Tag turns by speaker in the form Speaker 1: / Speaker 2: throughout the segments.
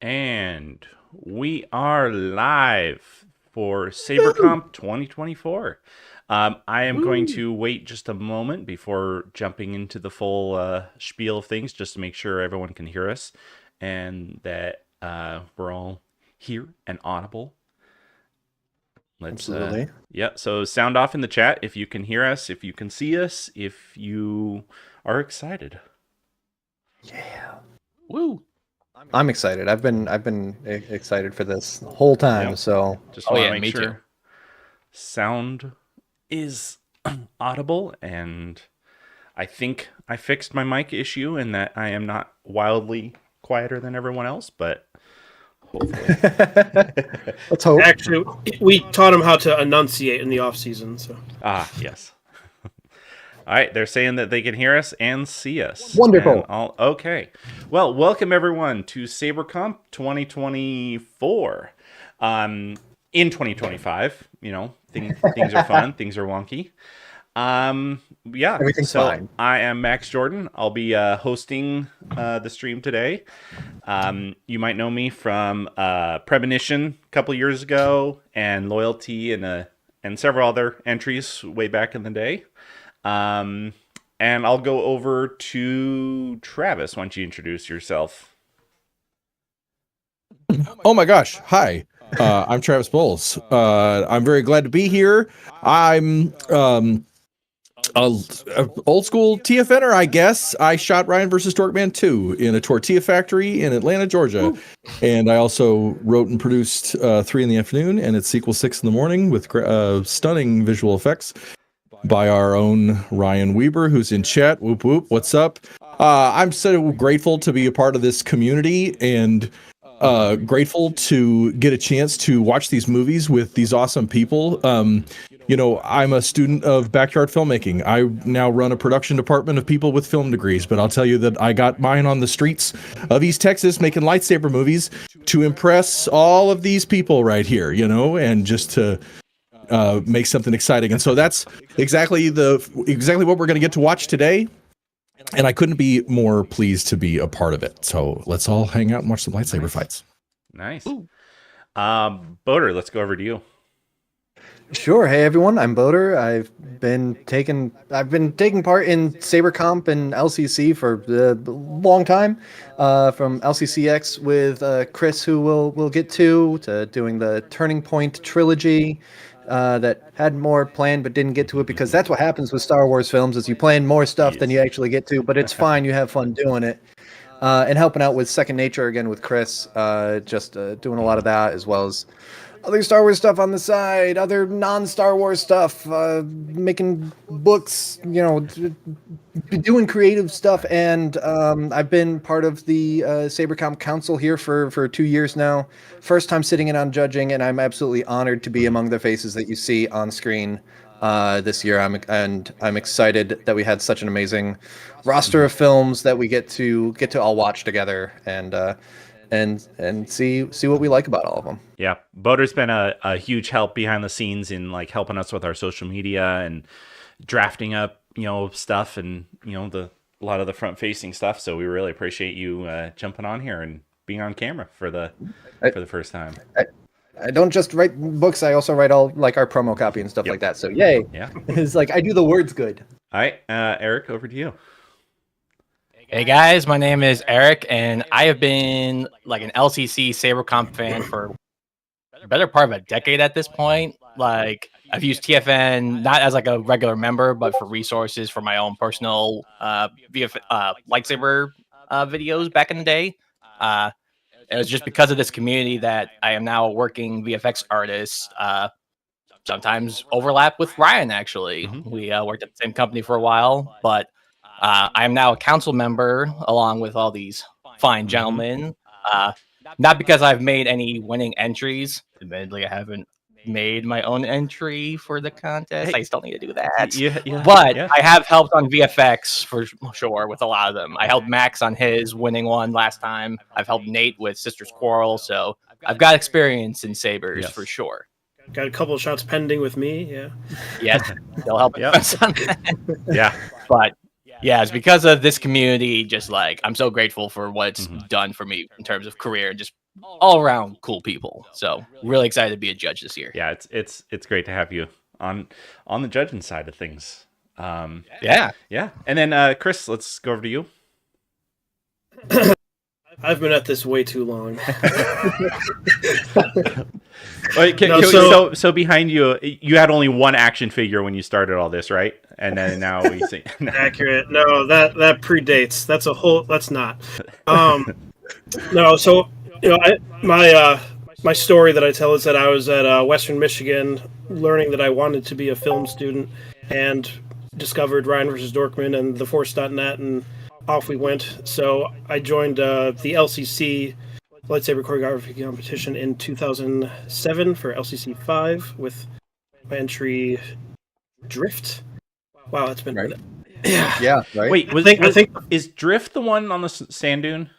Speaker 1: And we are live for
Speaker 2: Woo!
Speaker 1: SaberComp 2024. I am going to wait just a moment before jumping into the full spiel of things, just to make sure everyone can hear us and that we're all here and audible.
Speaker 2: Absolutely.
Speaker 1: Yeah, so sound off in the chat if you can hear us, if you can see us, if you are excited.
Speaker 2: Yeah.
Speaker 3: Woo!
Speaker 2: I'm excited. I've been excited for this the whole time.
Speaker 1: Yep.
Speaker 2: So
Speaker 1: Just want to make
Speaker 3: me
Speaker 1: sure
Speaker 3: too.
Speaker 1: sound is audible, and I think I fixed my mic issue and that I am not wildly quieter than everyone else, but hopefully.
Speaker 2: let's hope.
Speaker 4: Actually, we taught him how to enunciate in the off season. So
Speaker 1: Yes. All right, they're saying that they can hear us and see us.
Speaker 2: Wonderful.
Speaker 1: Okay. Well, welcome everyone to SaberComp 2024. In 2025, you know, things are fun, things are wonky. Yeah,
Speaker 2: Everything's
Speaker 1: so
Speaker 2: fine.
Speaker 1: I am Max Jordan. I'll be hosting the stream today. You might know me from Premonition a couple years ago, and Loyalty, and several other entries way back in the day. And I'll go over to Travis. Why don't you introduce yourself?
Speaker 5: Oh my gosh. Hi. I'm Travis Bowles. I'm very glad to be here. I'm a old school TFNer, I guess. I shot Ryan versus Dorkman 2 in a tortilla factory in Atlanta, Georgia. Ooh. And I also wrote and produced 3 in the afternoon and its sequel 6 in the morning with stunning visual effects by our own Ryan Weber, who's in chat. Whoop whoop. What's up? I'm so grateful to be a part of this community and grateful to get a chance to watch these movies with these awesome people. You know, I'm a student of backyard filmmaking. I now run a production department of people with film degrees, but I'll tell you that I got mine on the streets of East Texas making lightsaber movies to impress all of these people right here, you know, and just to make something exciting. And so that's exactly what we're going to get to watch today. And I couldn't be more pleased to be a part of it. So let's all hang out and watch some lightsaber fights.
Speaker 1: Nice. Boater, let's go over to you.
Speaker 2: Sure. Hey everyone, I'm Boater. I've been taking part in SaberComp and LCC for a long time. From LCCX with Chris, who we'll get to doing the Turning Point trilogy. That had more planned but didn't get to it, because that's what happens with Star Wars films, is you plan more stuff than you actually get to, but it's fine. You have fun doing it. And helping out with Second Nature again with Chris, just doing a lot of that, as well as other Star Wars stuff on the side, other non-Star Wars stuff, making books, you know, doing creative stuff. And I've been part of the SaberComp Council here for 2 years now. First time sitting in on judging, and I'm absolutely honored to be among the faces that you see on screen this year. I'm excited that we had such an amazing roster of films that we get to all watch together and see what we like about all of them.
Speaker 1: Yeah, Boater's been a huge help behind the scenes in like helping us with our social media and drafting up, you know, stuff, and you know, a lot of the front facing stuff. So we really appreciate you jumping on here and being on camera for the first time.
Speaker 2: I don't just write books, I also write all like our promo copy and stuff like that. So yay.
Speaker 1: Yeah.
Speaker 2: It's like I do the words good.
Speaker 1: All right, Eric, over to you.
Speaker 3: Hey guys, my name is Eric, and I have been like an LCC SaberComp fan for the better part of a decade at this point. Like, I've used TFN not as like a regular member, but for resources for my own personal lightsaber videos back in the day. It was just because of this community that I am now a working VFX artist. Sometimes overlap with Ryan, actually. We worked at the same company for a while, but I am now a council member along with all these fine gentlemen. Not because I've made any winning entries. Admittedly, I haven't made my own entry for the contest. I still need to do that. But I have helped on VFX for sure with a lot of them. I helped Max on his winning one last time. I've helped Nate with Sister's Quarrel. So I've got experience in Sabers for sure.
Speaker 4: Got a couple of shots pending with me. Yeah.
Speaker 3: Yes, they'll help us on that.
Speaker 1: Yeah.
Speaker 3: But yeah, it's because of this community. Just like, I'm so grateful for what it's done for me in terms of career, just all around cool people. So really excited to be a judge this year.
Speaker 1: Yeah, it's great to have you on the judging side of things.
Speaker 3: Yeah.
Speaker 1: Yeah. And then Chris, let's go over to you.
Speaker 4: I've been at this way too long.
Speaker 1: So behind you, you had only one action figure when you started all this, right? And then now we see
Speaker 4: Accurate. No, that predates. That's not. No, so my story that I tell is that I was at Western Michigan learning that I wanted to be a film student and discovered Ryan vs. Dorkman and theforce.net, and off we went. So I joined the LCC lightsaber choreography competition in 2007 for LCC 5 with my entry Drift. Wow, that's been
Speaker 2: Right.
Speaker 4: Yeah,
Speaker 2: right.
Speaker 1: Wait,
Speaker 4: I think
Speaker 1: is Drift the one on the sand dune?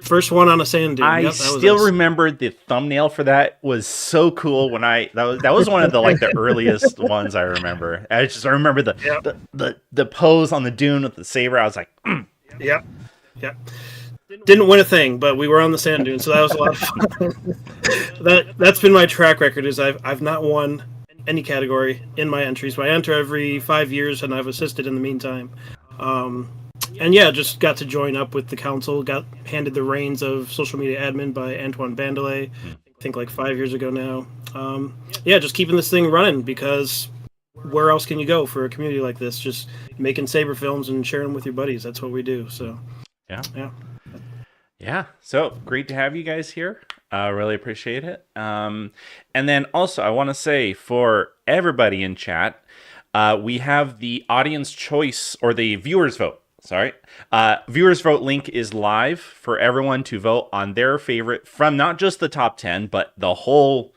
Speaker 4: first one on a sand dune.
Speaker 1: I
Speaker 4: Yep, that was
Speaker 1: still
Speaker 4: us.
Speaker 1: remember the thumbnail for that was so cool when that was one of the the earliest ones I remember. I remember the pose on the dune with the saber. I was like,
Speaker 4: Yep. Didn't win a thing, but we were on the sand dune, so that was a lot of fun. That's been my track record. Is I've not won any category in my entries. But I enter every 5 years, and I've assisted in the meantime. And yeah, just got to join up with the council. Got handed the reins of social media admin by Antoine Bandelay, I think like 5 years ago now. Yeah, just keeping this thing running, because where else can you go for a community like this? Just making Saber films and sharing them with your buddies. That's what we do. So
Speaker 1: yeah. So great to have you guys here. Really appreciate it. And then also I want to say for everybody in chat, we have the audience choice or the viewers vote. Sorry. Viewers vote link is live for everyone to vote on their favorite from not just the top 10, but the whole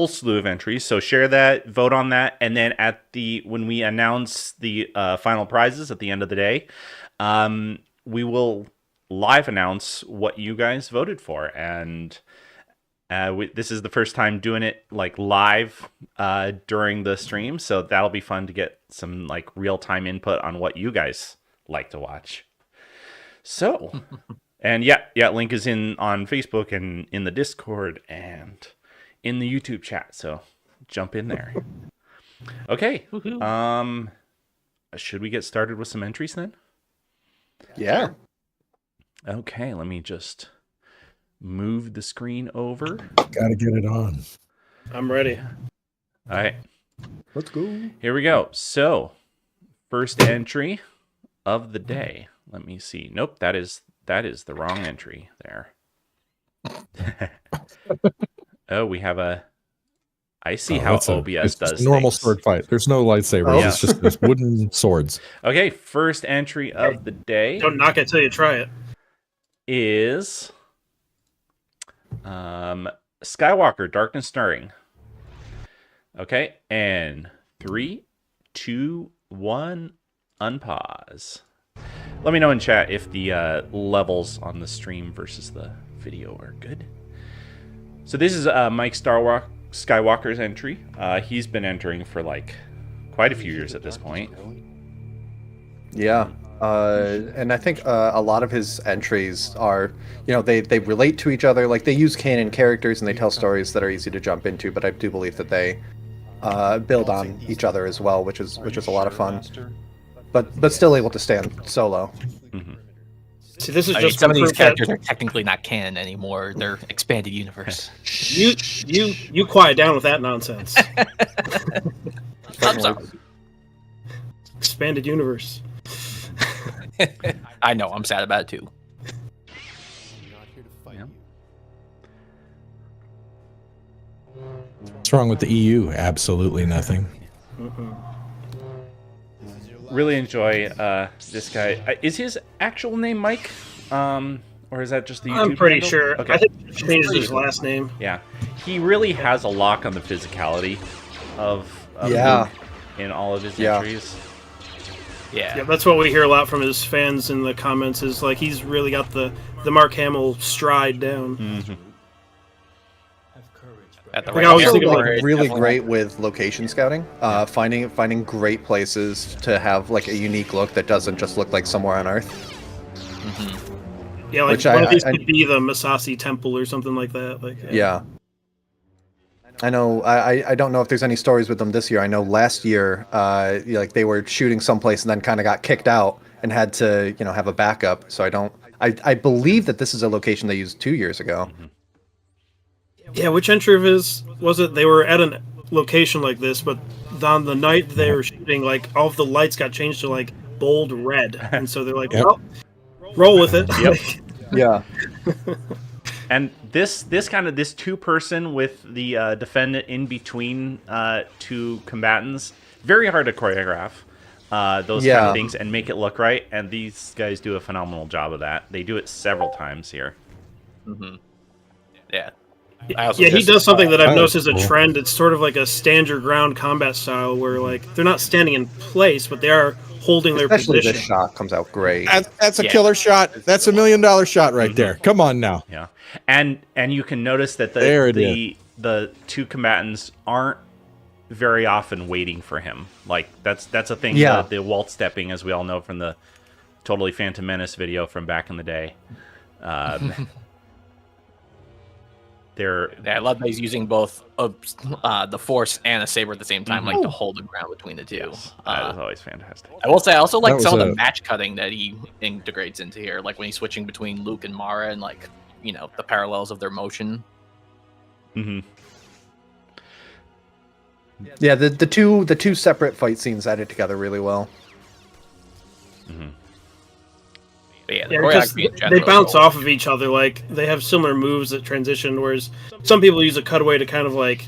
Speaker 1: slew of entries. So share that, vote on that, and then when we announce the final prizes at the end of the day, we will live announce what you guys voted for. And this is the first time doing it live during the stream, so that'll be fun to get some real-time input on what you guys like to watch. So, and yeah, link is on Facebook and in the Discord and in the YouTube chat, so jump in there. Okay. Should we get started with some entries then?
Speaker 2: Yeah.
Speaker 1: Okay, let me just move the screen over.
Speaker 5: Gotta get it on.
Speaker 4: I'm ready.
Speaker 1: All right.
Speaker 2: Let's go.
Speaker 1: Here we go. So, first entry of the day. Let me see. Nope, that is the wrong entry there. Oh, we have I see how OBS does
Speaker 5: a normal
Speaker 1: things.
Speaker 5: sword fight. There's no lightsabers. It's just there's wooden swords.
Speaker 1: Okay, first entry of the day
Speaker 4: Don't knock it till you try it.
Speaker 1: is Skywalker, Darkness Stirring. Okay, and 3, 2, 1, unpause. Let me know in chat if the levels on the stream versus the video are good. So this is Mike Skywalker's entry. He's been entering for quite a few years at this point.
Speaker 2: Yeah. And I think a lot of his entries are, they relate to each other. They use canon characters and they tell stories that are easy to jump into. But I do believe that they build on each other as well, which is a lot of fun. But still able to stand solo.
Speaker 1: Mm-hmm.
Speaker 4: See, this is just
Speaker 3: some of these
Speaker 4: proof
Speaker 3: characters are technically not canon anymore. They're expanded universe.
Speaker 4: You quiet down with that nonsense.
Speaker 3: I'm sorry.
Speaker 4: Expanded universe.
Speaker 3: I know. I'm sad about it too.
Speaker 1: Yeah.
Speaker 5: What's wrong with the EU? Absolutely nothing.
Speaker 1: Really enjoy this guy. Is his actual name Mike? Or is that just the YouTube
Speaker 4: I'm pretty
Speaker 1: handle?
Speaker 4: sure.
Speaker 1: Okay.
Speaker 4: I think he changed his last name.
Speaker 1: Yeah. He really has a lock on the physicality of
Speaker 2: Yeah.
Speaker 1: Luke in all of his
Speaker 2: Yeah.
Speaker 1: entries.
Speaker 4: Yeah, that's what we hear a lot from his fans in the comments. Is he's really got the Mark Hamill stride down.
Speaker 1: Mm-hmm.
Speaker 3: At the
Speaker 4: We
Speaker 3: right
Speaker 4: always
Speaker 3: camera,
Speaker 4: think of,
Speaker 3: it's
Speaker 2: really
Speaker 3: definitely
Speaker 2: great with location scouting, finding great places to have a unique look that doesn't just look like somewhere on Earth.
Speaker 4: Yeah, like
Speaker 2: Which
Speaker 4: one of these could be the Masasi Temple or something like that. Like
Speaker 2: yeah. I know. I don't know if there's any stories with them this year. I know last year, like they were shooting someplace and then kind of got kicked out and had to, have a backup. So I don't. I believe that this is a location they used 2 years ago.
Speaker 4: Yeah, which entry of his was it? They were at a location like this, but on the night they were shooting, like all of the lights got changed to like bold red, and so they're like,
Speaker 5: Yep.
Speaker 4: "Well, roll with it."
Speaker 1: Yep.
Speaker 2: Yeah.
Speaker 1: And this two-person with the defendant in between two combatants, very hard to choreograph those kind of things and make it look right. And these guys do a phenomenal job of that. They do it several times here.
Speaker 3: Mm-hmm. Yeah.
Speaker 4: Yeah, he does something that I've noticed as a trend. It's sort of like a stand your ground combat style where like they're not standing in place, but they are holding their
Speaker 2: Especially
Speaker 4: position.
Speaker 2: this shot comes out great.
Speaker 5: That's a killer shot. That's $1 million shot right there. Come on now.
Speaker 1: Yeah, and you can notice that the two combatants aren't very often waiting for him. Like that's a thing.
Speaker 2: Yeah.
Speaker 1: The waltz stepping, as we all know from the Totally Phantom Menace video from back in the day.
Speaker 3: I love that he's using both the Force and a Saber at the same time, like to hold the ground between the two.
Speaker 1: Yes, that was always fantastic.
Speaker 3: I will say I also like
Speaker 5: That
Speaker 3: some of
Speaker 5: was
Speaker 3: the match cutting that he integrates into here, like when he's switching between Luke and Mara and like the parallels of their motion.
Speaker 1: Mm-hmm.
Speaker 2: Yeah, the two separate fight scenes added together really well.
Speaker 1: Mm-hmm.
Speaker 3: But yeah,
Speaker 4: Yeah, because they bounce off of each other. Like they have similar moves that transition, whereas some people use a cutaway to kind of like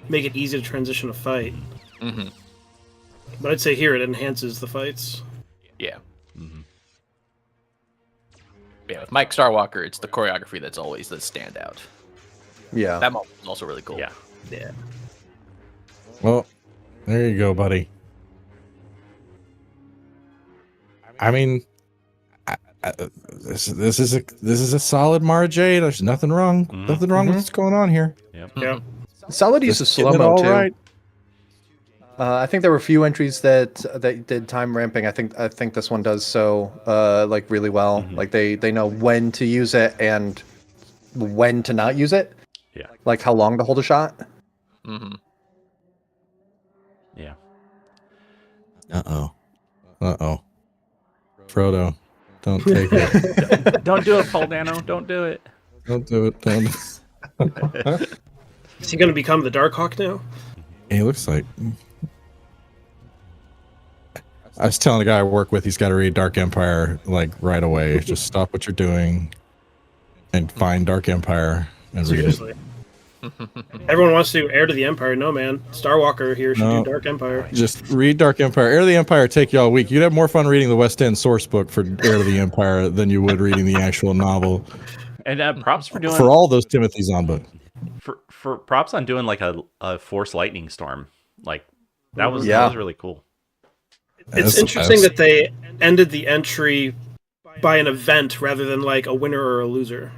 Speaker 4: make it easy to transition a fight.
Speaker 3: Mm-hmm.
Speaker 4: But I'd say here it enhances the fights.
Speaker 3: Yeah.
Speaker 1: Mm-hmm.
Speaker 3: Yeah, with Mike Starwalker, it's the choreography that's always the standout.
Speaker 2: Yeah.
Speaker 3: That moment is also really cool.
Speaker 1: Yeah.
Speaker 4: Yeah.
Speaker 5: Well, there you go, buddy. I mean, this is a solid Mara Jade. There's nothing wrong.
Speaker 1: Mhm.
Speaker 5: Nothing wrong with what's going on here.
Speaker 1: Yep.
Speaker 4: Yeah.
Speaker 2: Solid use of
Speaker 5: Just getting it
Speaker 2: slow-mo
Speaker 5: all
Speaker 2: too.
Speaker 5: right.
Speaker 2: I think there were a few entries that did time ramping. I think this one does so like really well.
Speaker 1: Mhm.
Speaker 2: Like they know when to use it and when to not use it.
Speaker 1: Yeah.
Speaker 2: Like how long to hold a shot.
Speaker 3: Mm-hmm.
Speaker 1: Yeah.
Speaker 5: Uh oh. Frodo, don't take it.
Speaker 1: Don't do it, Paul Dano. Don't do it.
Speaker 5: Don't do it. Don't.
Speaker 4: Is he going to become the Darkhawk now?
Speaker 5: He looks like. I was telling the guy I work with, he's got to read Dark Empire like right away. Just stop what you're doing and find Dark Empire and read it.
Speaker 4: Seriously. Everyone wants to Heir to the Empire. No, man. Starwalker here should
Speaker 5: No.
Speaker 4: do Dark Empire.
Speaker 5: Just read Dark Empire. Heir to the Empire take you all week. You'd have more fun reading the West End source book for Heir to the Empire than you would reading the actual novel.
Speaker 1: And props for doing
Speaker 5: For all those Timothy Zahn books.
Speaker 1: for props on doing like a Force lightning storm. Like that was really cool.
Speaker 4: It's interesting that they ended the entry by an event rather than like a winner or a loser.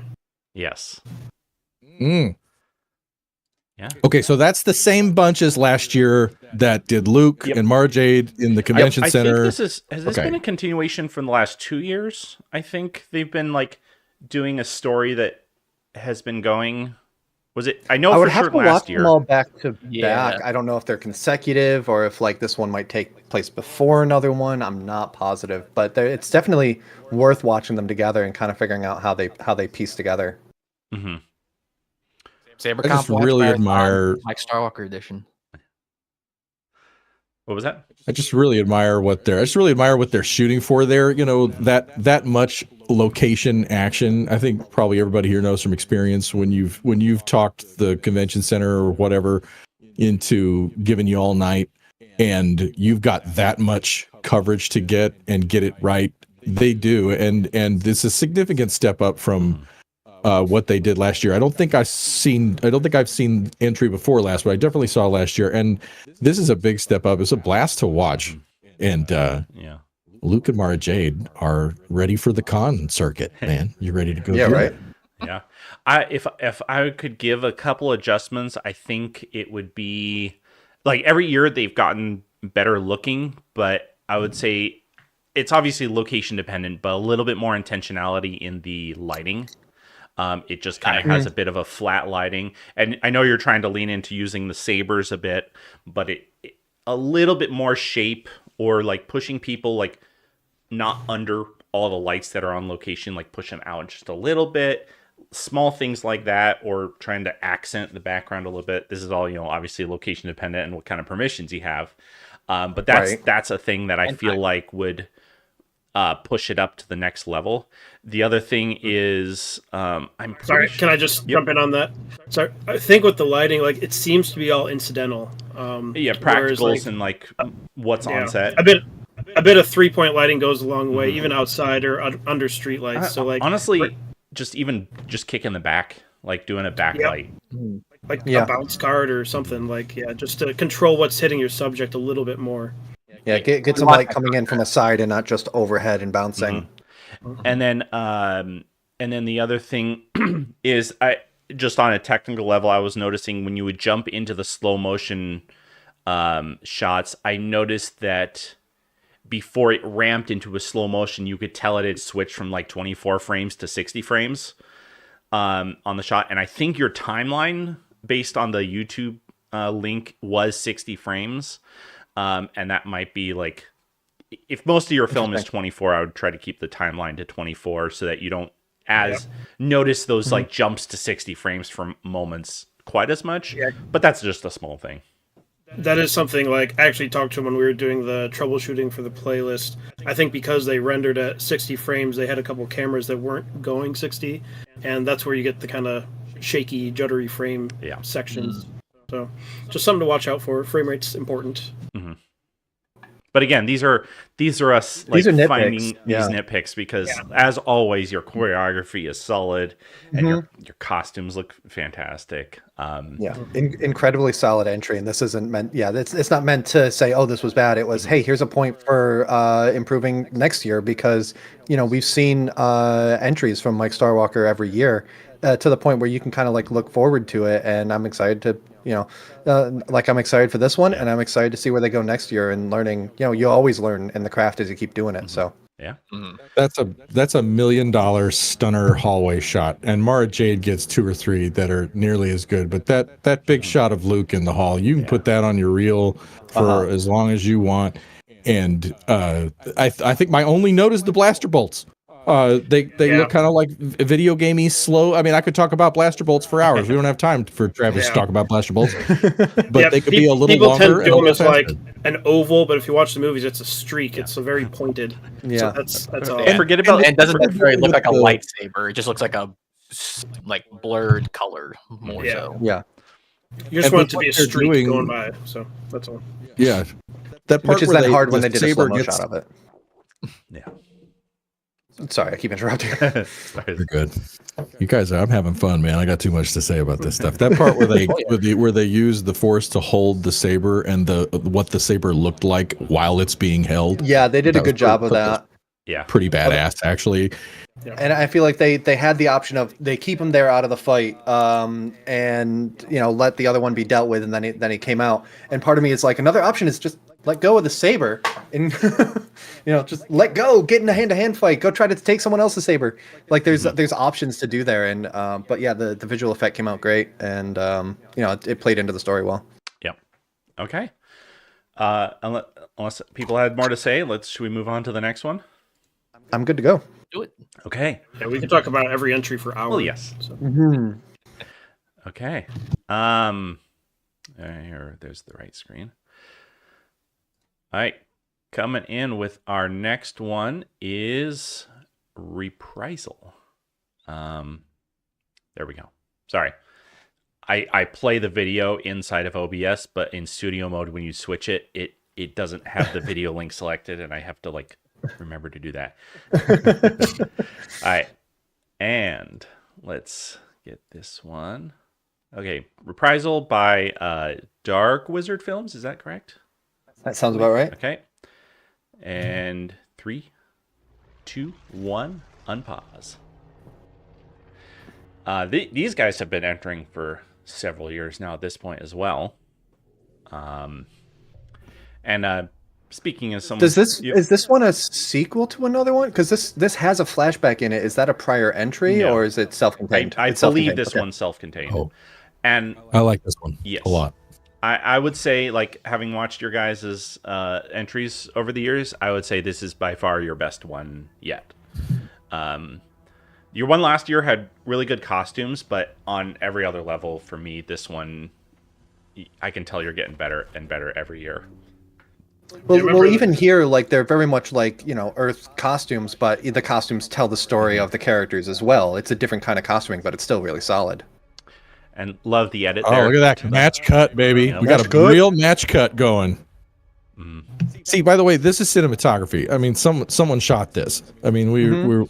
Speaker 1: Yes.
Speaker 5: Mm.
Speaker 1: Yeah.
Speaker 5: Okay, so that's the same bunch as last year that did Luke and Mara Jade in the convention
Speaker 1: I
Speaker 5: center.
Speaker 1: think has this been a continuation from the last 2 years? I think they've been like doing a story that has been going. Was it? I know
Speaker 2: I would
Speaker 1: for
Speaker 2: have
Speaker 1: sure
Speaker 2: to
Speaker 1: last
Speaker 2: watch
Speaker 1: year.
Speaker 2: them all back to
Speaker 3: Yeah.
Speaker 2: back. I don't know if they're consecutive or if like this one might take place before another one. I'm not positive, but it's definitely worth watching them together and kind of figuring out how they piece together.
Speaker 1: Mm-hmm.
Speaker 3: Saber
Speaker 5: I just
Speaker 3: Comp Watch
Speaker 5: really
Speaker 3: Marathon,
Speaker 5: admire-
Speaker 3: Mike Starwalker edition.
Speaker 1: What was that?
Speaker 5: I just really admire what they're shooting for there. You know, that much location action. I think probably everybody here knows from experience when you've talked the convention center or whatever into giving you all night and you've got that much coverage to get it right. They do. And it's a significant step up from what they did last year. I don't think I've seen entry before last, but I definitely saw last year. And this is a big step up. It's a blast to watch. And
Speaker 1: Yeah.
Speaker 5: Luke and Mara Jade are ready for the con circuit, man. You ready to go?
Speaker 2: Yeah,
Speaker 5: do
Speaker 2: right.
Speaker 5: it?
Speaker 1: Yeah. If I could give a couple adjustments, I think it would be like every year they've gotten better looking, but I would say it's obviously location dependent, but a little bit more intentionality in the lighting. It just kind of has a bit of a flat lighting, and I know you're trying to lean into using the sabers a bit, but it a little bit more shape, or like pushing people like not under all the lights that are on location, like push them out just a little bit. Small things like that, or trying to accent the background a little bit. This is all, obviously location dependent and what kind of permissions you have. But that's a thing that I feel like would push it up to the next level. The other thing is,
Speaker 4: sorry, can I just jump in on that? Sorry, I think with the lighting, like it seems to be all incidental.
Speaker 1: Practicals and like what's on set.
Speaker 4: A bit of 3-point lighting goes a long way, even outside or under street lights. So like
Speaker 1: honestly, just kicking the back, like doing a backlight,
Speaker 4: like a bounce card or something. Like just to control what's hitting your subject a little bit more.
Speaker 2: Yeah, get some light coming in from a side and not just overhead and bouncing.
Speaker 1: And then the other thing is, I just on a technical level, I was noticing when you would jump into the slow motion shots, I noticed that before it ramped into a slow motion, you could tell it had switched from like 24 frames to 60 frames on the shot. And I think your timeline based on the YouTube link was 60 frames. And that might be like, if most of your film is 24, I would try to keep the timeline to 24 so that you don't notice those like jumps to 60 frames for moments quite as much. Yeah. But that's just a small thing.
Speaker 4: That is something, like, I actually talked to him when we were doing the troubleshooting for the playlist. I think because they rendered at 60 frames, they had a couple cameras that weren't going 60, and that's where you get the kind of shaky, juddery frame sections. So just something to watch out for. Frame rate's important.
Speaker 1: But again, these are us like finding these nitpicks, because as always, your choreography is solid and your costumes look fantastic.
Speaker 2: Incredibly solid entry, and this isn't meant. It's not meant to say, oh, this was bad. It was, hey, here's a point for improving next year, because we've seen entries from Mike Starwalker every year to the point where you can kind of like look forward to it, and I'm excited to. I'm excited for this one, and I'm excited to see where they go next year. And learning, you always learn in the craft as you keep doing it. So
Speaker 5: that's a $1 million stunner hallway shot, and Mara Jade gets 2 or 3 that are nearly as good. But that big shot of Luke in the hall, you can put that on your reel for as long as you want. And I think my only note is the blaster bolts. They look kind of like video gamey slow. I mean, I could talk about blaster bolts for hours. We don't have time for Travis to talk about blaster bolts, but they could be a little
Speaker 4: people
Speaker 5: longer.
Speaker 4: Tend to do them as like an oval, but if you watch the movies, it's a streak. It's a very pointed. So that's all.
Speaker 1: Forget about
Speaker 3: and doesn't necessarily look like a lightsaber. It just looks like a blurred color more so.
Speaker 2: Yeah.
Speaker 4: You just want it to be a streak going by. So that's all.
Speaker 5: Yeah. That part
Speaker 2: which is then hard when they did a slow-mo shot of it.
Speaker 1: Yeah.
Speaker 2: Sorry, I keep interrupting.
Speaker 5: You're good. You guys, I'm having fun, man. I got too much to say about this stuff. That part where they use the force to hold the saber and what the saber looked like while it's being held.
Speaker 2: Yeah, they did a good job of that.
Speaker 1: Yeah,
Speaker 5: pretty badass actually.
Speaker 2: And I feel like they had the option of they keep him there out of the fight, and let the other one be dealt with, and then he came out. And part of me is like, another option is just let go of the saber and just let go, get in a hand-to-hand fight, go try to take someone else's saber. Like there's options to do there, and but yeah, the visual effect came out great, and it played into the story well.
Speaker 1: Yep. Okay. Unless people had more to say, should we move on to the next one?
Speaker 2: I'm good to go.
Speaker 3: Do it.
Speaker 1: Okay.
Speaker 4: Yeah, we can talk about every entry for hours.
Speaker 1: Well, yes.
Speaker 4: So.
Speaker 1: Okay. There's the right screen. All right. Coming in with our next one is reprisal. There we go. Sorry. I play the video inside of OBS, but in studio mode, when you switch it it doesn't have the video link selected, and I have to remember to do that. All right. And let's get this one. Okay. Reprisal by Dark Wizard Films. Is that correct?
Speaker 2: That sounds about right.
Speaker 1: Okay. And 3, 2, 1, unpause. These guys have been entering for several years now at this point as well. And speaking as someone,
Speaker 2: Does this is this one a sequel to another one? Because this has a flashback in it. Is that a prior entry
Speaker 1: No.
Speaker 2: or is it self-contained?
Speaker 1: I
Speaker 2: It's
Speaker 1: believe
Speaker 2: self-contained.
Speaker 1: this
Speaker 2: Okay.
Speaker 1: one's self-contained.
Speaker 5: Oh,
Speaker 1: And
Speaker 5: I like this one
Speaker 1: yes,
Speaker 5: a lot.
Speaker 1: I would say, like, having watched your guys' entries over the years, I would say this is by far your best one yet. Your one last year had really good costumes, but on every other level, for me, this one, I can tell you're getting better and better every year.
Speaker 2: Well, even here, like they're very much like Earth costumes, but the costumes tell the story of the characters as well. It's a different kind of costuming, but it's still really solid.
Speaker 1: And love the edit
Speaker 5: Oh,
Speaker 1: there.
Speaker 5: look at that match cut, baby.
Speaker 1: Yep.
Speaker 5: We got
Speaker 2: Match
Speaker 5: a
Speaker 2: cut.
Speaker 5: real match cut going. See, by the way, this is cinematography. I mean, someone shot this. I mean,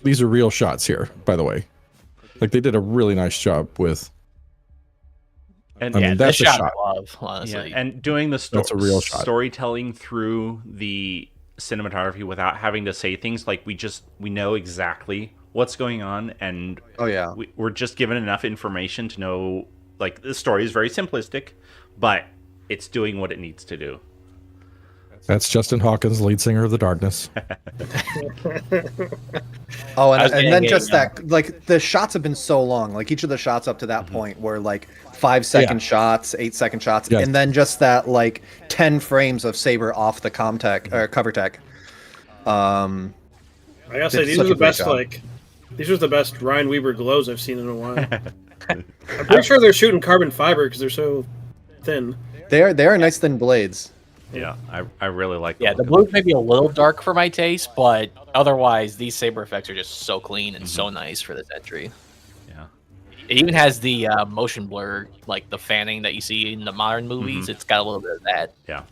Speaker 5: these are real shots here, by the way. Like, they did a really nice job with.
Speaker 1: And
Speaker 5: I mean,
Speaker 3: this
Speaker 5: that's a
Speaker 3: shot
Speaker 5: shot.
Speaker 3: I love, honestly.
Speaker 1: Yeah, and doing the
Speaker 5: That's a real shot.
Speaker 1: storytelling through the cinematography without having to say things, like we know exactly what's going on, and
Speaker 2: Oh yeah.
Speaker 1: we're just given enough information to know, like, the story is very simplistic, but it's doing what it needs to do.
Speaker 5: That's Justin Hawkins, lead singer of The Darkness.
Speaker 2: Oh,
Speaker 3: I was
Speaker 2: and then
Speaker 3: getting
Speaker 2: just
Speaker 3: a,
Speaker 2: that, like the shots have been so long. Like each of the shots up to that point were like 5-second shots, 8-second shots,
Speaker 5: Yes.
Speaker 2: and then just that like 10 frames of Saber off the comtech or cover tech.
Speaker 4: I gotta say,
Speaker 2: Did
Speaker 4: these
Speaker 2: such
Speaker 4: are
Speaker 2: a
Speaker 4: the
Speaker 2: great
Speaker 4: best.
Speaker 2: job.
Speaker 4: These are the best Ryan Weber glows I've seen in a while. I'm pretty sure they're shooting carbon fiber because they're so thin.
Speaker 2: They are nice thin blades.
Speaker 1: Yeah, I really like.
Speaker 3: Yeah, the
Speaker 1: look of
Speaker 3: blues may be a little dark for my taste, but otherwise, these Saber effects are just so clean and so nice for this entry.
Speaker 1: them. Yeah.
Speaker 3: It even has the motion blur, like the fanning that you see in the modern movies. It's got a little bit of that.
Speaker 1: Yeah.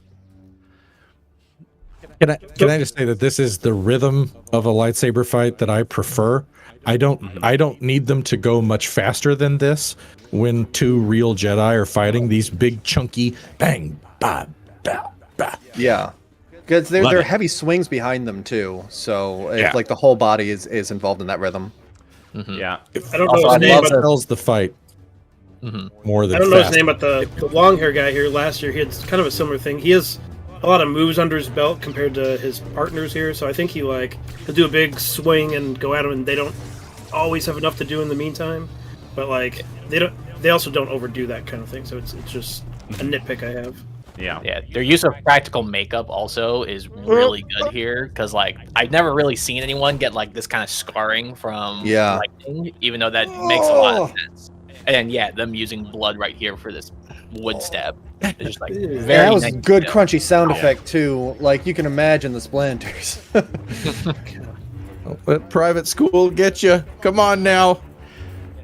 Speaker 5: Can I just say that this is the rhythm of a lightsaber fight that I prefer? I don't need them to go much faster than this when two real Jedi are fighting these big chunky bang ba ba ba.
Speaker 2: Yeah, because
Speaker 5: Love
Speaker 2: they're
Speaker 5: it.
Speaker 2: heavy swings behind them too. So
Speaker 5: Yeah.
Speaker 2: like the whole body is involved in that rhythm.
Speaker 1: Yeah.
Speaker 4: I don't know
Speaker 3: Also,
Speaker 4: his
Speaker 3: I
Speaker 4: name,
Speaker 3: love
Speaker 4: but
Speaker 5: Tells the fight more than
Speaker 4: I don't know his
Speaker 5: fast.
Speaker 4: name, but the long hair guy here last year, he had kind of a similar thing. He has a lot of moves under his belt compared to his partners here, so I think he'll do a big swing and go at him, and they don't always have enough to do in the meantime. But like they also don't overdo that kind of thing. So it's just a nitpick I have.
Speaker 1: Yeah.
Speaker 3: Yeah, their use of practical makeup also is really good here because, like, I've never really seen anyone get like this kind of scarring from lightning, even though that makes a lot of sense. And yeah, them using blood right here for this wood stab, it's just like very
Speaker 2: And that was
Speaker 3: nice
Speaker 2: good
Speaker 3: detail.
Speaker 2: crunchy sound effect too. Like you can imagine the splinters.
Speaker 5: Let private school get you. Come on now.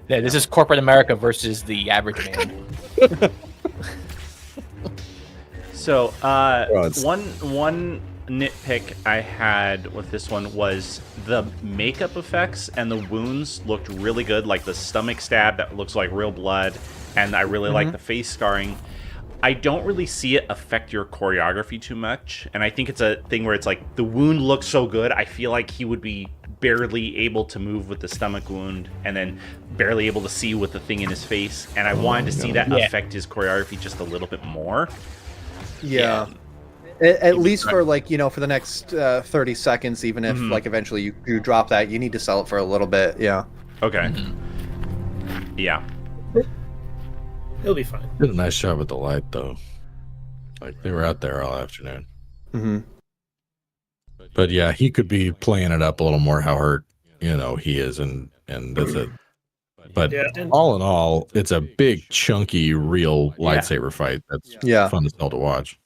Speaker 3: Yeah, this is corporate America versus the average man.
Speaker 1: So,
Speaker 5: it's-
Speaker 1: one nitpick I had with this one was the makeup effects and the wounds looked really good, like the stomach stab that looks like real blood, and I really like the face scarring. I don't really see it affect your choreography too much, and I think it's a thing where it's like the wound looks so good, I feel like he would be barely able to move with the stomach wound and then barely able to see with the thing in his face, and I wanted to see that affect his choreography just a little bit more.
Speaker 2: Yeah. At least for like, for the next 30 seconds, even if like eventually you drop that, you need to sell it for a little bit. Yeah.
Speaker 1: Okay. Yeah.
Speaker 4: It'll be fine.
Speaker 5: Did a nice job with the light though. Like they were out there all afternoon. But yeah, he could be playing it up a little more how hurt, he is and that's it. But all in all, it's a big, chunky, real lightsaber fight. That's fun as hell to watch.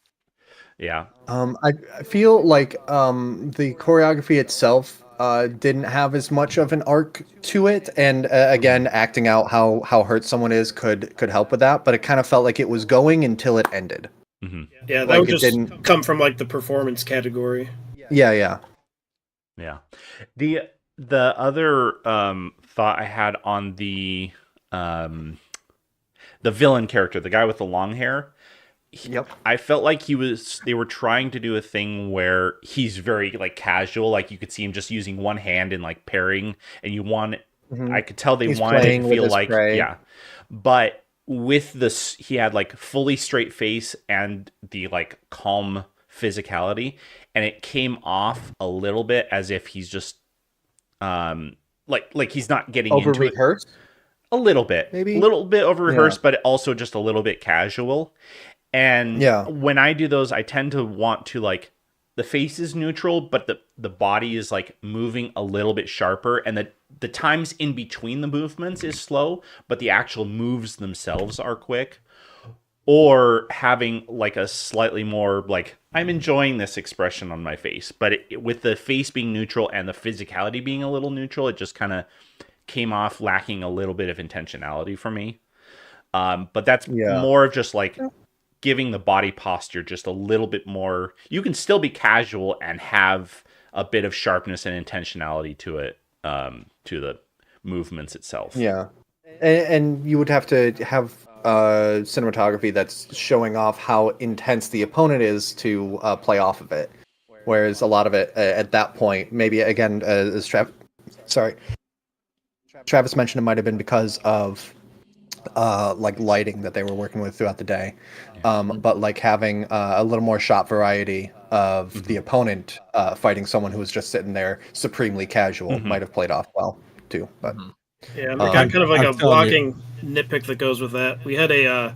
Speaker 1: Yeah.
Speaker 2: I feel like the choreography itself didn't have as much of an arc to it, and again, acting out how hurt someone is could help with that. But it kind of felt like it was going until it ended.
Speaker 4: Yeah, that
Speaker 2: Like,
Speaker 4: would
Speaker 2: it
Speaker 4: just
Speaker 2: didn't-
Speaker 4: come from like the performance category.
Speaker 2: Yeah.
Speaker 1: The other thought I had on the villain character, the guy with the long hair. I felt like they were trying to do a thing where he's very like casual, like you could see him just using one hand and like parrying, and I could tell they
Speaker 2: He's
Speaker 1: wanted it
Speaker 2: playing
Speaker 1: to
Speaker 2: with
Speaker 1: feel
Speaker 2: his
Speaker 1: like
Speaker 2: prey.
Speaker 1: but with this he had like fully straight face and the like calm physicality, and it came off a little bit as if he's just like he's not getting
Speaker 2: Over
Speaker 1: into it.
Speaker 2: rehearsed.
Speaker 1: A little bit,
Speaker 2: Maybe?
Speaker 1: a little bit over rehearsed,
Speaker 2: Yeah.
Speaker 1: but also just a little bit casual. And
Speaker 2: Yeah.
Speaker 1: when I do those, I tend to want to like the face is neutral, but the body is like moving a little bit sharper, and the times in between the movements is slow, but the actual moves themselves are quick. Or having like a slightly more like I'm enjoying this expression on my face, but with the face being neutral and the physicality being a little neutral, it just kind of came off lacking a little bit of intentionality for me. But that's
Speaker 2: Yeah.
Speaker 1: more of just like giving the body posture just a little bit more. You can still be casual and have a bit of sharpness and intentionality to it, to the movements itself.
Speaker 2: Yeah. And you would have to have cinematography that's showing off how intense the opponent is to play off of it. Whereas a lot of it at that point, maybe again, as Travis mentioned, it might have been because of like lighting that they were working with throughout the day. But like having a little more shot variety of the opponent fighting someone who was just sitting there supremely casual might have played off well too. But
Speaker 4: Yeah, and I got kind of like
Speaker 5: I'm
Speaker 4: a
Speaker 5: telling you.
Speaker 4: blocking nitpick that goes with that. We had a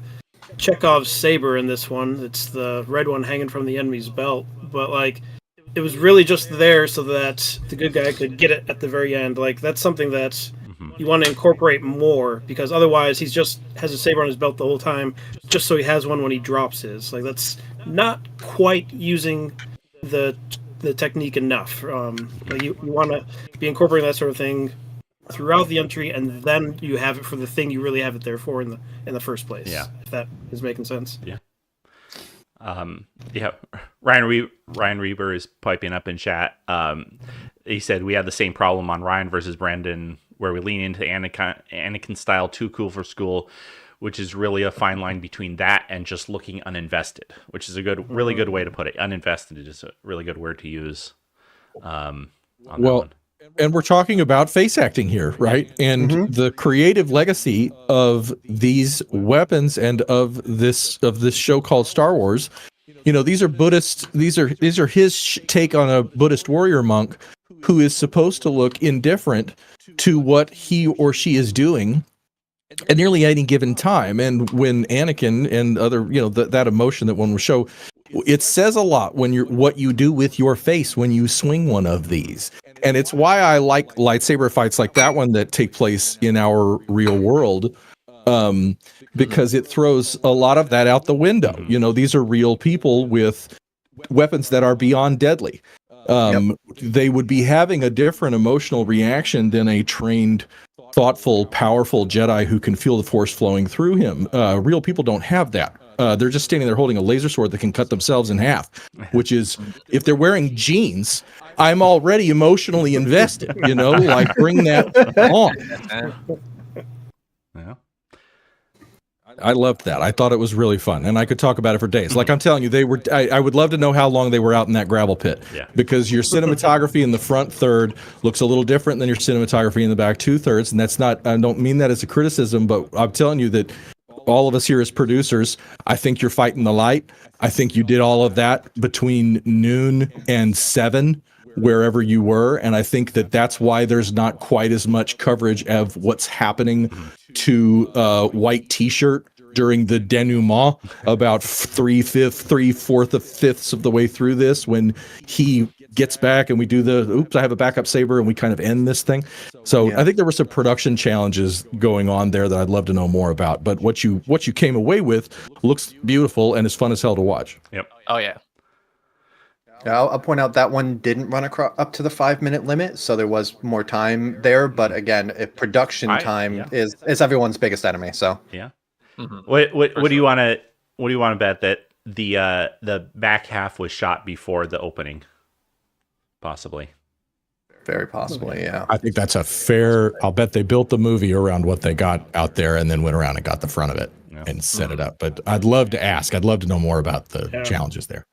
Speaker 4: Chekhov's saber in this one. It's the red one hanging from the enemy's belt, but like it was really just there so that the good guy could get it at the very end. Like that's something that you want to incorporate more, because otherwise he's just has a saber on his belt the whole time just so he has one when he drops his. Like that's not quite using the technique enough. Like you want to be incorporating that sort of thing throughout the entry, and then you have it for the thing you really have it there for in the first place.
Speaker 1: Yeah.
Speaker 4: If that is making sense.
Speaker 1: Yeah. Yeah. Ryan Reber is piping up in chat. He said we had the same problem on Ryan versus Brandon, where we lean into Anakin style, too cool for school, which is really a fine line between that and just looking uninvested, which is a really good way to put it. Uninvested is a really good word to use. On that one.
Speaker 5: And we're talking about face acting here, right? And the creative legacy of these weapons and of this show called Star Wars. You know, these are Buddhist. These are his take on a Buddhist warrior monk who is supposed to look indifferent to what he or she is doing at nearly any given time. And when Anakin and other, you know, that emotion that one will show, it says a lot when what you do with your face when you swing one of these. And it's why I like lightsaber fights like that one that take place in our real world, because it throws a lot of that out the window. You know, these are real people with weapons that are beyond deadly. They would be having a different emotional reaction than a trained, thoughtful, powerful Jedi who can feel the Force flowing through him. Real people don't have that. They're just standing there holding a laser sword that can cut themselves in half, which is, if they're wearing jeans, I'm already emotionally invested, you know, like bring that on.
Speaker 1: Yeah.
Speaker 5: I loved that. I thought it was really fun, and I could talk about it for days. Like I'm telling you, I would love to know how long they were out in that gravel pit, because your cinematography in the front third looks a little different than your cinematography in the back 2/3, and that's not. I don't mean that as a criticism, but I'm telling you that all of us here as producers, I think you're fighting the light. I think you did all of that between noon and 7. Wherever you were, and I think that's why there's not quite as much coverage of what's happening to White T-shirt during the denouement about 3/4 of fifths of the way through this, when he gets back and we do the oops, I have a backup saber, and we kind of end this thing. So I think there were some production challenges going on there that I'd love to know more about. But what you came away with looks beautiful and is fun as hell to watch.
Speaker 1: Yep.
Speaker 3: Oh yeah.
Speaker 2: I'll point out that one didn't run up to the 5-minute limit, so there was more time there. But again, if production time is everyone's biggest enemy. So
Speaker 1: what do you want to bet that the back half was shot before the opening? Possibly.
Speaker 2: Very possibly, yeah.
Speaker 5: I think that's a fair. I'll bet they built the movie around what they got out there, and then went around and got the front of it and set it up. But I'd love to ask. I'd love to know more about the challenges there.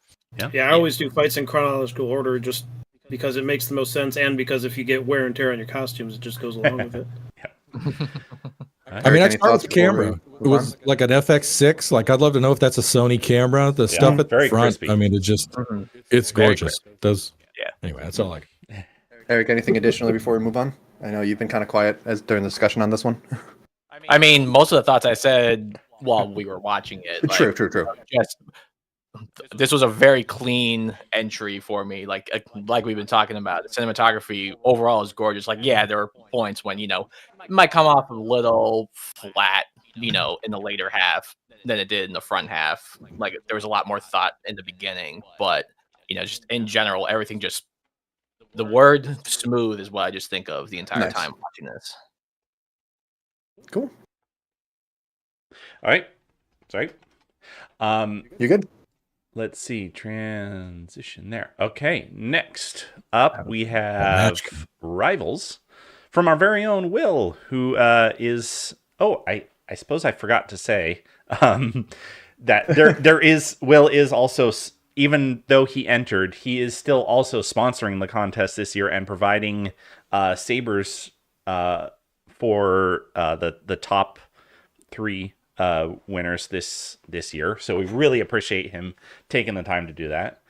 Speaker 4: Yeah, I always do fights in chronological order just because it makes the most sense, and because if you get wear and tear on your costumes, it just goes along with it.
Speaker 5: I mean, I
Speaker 2: Any
Speaker 5: start with
Speaker 2: thoughts
Speaker 5: the
Speaker 2: before we
Speaker 5: camera.
Speaker 2: move
Speaker 5: It was
Speaker 2: on?
Speaker 5: like an FX6. Like, I'd love to know if that's a Sony camera. The stuff at
Speaker 1: very
Speaker 5: the front,
Speaker 1: crispy.
Speaker 5: I mean, it's
Speaker 1: Very
Speaker 5: gorgeous. Does
Speaker 3: Yeah.
Speaker 5: Anyway, that's all I.
Speaker 2: Eric, anything additionally before we move on? I know you've been kind of quiet during the discussion on this one.
Speaker 3: I mean, most of the thoughts I said while we were watching it.
Speaker 2: True.
Speaker 3: Just, this was a very clean entry for me. Like we've been talking about, the cinematography overall is gorgeous. Like, yeah, there are points when it might come off a little flat, in the later half than it did in the front half. Like, there was a lot more thought in the beginning, but just in general, everything just the word smooth is what I just think of the entire time watching this.
Speaker 2: Cool.
Speaker 1: All right. Sorry.
Speaker 2: You good?
Speaker 1: Let's see. Transition there. Okay. Next up, we have Rivals from our very own Will, who is. Oh, I suppose I forgot to say that there is Will is also, even though he entered, he is still also sponsoring the contest this year and providing Sabers for the top 3 winners this year. So we really appreciate him taking the time to do that.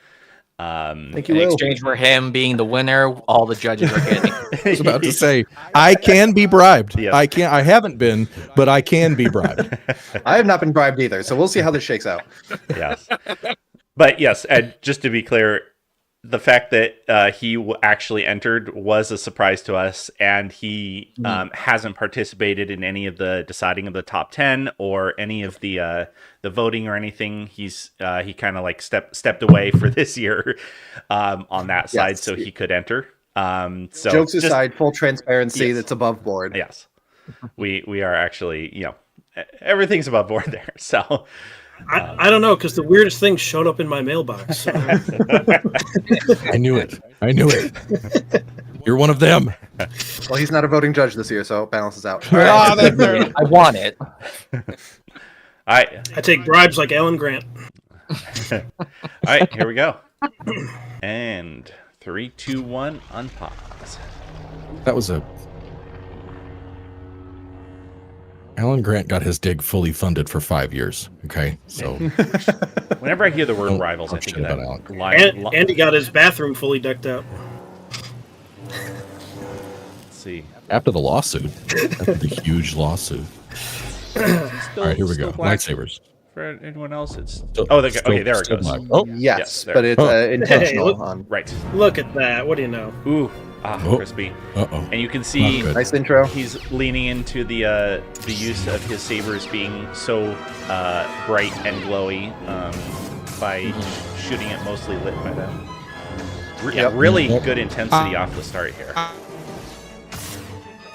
Speaker 2: Thank you,
Speaker 3: In
Speaker 2: Will.
Speaker 3: exchange for him being the winner, all the judges are getting.
Speaker 5: I was about to say, I can be bribed.
Speaker 1: Yes.
Speaker 5: I haven't been, but I can be bribed.
Speaker 2: I have not been bribed either, so we'll see how this shakes out.
Speaker 1: Yes. But yes, Ed, just to be clear, the fact that he actually entered was a surprise to us, and he hasn't participated in any of the deciding of the top 10 or any of the voting or anything. He kind of like stepped away for this year on that side,
Speaker 2: Yes.
Speaker 1: so he could enter. So
Speaker 2: Jokes aside, full transparency, that's above board.
Speaker 1: Yes, we are actually, everything's above board there. So.
Speaker 4: I don't know, because the weirdest thing showed up in my mailbox. So.
Speaker 5: I knew it. You're one of them.
Speaker 2: Well, he's not a voting judge this year, so it balances out.
Speaker 3: I want it.
Speaker 1: I
Speaker 4: take bribes like Alan Grant.
Speaker 1: All right, here we go. And 3, 2, 1, unpause.
Speaker 5: That was Alan Grant got his dig fully funded for 5 years. Okay, so
Speaker 1: Whenever I hear the word Rivals, I
Speaker 5: don't
Speaker 1: think
Speaker 5: shit
Speaker 1: of
Speaker 5: about
Speaker 1: that
Speaker 5: Alan.
Speaker 1: line.
Speaker 4: Andy got his bathroom fully decked out.
Speaker 1: Let's see.
Speaker 5: After the lawsuit, after the huge lawsuit.
Speaker 1: Still,
Speaker 5: All right, here we go.
Speaker 1: still black.
Speaker 5: Lightsabers.
Speaker 1: For anyone else, it's
Speaker 5: Still-
Speaker 1: okay.
Speaker 5: still-
Speaker 1: There it
Speaker 5: still
Speaker 1: goes.
Speaker 5: black.
Speaker 2: Oh,
Speaker 1: Yes,
Speaker 2: yes,
Speaker 1: there.
Speaker 2: but it's intentional.
Speaker 4: look-
Speaker 2: on
Speaker 1: Right.
Speaker 4: Look at that. What do you know?
Speaker 1: Ooh,
Speaker 5: Oh.
Speaker 1: crispy.
Speaker 5: Uh-oh.
Speaker 1: And you can see
Speaker 5: Not good.
Speaker 2: Nice intro.
Speaker 1: he's leaning into the use of his sabers being so bright and glowy by shooting it mostly lit by that.
Speaker 2: Yep.
Speaker 1: Really good intensity off the start here.
Speaker 5: I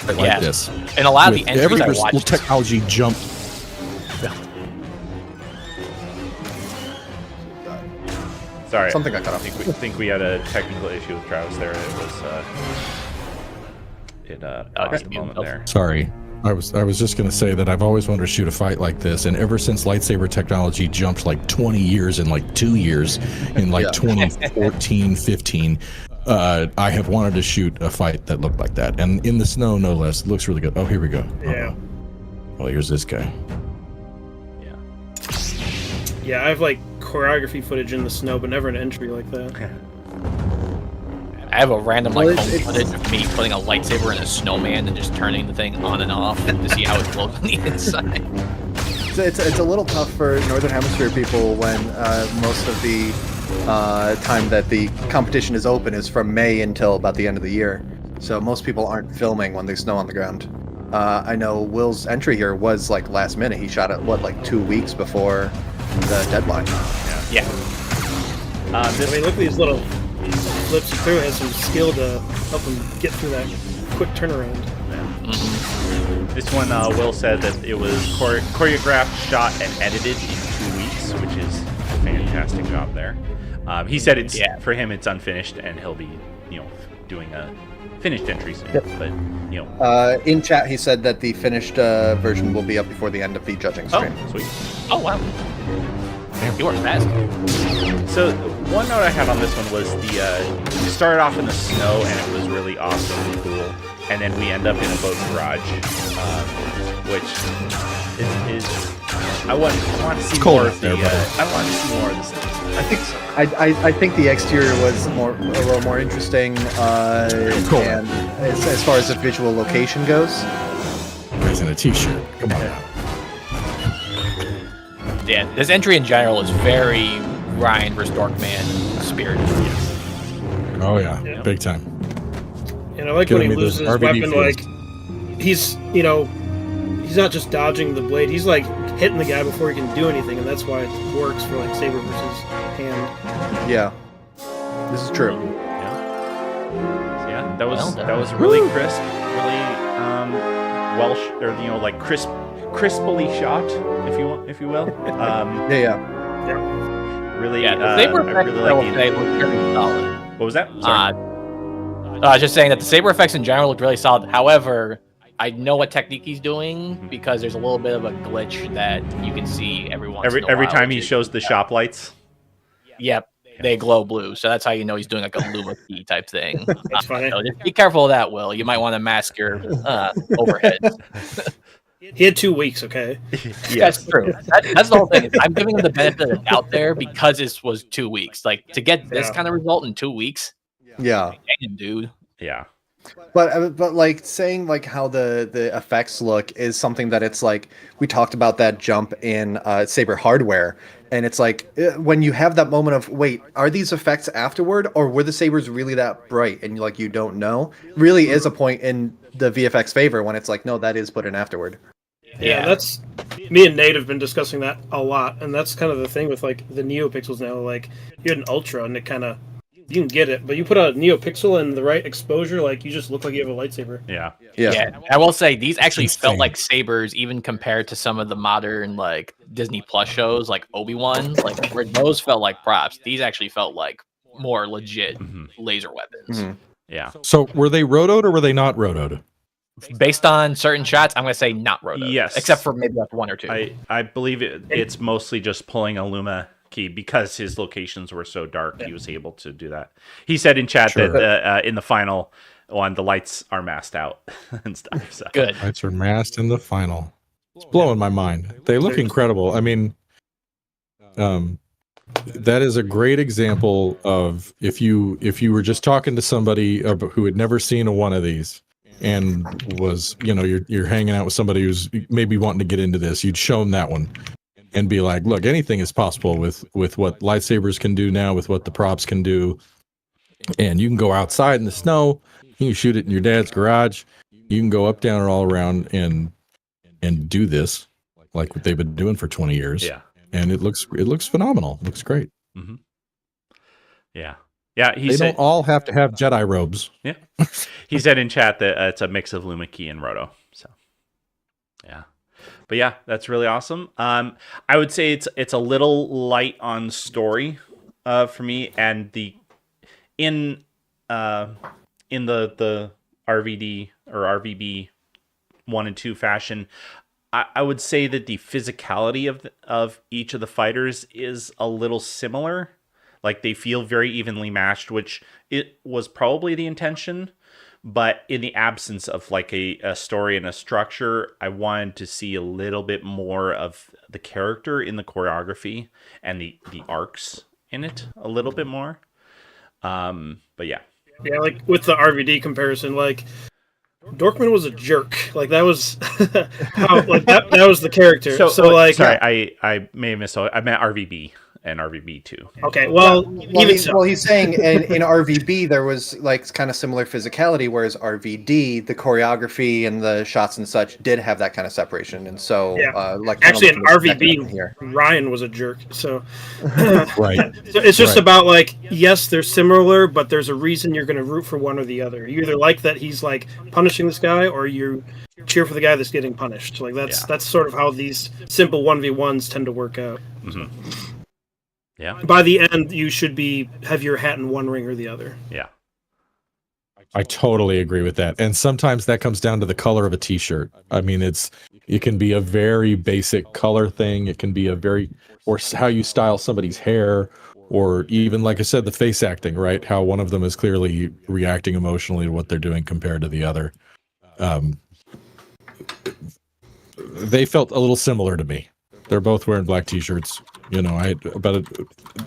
Speaker 5: like
Speaker 3: Yeah.
Speaker 5: this.
Speaker 3: And a lot of the
Speaker 5: With
Speaker 3: entries
Speaker 5: every
Speaker 3: I
Speaker 5: little
Speaker 3: watched.
Speaker 5: technology jump.
Speaker 1: Sorry,
Speaker 2: Something got cut off.
Speaker 1: I think we had a technical issue with Travis there. It was paused a moment there.
Speaker 5: Sorry. I was just going to say that I've always wanted to shoot a fight like this, and ever since lightsaber technology jumped like 20 years in like 2 years, in like
Speaker 2: Yeah.
Speaker 5: 2014, 15, I have wanted to shoot a fight that looked like that, and in the snow, no less. It looks really good. Oh, here we go.
Speaker 4: Yeah.
Speaker 5: Well, here's this guy.
Speaker 4: Yeah, I have like choreography footage in the snow, but never an entry like that.
Speaker 3: I have a random
Speaker 2: Well,
Speaker 3: home
Speaker 2: it's-
Speaker 3: footage of me putting a lightsaber in a snowman and just turning the thing on and off to see how it looks on the inside.
Speaker 2: It's a little tough for Northern Hemisphere people when most of the time that the competition is open is from May until about the end of the year. So most people aren't filming when there's snow on the ground. I know Will's entry here was like last minute. He shot it, like 2 weeks before the deadline.
Speaker 3: Yeah.
Speaker 4: I
Speaker 1: This
Speaker 4: mean, look at these little flips he threw. Has some skill to help him get through that quick turnaround.
Speaker 1: This one, Will said that it was choreographed, shot, and edited in 2 weeks, which is a fantastic job there. He said it's for him it's unfinished, and he'll be doing a finished entry soon.
Speaker 2: Yep.
Speaker 1: But
Speaker 2: In chat, he said that the finished version will be up before the end of the judging stream.
Speaker 1: sweet.
Speaker 3: Oh wow. You were fast.
Speaker 1: So one note I had on this one was the it started off in the snow and it was really awesome and cool, and then we end up in a boat garage, which is I want to see more of the. I want to see more of the Sims.
Speaker 2: I think I think the exterior was a little more interesting, and as far as the visual location goes.
Speaker 5: He's in a t-shirt. Come on now.
Speaker 3: Yeah, this entry in general is very Ryan vs. Dorkman spirit. Yes.
Speaker 5: Oh yeah, big time.
Speaker 4: And I like when he loses his weapon, like he's not just dodging the blade, he's like hitting the guy before he can do anything, and that's why it works for like Saber versus hand.
Speaker 2: Yeah, this is true.
Speaker 1: Yeah, so yeah, that was really crisp, really like crisply shot, if you will.
Speaker 2: Yeah.
Speaker 1: Really,
Speaker 3: the Saber effects
Speaker 1: really like
Speaker 3: looked very solid.
Speaker 1: What was that? Sorry.
Speaker 3: I was just saying that the Saber effects in general looked really solid. However, I know what technique he's doing because there's a little bit of a glitch that you can see every once in a while.
Speaker 1: Every time he shows the shop lights.
Speaker 3: Yep, they glow blue, so that's how you know he's doing like a Luma key type thing.
Speaker 4: That's funny.
Speaker 3: So just be careful of that, Will. You might want to mask your overhead.
Speaker 4: He had 2 weeks, okay?
Speaker 3: Yes. That's true. That's the whole thing. I'm giving him the benefit of the doubt there because this was 2 weeks. Like, to get this kind of result in 2 weeks.
Speaker 2: Yeah.
Speaker 3: Dang, dude.
Speaker 1: Yeah.
Speaker 2: But like saying like how the effects look is something that it's like we talked about that jump in Saber hardware, and it's like when you have that moment of wait, are these effects afterward or were the sabers really that bright, and you don't know, really is a point in the VFX favor when it's like no, that is put in afterward.
Speaker 4: Yeah, that's me and Nate have been discussing that a lot, and that's kind of the thing with like the NeoPixels now. Like you had an Ultra, and it kind of you can get it, but you put a NeoPixel in the right exposure, like you just look like you have a lightsaber.
Speaker 1: Yeah.
Speaker 3: I will say these actually felt like sabers, even compared to some of the modern like Disney Plus shows, like Obi-Wan, like where those felt like props. These actually felt like more legit laser weapons.
Speaker 2: Mm-hmm.
Speaker 1: Yeah.
Speaker 5: So were they rotoed or were they not rotoed?
Speaker 3: Based on certain shots, I'm going to say not rotoed.
Speaker 1: Yes.
Speaker 3: Except for maybe like 1 or 2.
Speaker 1: I believe it's mostly just pulling a Luma key because his locations were so dark. He was able to do that. He said in chat that in the final one, the lights are masked out and stuff. So.
Speaker 3: Good.
Speaker 5: Lights are masked in the final. It's blowing my mind. They look incredible. I mean, that is a great example of if you were just talking to somebody who had never seen one of these and was, you're hanging out with somebody who's maybe wanting to get into this, you'd show them that one and be like, look, anything is possible with what lightsabers can do now, with what the props can do. And you can go outside in the snow, you can shoot it in your dad's garage, you can go up, down, or all around and do this like what they've been doing for 20 years.
Speaker 1: Yeah.
Speaker 5: And it looks phenomenal. It looks great.
Speaker 1: Mm-hmm. Yeah. Yeah,
Speaker 5: they don't all have to have Jedi robes.
Speaker 1: Yeah. He said in chat that it's a mix of Luma Key and Roto. So, yeah. But yeah, that's really awesome. I would say it's a little light on story for me, and in the RVD or RVB 1 and 2 fashion, I would say that the physicality of each of the fighters is a little similar. Like they feel very evenly matched, which it was probably the intention. But in the absence of like a story and a structure, I wanted to see a little bit more of the character in the choreography and the arcs in it a little bit more. But yeah.
Speaker 4: Yeah, like with the RVD comparison, like Dorkman was a jerk. Like that was how like that was the character. So like
Speaker 1: sorry, I may have missed. I meant RVB and RVB too.
Speaker 4: Okay, well
Speaker 2: he's saying in RVB there was like kind of similar physicality, whereas RVD, the choreography and the shots and such did have that kind of separation, and so like
Speaker 4: actually in RVB here, Ryan was a jerk. So
Speaker 5: right,
Speaker 4: so it's just about like yes, they're similar, but there's a reason you're going to root for one or the other. You either like that he's like punishing this guy, or you cheer for the guy that's getting punished. Like that's sort of how these simple 1v1s tend to work out.
Speaker 1: Mm-hmm. Yeah.
Speaker 4: By the end, you should have your hat in one ring or the other.
Speaker 1: Yeah.
Speaker 5: I totally agree with that. And sometimes that comes down to the color of a t-shirt. I mean, it can be a very basic color thing. It can be or how you style somebody's hair, or even, like I said, the face acting, right? How one of them is clearly reacting emotionally to what they're doing compared to the other. they felt a little similar to me. They're both wearing black t-shirts, but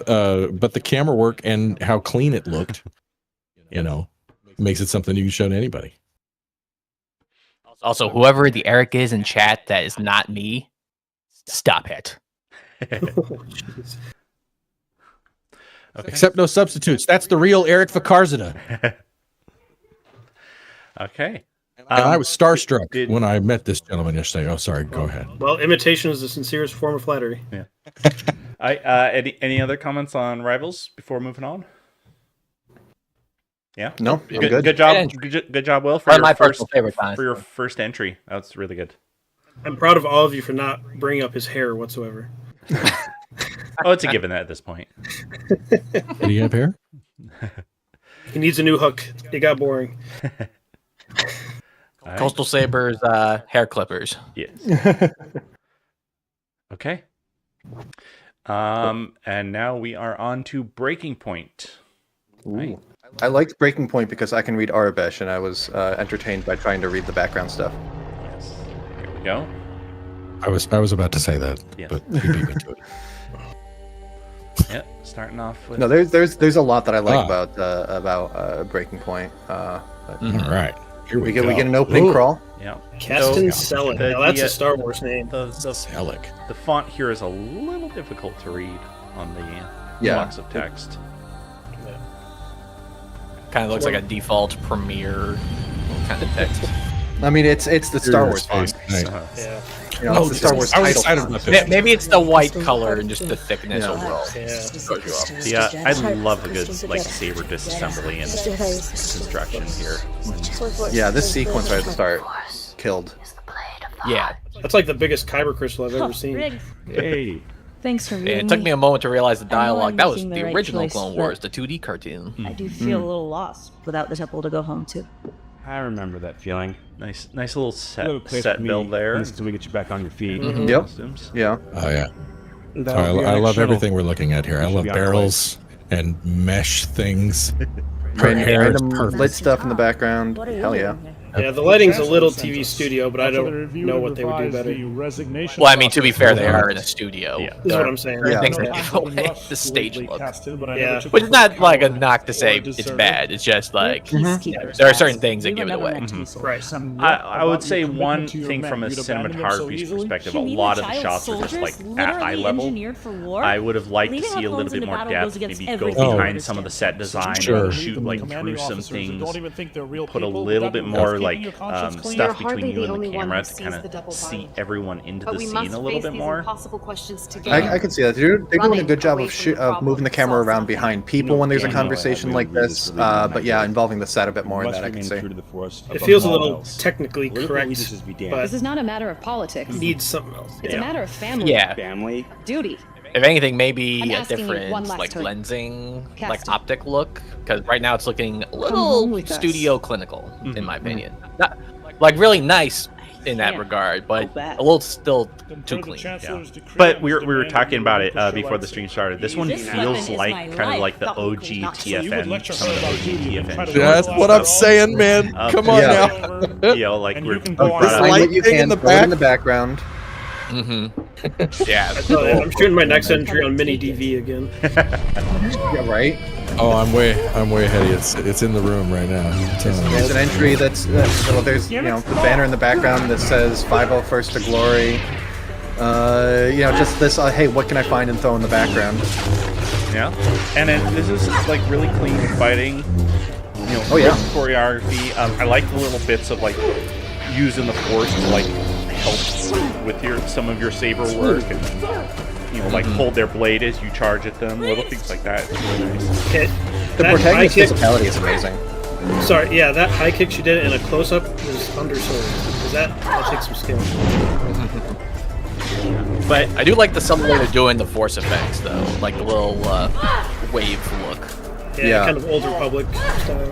Speaker 5: the camera work and how clean it looked, makes it something you can show to anybody.
Speaker 3: Also, whoever the Eric is in chat that is not me, stop it.
Speaker 4: Jeez.
Speaker 1: Okay.
Speaker 5: Except no substitutes. That's the real Eric Vakarzada.
Speaker 1: Okay.
Speaker 5: And I was starstruck
Speaker 1: did-
Speaker 5: when I met this gentleman yesterday. Oh, sorry. Go ahead.
Speaker 4: Well, imitation is the sincerest form of flattery.
Speaker 1: Yeah. Any other comments on Rivals before moving on? Yeah.
Speaker 2: No, I'm good.
Speaker 1: Good job.
Speaker 3: Good
Speaker 1: Good job, Will, for
Speaker 3: One of
Speaker 1: your
Speaker 3: my
Speaker 1: first
Speaker 3: personal favorite times.
Speaker 1: for your first entry. That's really good.
Speaker 4: I'm proud of all of you for not bringing up his hair whatsoever.
Speaker 1: Oh, it's a given at this point.
Speaker 5: Did he have hair?
Speaker 4: He needs a new hook. It got boring.
Speaker 1: All right.
Speaker 3: Coastal Sabers hair clippers.
Speaker 1: Yes. Okay. And now we are on to Breaking Point. Right.
Speaker 2: I liked Breaking Point because I can read Arabic, and I was entertained by trying to read the background stuff.
Speaker 1: Yes. Here we go.
Speaker 5: I was about to say that,
Speaker 1: Yeah.
Speaker 5: but you beat me to it.
Speaker 1: Yep. Starting off with.
Speaker 2: No, there's a lot that I like about Breaking Point. But
Speaker 5: All right. Here
Speaker 2: we
Speaker 5: go.
Speaker 2: get an opening
Speaker 5: Ooh.
Speaker 2: crawl.
Speaker 1: Yeah.
Speaker 4: Kasten
Speaker 1: So,
Speaker 4: Selleck.
Speaker 1: the-
Speaker 4: Now that's
Speaker 1: the,
Speaker 4: a Star Wars name.
Speaker 1: The
Speaker 5: Selleck.
Speaker 1: font here is a little difficult to read on the
Speaker 2: Yeah.
Speaker 1: blocks of text.
Speaker 3: Kind of looks like a default Premiere kind of text.
Speaker 2: I mean, it's the Star Wars font.
Speaker 5: Nice.
Speaker 4: Yeah.
Speaker 2: You know, it's the Star Wars
Speaker 5: I was
Speaker 2: title
Speaker 5: excited
Speaker 2: font.
Speaker 5: about this.
Speaker 3: Maybe it's the white color and just the thickness
Speaker 2: Yeah.
Speaker 3: overall.
Speaker 4: Yeah.
Speaker 1: Yeah, I love a good like Saber disassembly and construction here.
Speaker 2: Yeah, this sequence right at the start killed.
Speaker 3: Yeah.
Speaker 4: That's like the biggest kyber crystal I've ever seen.
Speaker 6: Riggs,
Speaker 7: Hey,
Speaker 6: thanks for reading
Speaker 3: It took me a moment to realize the
Speaker 6: I know I'm
Speaker 3: dialogue. That was
Speaker 6: making
Speaker 3: the
Speaker 6: the right
Speaker 3: original
Speaker 6: choice,
Speaker 3: Clone
Speaker 6: but-
Speaker 3: Wars, the 2D cartoon.
Speaker 6: I do feel a little lost without the temple to go home to.
Speaker 7: I remember that feeling.
Speaker 1: Nice little
Speaker 7: You have a place
Speaker 1: set
Speaker 7: for me
Speaker 1: build there.
Speaker 7: until we get you back on your feet.
Speaker 2: Yep.
Speaker 1: Costumes.
Speaker 2: Yeah.
Speaker 5: Oh, yeah.
Speaker 7: That'll be our
Speaker 5: I
Speaker 7: next
Speaker 5: love
Speaker 7: shuttle.
Speaker 5: everything we're looking at here. I
Speaker 7: We should
Speaker 5: love
Speaker 7: be on our way.
Speaker 5: barrels and mesh things. Her
Speaker 2: Random,
Speaker 5: hair is
Speaker 2: random
Speaker 5: perfect.
Speaker 2: lit stuff in the background.
Speaker 6: What are you
Speaker 2: Hell yeah.
Speaker 6: doing here?
Speaker 4: Yeah, the lighting's a little TV studio, but I don't know what they would do better.
Speaker 3: Well, I mean, to be fair, they are in a studio.
Speaker 1: Yeah.
Speaker 4: This is what I'm saying.
Speaker 2: Yeah.
Speaker 3: Things that give away the stage look.
Speaker 4: Yeah.
Speaker 3: Which is not like a knock to say it's bad. It's just like there are certain things that give it away.
Speaker 4: Right.
Speaker 1: I would say one thing from a cinematography perspective, a lot of the shots are just like at eye level. I would have liked to see a little bit more depth, maybe go behind some of the set design
Speaker 5: Sure.
Speaker 1: and shoot like through some things, put a little bit more like stuff between you and the camera to kind of see everyone into the scene a little bit more.
Speaker 2: I can see that. They're doing a good job of moving the camera around behind people when there's a conversation like this. But yeah, involving the set a bit more in that, I can see.
Speaker 4: It feels a little technically correct, but
Speaker 6: This is not a matter of politics.
Speaker 4: needs something else.
Speaker 6: It's a matter of family.
Speaker 3: Yeah.
Speaker 7: Family.
Speaker 6: Duty.
Speaker 3: If anything, maybe
Speaker 6: I'm
Speaker 3: a
Speaker 6: asking you
Speaker 3: different
Speaker 6: one last
Speaker 3: like
Speaker 6: time.
Speaker 3: lensing,
Speaker 6: Cast
Speaker 3: like
Speaker 6: it.
Speaker 3: optic look, because right now it's looking a
Speaker 6: home
Speaker 3: little
Speaker 6: with us.
Speaker 3: studio clinical, in my opinion. Not like really nice in that
Speaker 6: Yeah.
Speaker 3: regard, but
Speaker 6: Oh, bad.
Speaker 3: a little still too clean.
Speaker 1: But we were talking about it before the stream started. This one
Speaker 6: This
Speaker 1: feels
Speaker 6: weapon is
Speaker 1: like
Speaker 6: my
Speaker 1: kind of
Speaker 6: life.
Speaker 1: like the
Speaker 6: Thought we
Speaker 1: OG
Speaker 6: could not see.
Speaker 1: TFN, some of the OG TFN.
Speaker 5: That's what I'm saying, man. Come on
Speaker 2: Yeah.
Speaker 5: now.
Speaker 1: You know, like
Speaker 7: And
Speaker 1: we're
Speaker 7: you can go on
Speaker 1: brought
Speaker 7: this
Speaker 1: up-
Speaker 2: Find
Speaker 5: light
Speaker 2: what you
Speaker 5: thing
Speaker 2: can,
Speaker 5: in the
Speaker 2: throw it in
Speaker 5: back.
Speaker 2: the background.
Speaker 3: Yeah.
Speaker 4: I'm shooting my next entry on mini DV again.
Speaker 2: Yeah, right.
Speaker 5: Oh, I'm way ahead of you. It's in the room right now.
Speaker 2: There's an entry well, there's the banner in the background that says 501st to Glory. Just this. Hey, what can I find and throw in the background?
Speaker 1: Yeah, and then this is like really clean fighting.
Speaker 2: Oh, yeah.
Speaker 1: Good choreography. I like the little bits of like using the force to like help with some of your saber work and like hold their blade as you charge at them. Little things like that. It's really nice.
Speaker 4: Okay.
Speaker 2: The
Speaker 4: That high
Speaker 2: protagonist
Speaker 4: kick,
Speaker 2: physicality is amazing.
Speaker 4: sorry, yeah, that high kick she did in a close-up was undersold. Because that takes some skill.
Speaker 3: But I do like the subtle way they're doing the force effects, though, like the little wave look.
Speaker 4: Yeah,
Speaker 2: Yeah.
Speaker 4: kind of old Republic style.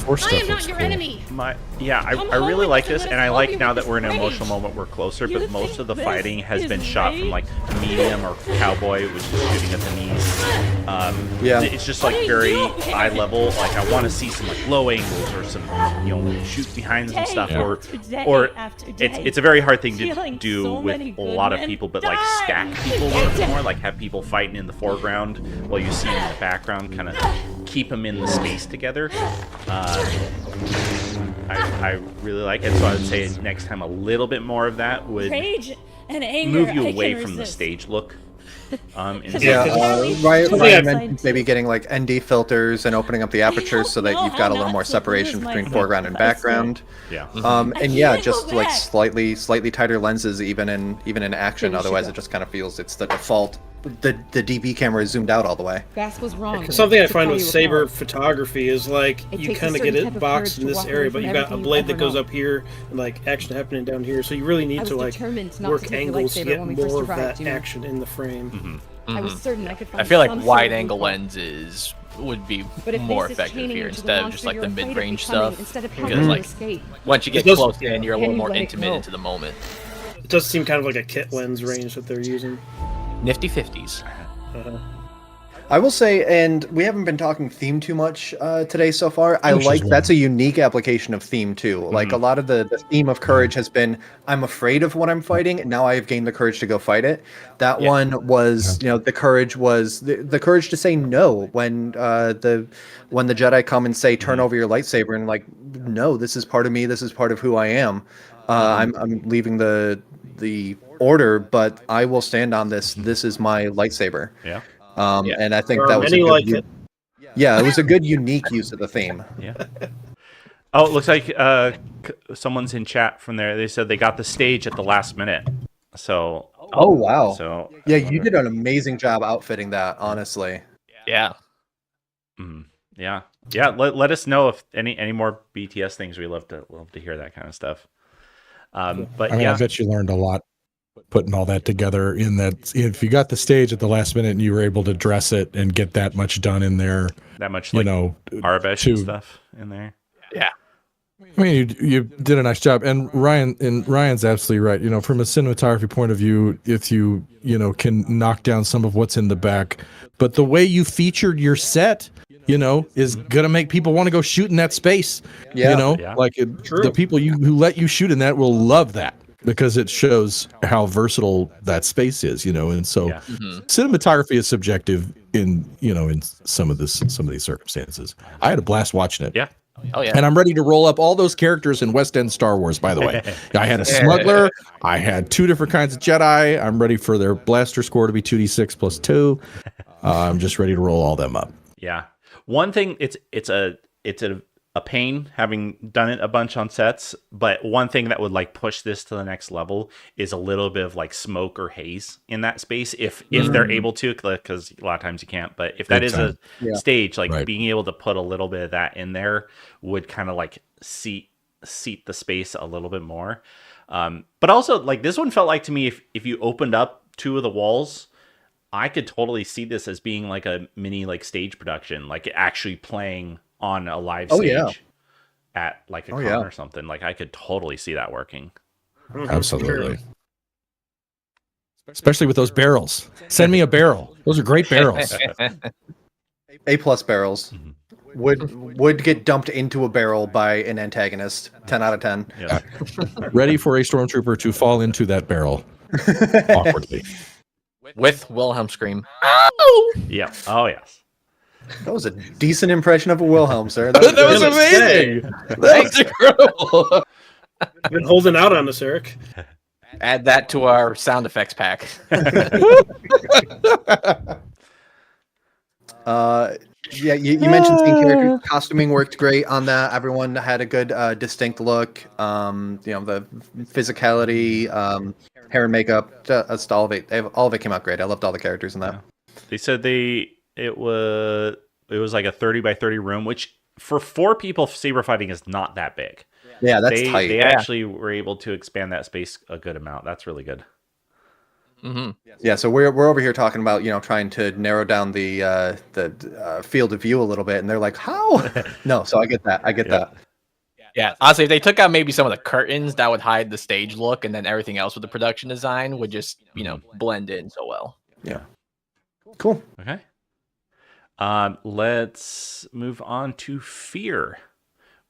Speaker 5: Force
Speaker 8: I
Speaker 5: stuff
Speaker 8: am
Speaker 5: looks
Speaker 8: not your
Speaker 5: cool.
Speaker 8: enemy.
Speaker 1: I really like this, and I like now that we're in an emotional moment, we're closer, but most of the fighting has been shot from like medium or cowboy, which is shooting at the knees.
Speaker 2: Yeah.
Speaker 1: It's just like very eye level. Like I want to see some like low angles or some shoot behind some stuff, or it's a very hard thing to do with a lot of people, but like stack people a little bit more, like have people fighting in the foreground while you see them in the background, kind of keep them in the space together. I really like it, so I would say next time a little bit more of that would move you away from the stage look.
Speaker 2: Ryan mentioned maybe getting like ND filters and opening up the apertures so that you've got a little more separation between foreground and background.
Speaker 1: Yeah.
Speaker 2: And yeah, just like slightly tighter lenses even in action. Otherwise, it just kind of feels it's the default. The DV camera is zoomed out all the way.
Speaker 8: Bass was wrong.
Speaker 4: Something I find with Saber photography is like you kind of get it boxed in this area, but you got a blade that goes up here and like action happening down here. So you really need to like work angles to get more of that action in the frame.
Speaker 8: I was certain I could find
Speaker 3: I feel like
Speaker 8: some
Speaker 3: wide
Speaker 8: sort of
Speaker 3: angle
Speaker 8: loophole.
Speaker 3: lenses would be
Speaker 8: But if
Speaker 3: more
Speaker 8: this is
Speaker 3: effective
Speaker 8: chaining
Speaker 3: here
Speaker 8: you to the
Speaker 3: instead of
Speaker 8: monster
Speaker 3: just like
Speaker 8: you're
Speaker 3: the
Speaker 8: afraid of
Speaker 3: mid-range
Speaker 8: becoming
Speaker 3: stuff.
Speaker 8: instead of
Speaker 3: Because
Speaker 8: helping
Speaker 3: like
Speaker 8: you escape.
Speaker 3: once you get
Speaker 4: It does-
Speaker 3: close in, you're a
Speaker 8: Can
Speaker 3: little
Speaker 8: you
Speaker 3: more
Speaker 8: let it
Speaker 3: intimate
Speaker 8: go?
Speaker 3: into the moment.
Speaker 4: It does seem kind of like a kit lens range that they're using.
Speaker 3: Nifty 50s.
Speaker 2: I will say, and we haven't been talking theme too much today so far. I
Speaker 5: Which is
Speaker 2: like
Speaker 5: one.
Speaker 2: that's a unique application of theme too. Like a lot of the theme of courage has been, I'm afraid of what I'm fighting, and now I have gained the courage to go fight it. That one was, the courage was the courage to say no when the Jedi come and say, turn over your lightsaber, and like, no, this is part of me. This is part of who I am. I'm leaving the order, but I will stand on this. This is my lightsaber.
Speaker 1: Yeah.
Speaker 2: And I think
Speaker 4: There
Speaker 2: that
Speaker 4: are
Speaker 2: was
Speaker 4: many
Speaker 2: a
Speaker 4: like
Speaker 2: good,
Speaker 4: it.
Speaker 2: yeah, it was a good unique use of the theme.
Speaker 1: Yeah. Oh, it looks like someone's in chat from there. They said they got the stage at the last minute. So.
Speaker 2: Oh wow.
Speaker 1: So.
Speaker 2: Yeah, you did an amazing job outfitting that. Honestly.
Speaker 3: Yeah.
Speaker 1: Yeah. Yeah. Let us know if any more BTS things. We love to hear that kind of stuff. But
Speaker 5: I mean, I bet you learned a lot putting all that together. In that, if you got the stage at the last minute and you were able to dress it and get that much done in there,
Speaker 1: that much, like, Arabesh and stuff in there.
Speaker 3: Yeah.
Speaker 5: I mean, you did a nice job, and Ryan's absolutely right. From a cinematography point of view, if you can knock down some of what's in the back, but the way you featured your set, is gonna make people want to go shoot in that space.
Speaker 2: Yeah.
Speaker 5: Like the people who let you shoot in that will love that because it shows how versatile that space is. And so cinematography is subjective in some of these circumstances. I had a blast watching it.
Speaker 1: Yeah.
Speaker 3: Oh yeah.
Speaker 5: And I'm ready to roll up all those characters in West End Star Wars, by the way. I had a smuggler. I had 2 different kinds of Jedi. I'm ready for their blaster score to be 2d6 plus 2. I'm just ready to roll all them up.
Speaker 1: Yeah. One thing, it's a pain having done it a bunch on sets, but one thing that would like push this to the next level is a little bit of like smoke or haze in that space if they're able to, because a lot of times you can't, but if that is a stage, like being able to put a little bit of that in there would kind of like seat the space a little bit more. But also, like, this one felt like to me, if you opened up 2 of the walls, I could totally see this as being like a mini like stage production, like actually playing on a live stage at like a con or something. Like, I could totally see that working.
Speaker 5: Absolutely. Especially with those barrels. Send me a barrel. Those are great barrels.
Speaker 2: A+ barrels would get dumped into a barrel by an antagonist. 10 out of 10.
Speaker 1: Yeah.
Speaker 5: Ready for a stormtrooper to fall into that barrel awkwardly.
Speaker 3: With Wilhelm scream.
Speaker 1: Yeah. Oh yes.
Speaker 2: That was a decent impression of a Wilhelm, sir.
Speaker 5: That was amazing. That was incredible.
Speaker 4: I've been holding out on this, Eric.
Speaker 3: Add that to our sound effects pack.
Speaker 2: Yeah, you mentioned scene character costuming worked great on that. Everyone had a good distinct look. The physicality, hair and makeup, just all of it came out great. I loved all the characters in that.
Speaker 1: They said it was like a 30 by 30 room, which for 4 people, saber fighting is not that big.
Speaker 2: Yeah, that's tight.
Speaker 1: They actually were able to expand that space a good amount. That's really good.
Speaker 2: Yeah, so we're over here talking about trying to narrow down the field of view a little bit, and they're like, how? No, so I get that. That.
Speaker 3: Yeah, honestly, if they took out maybe some of the curtains, that would hide the stage look, and then everything else with the production design would just blend in so well.
Speaker 2: Yeah. Cool.
Speaker 1: Okay. Let's move on to Fear,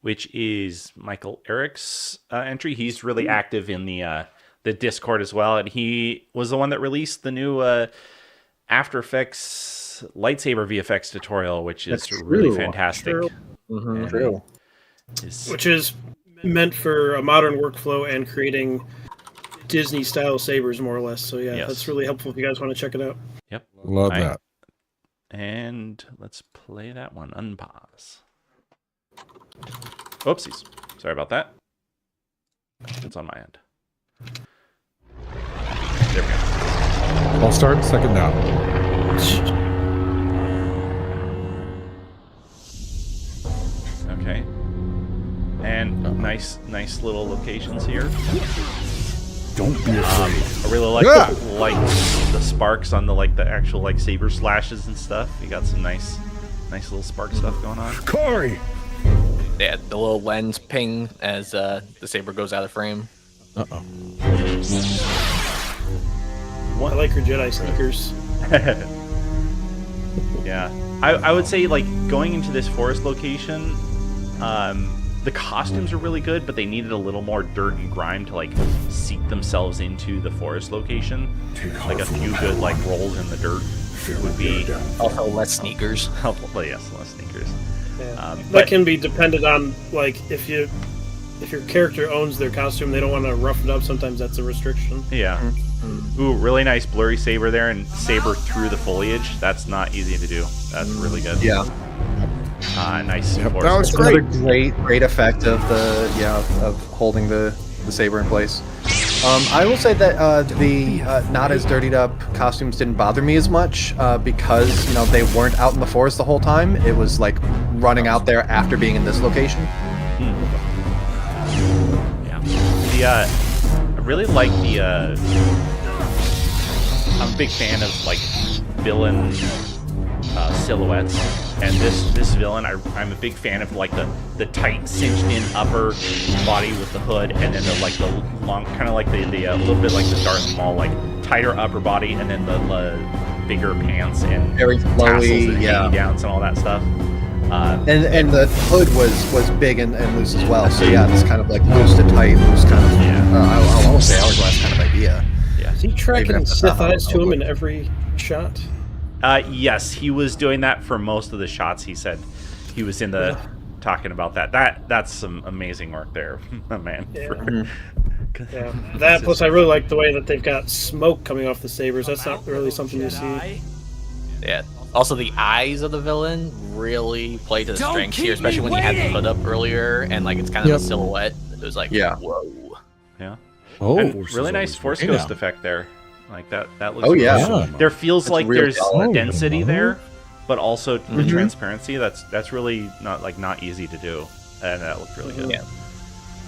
Speaker 1: which is Michael Eric's entry. He's really active in the Discord as well, and he was the one that released the new After Effects lightsaber VFX tutorial, which is really fantastic.
Speaker 2: True.
Speaker 4: Which is meant for a modern workflow and creating Disney-style sabers, more or less. So yeah, that's really helpful if you guys want to check it out.
Speaker 1: Yep.
Speaker 5: Love that.
Speaker 1: And let's play that one. Unpause. Oopsies. Sorry about that. It's on my end. There we go.
Speaker 5: I'll start second down.
Speaker 1: Okay. And nice little locations here.
Speaker 5: Don't be afraid.
Speaker 1: I really like the sparks on the actual saber slashes and stuff. You got some nice little spark stuff going on.
Speaker 5: Corey.
Speaker 3: Yeah, the little lens ping as the saber goes out of frame.
Speaker 5: Uh-oh.
Speaker 4: I like her Jedi sneakers.
Speaker 1: Yeah. I would say going into this forest location, the costumes are really good, but they needed a little more dirt and grime to seep themselves into the forest location. A few good rolls in the dirt would be
Speaker 3: also less sneakers.
Speaker 1: Well, yes, less sneakers.
Speaker 4: Yeah. That can be dependent on if your character owns their costume, they don't want to rough it up. Sometimes that's a restriction.
Speaker 1: Yeah. Ooh, really nice blurry saber there, and saber through the foliage. That's not easy to do. That's really good.
Speaker 2: Yeah.
Speaker 1: Nice.
Speaker 5: Yep, that was
Speaker 2: Another great effect of of holding the saber in place. I will say that the not as dirtied up costumes didn't bother me as much because they weren't out in the forest the whole time. It was running out there after being in this location.
Speaker 1: Yeah. I really like the. I'm a big fan of villain silhouettes, and this villain, I'm a big fan of the tight cinched in upper body with the hood, and then the long kind of the a little bit like the Darth Maul tighter upper body, and then the bigger pants and
Speaker 2: very
Speaker 1: tassels
Speaker 2: flowy,
Speaker 1: and hanging downs and all that stuff.
Speaker 2: And the hood was big and loose as well. So yeah, it's kind of loose to tight, loose kind of. I'll almost say hourglass kind of idea.
Speaker 1: Yeah.
Speaker 4: Is he tracking Sith eyes to him in every shot?
Speaker 1: Yes, he was doing that for most of the shots. He said he was in the talking about that. That's some amazing work there, man.
Speaker 4: Yeah. Yeah. That plus I really like the way that they've got smoke coming off the sabers. That's not really something you see.
Speaker 3: Yeah. Also, the eyes of the villain really play to the strengths here, especially when he had the hood up earlier and it's kind of a silhouette. It was whoa.
Speaker 1: Yeah.
Speaker 5: Oh,
Speaker 1: and really nice Force Ghost effect there. That looks.
Speaker 2: Oh yeah.
Speaker 1: Cool. There feels there's
Speaker 2: solid.
Speaker 1: density there, but also the transparency. That's really not easy to do, and that looked really good.
Speaker 3: Yeah.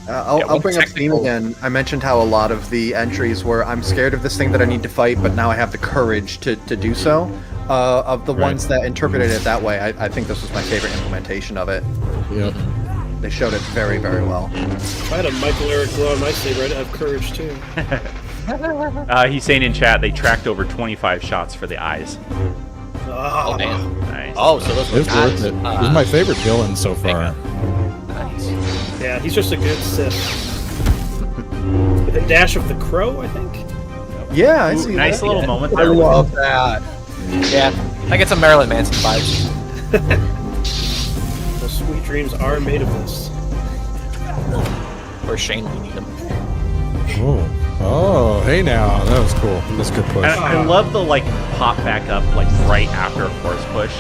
Speaker 2: I'll bring up theme again. I mentioned how a lot of the entries were, I'm scared of this thing that I need to fight, but now I have the courage to do so. Of the ones that interpreted it that way, I think this was my favorite implementation of it.
Speaker 5: Yep.
Speaker 2: They showed it very, very well.
Speaker 4: If I had a Michael Eric glow on my saber, I'd have courage too.
Speaker 1: He's saying in chat they tracked over 25 shots for the eyes.
Speaker 4: Oh,
Speaker 3: man.
Speaker 1: Nice.
Speaker 3: Oh, so those were
Speaker 5: It's worth it. This is my favorite villain so far.
Speaker 3: Nice.
Speaker 4: yeah, he's just a good Sith. With a dash of the crow, I think.
Speaker 2: Yeah, I
Speaker 1: Ooh,
Speaker 2: see
Speaker 1: nice
Speaker 2: that.
Speaker 1: little moment
Speaker 2: I
Speaker 1: there.
Speaker 2: love that.
Speaker 3: Yeah, I get some Marilyn Manson vibes.
Speaker 4: Those sweet dreams are made of this.
Speaker 3: Or Shane, we need him.
Speaker 5: Oh, hey now, that was cool. That's a good push.
Speaker 1: I love the pop back up right after a force push.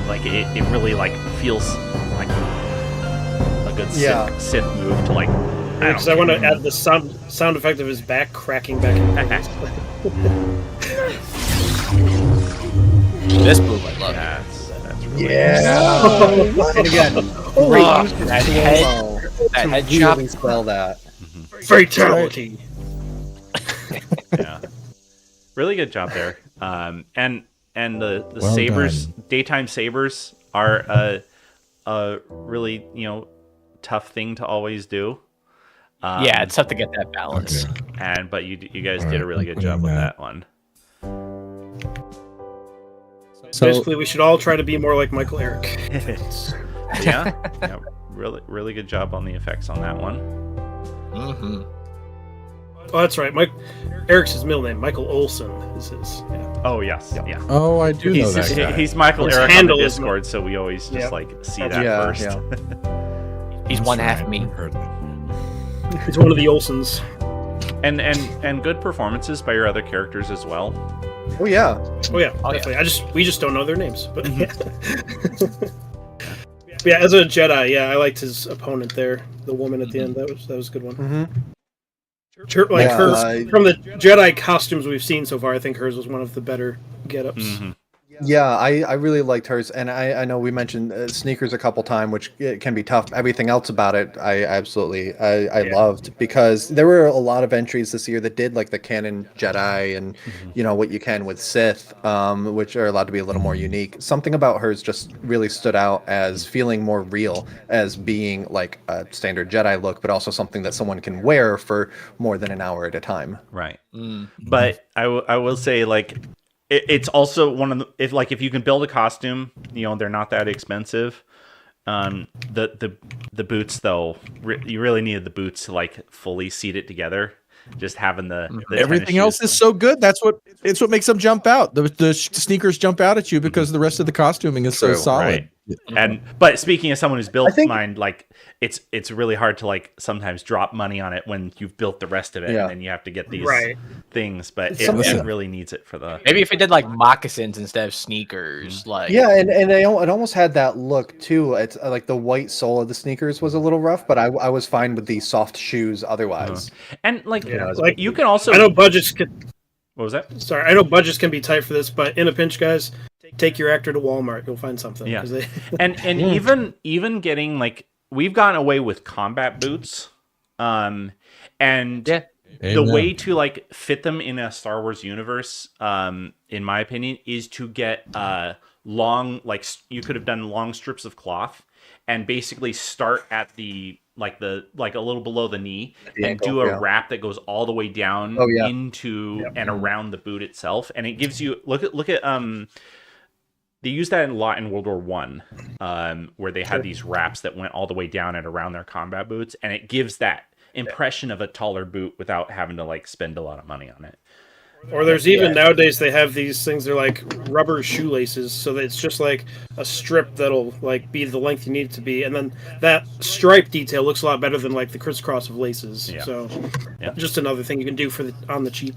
Speaker 1: It really feels like a good Sith move to
Speaker 4: Because I want to add the sound effect of his back cracking back in place.
Speaker 3: This move I love.
Speaker 1: That's really
Speaker 2: Yeah. And again,
Speaker 3: that head chop.
Speaker 2: really spell that.
Speaker 4: Fatality.
Speaker 1: yeah. really good job there. And the
Speaker 5: Well
Speaker 1: sabers,
Speaker 5: done.
Speaker 1: daytime sabers, are a really tough thing to always do.
Speaker 3: Yeah, it's tough to get that balance.
Speaker 5: Okay.
Speaker 1: But you guys
Speaker 5: All
Speaker 1: did
Speaker 5: right,
Speaker 1: a really
Speaker 5: I'm
Speaker 1: good job
Speaker 5: putting
Speaker 1: with
Speaker 5: that.
Speaker 1: that one.
Speaker 5: So
Speaker 4: Basically, we should all try to be more like Michael Eric.
Speaker 1: Yeah, really good job on the effects on that one.
Speaker 3: Mm-hmm.
Speaker 4: Oh, that's right. Eric's his middle name. Michael Olson is his. Yeah.
Speaker 1: Oh yes, yeah.
Speaker 5: oh, I do know that guy.
Speaker 1: He's Michael
Speaker 4: His
Speaker 1: Eric on the
Speaker 4: handle is
Speaker 1: Discord, so we always just
Speaker 4: Yep.
Speaker 1: like see that
Speaker 2: Yeah,
Speaker 1: first.
Speaker 2: yeah.
Speaker 3: He's
Speaker 5: That's
Speaker 3: one half
Speaker 5: right,
Speaker 3: me.
Speaker 5: I've heard that.
Speaker 4: He's one of the Olsons.
Speaker 1: And good performances by your other characters as well.
Speaker 2: Oh yeah.
Speaker 4: Oh yeah,
Speaker 3: Oh, yeah.
Speaker 4: definitely. We just don't know their names. But yeah, as a Jedi, yeah, I liked his opponent there, the woman at the end. That was a good one.
Speaker 2: Mm-hmm.
Speaker 4: Like
Speaker 2: Yeah,
Speaker 4: hers from the Jedi costumes we've seen so far, I think hers was one of the better get-ups.
Speaker 1: Mm-hmm.
Speaker 2: Yeah, I really liked hers, and I know we mentioned sneakers a couple times, which it can be tough. Everything else about it, I absolutely loved, because there were a lot of entries this year that did like the canon Jedi and what you can with Sith, which are allowed to be a little more unique. Something about hers just really stood out as feeling more real, as being like a standard Jedi look, but also something that someone can wear for more than an hour at a time.
Speaker 1: Right.
Speaker 3: Mm.
Speaker 1: But I will say, like, it's also one of the, if you can build a costume, they're not that expensive. The boots though, you really needed the boots to like fully seat it together. Just having the
Speaker 5: Everything
Speaker 1: tennis
Speaker 5: else
Speaker 1: shoes.
Speaker 5: is so good. It's what makes them jump out. The sneakers jump out at you because the rest of the costuming is so
Speaker 2: True,
Speaker 5: solid.
Speaker 1: Right. But speaking as someone who's built
Speaker 2: I think-
Speaker 1: mine, like it's really hard to like sometimes drop money on it when you've built the rest of it,
Speaker 2: Yeah.
Speaker 1: and then you have to get these
Speaker 4: Right.
Speaker 1: things. But
Speaker 2: Something-
Speaker 1: it really needs it for the.
Speaker 3: Maybe if it did like moccasins instead of sneakers, like
Speaker 2: Yeah, and it almost had that look too. It's like the white sole of the sneakers was a little rough, but I was fine with the soft shoes otherwise.
Speaker 1: And like
Speaker 4: Yeah,
Speaker 2: it's a
Speaker 4: like
Speaker 1: you can also.
Speaker 4: I know budgets can.
Speaker 1: What was that?
Speaker 4: Sorry, I know budgets can be tight for this, but in a pinch, guys, take your actor to Walmart. You'll find something.
Speaker 1: Yeah.
Speaker 4: 'cause they-
Speaker 1: And even getting like we've gotten away with combat boots, and
Speaker 3: Yeah.
Speaker 1: the
Speaker 5: Amen.
Speaker 1: way to like fit them in a Star Wars universe, in my opinion, is to get long, like you could have done long strips of cloth and basically start at the a little below the knee
Speaker 2: The
Speaker 1: and
Speaker 2: ankle,
Speaker 1: do a
Speaker 2: yeah.
Speaker 1: wrap that goes all the way down
Speaker 2: Oh, yeah.
Speaker 1: into and around the boot itself, and it gives you look at they used that a lot in World War One, where they had these wraps that went all the way down and around their combat boots, and it gives that impression of a taller boot without having to like spend a lot of money on it.
Speaker 4: Or there's even nowadays they have these things. They're like rubber shoelaces, so that it's just like a strip that'll like be the length you need it to be, and then that stripe detail looks a lot better than like the crisscross of laces.
Speaker 1: Yeah.
Speaker 4: So,
Speaker 1: Yeah.
Speaker 4: just another thing you can do for on the cheap.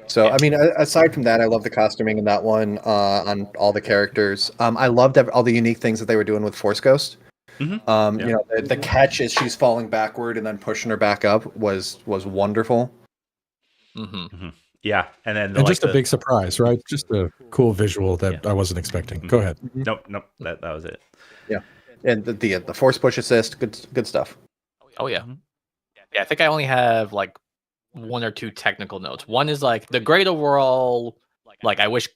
Speaker 2: So I mean, aside from that, I love the costuming in that one on all the characters. I loved all the unique things that they were doing with Force Ghost.
Speaker 1: Mm-hmm.
Speaker 2: You know, the catch as she's falling backward and then pushing her back up was wonderful.
Speaker 3: Mm-hmm.
Speaker 1: Yeah, and then
Speaker 5: And just a big surprise, right? Just a cool visual that
Speaker 1: Yeah.
Speaker 5: I wasn't expecting. Go ahead.
Speaker 1: Nope, that was it.
Speaker 2: And the Force push assist, good stuff.
Speaker 3: Oh yeah. Yeah, I think I only have like one or two technical notes. One is like the great overall, like I wish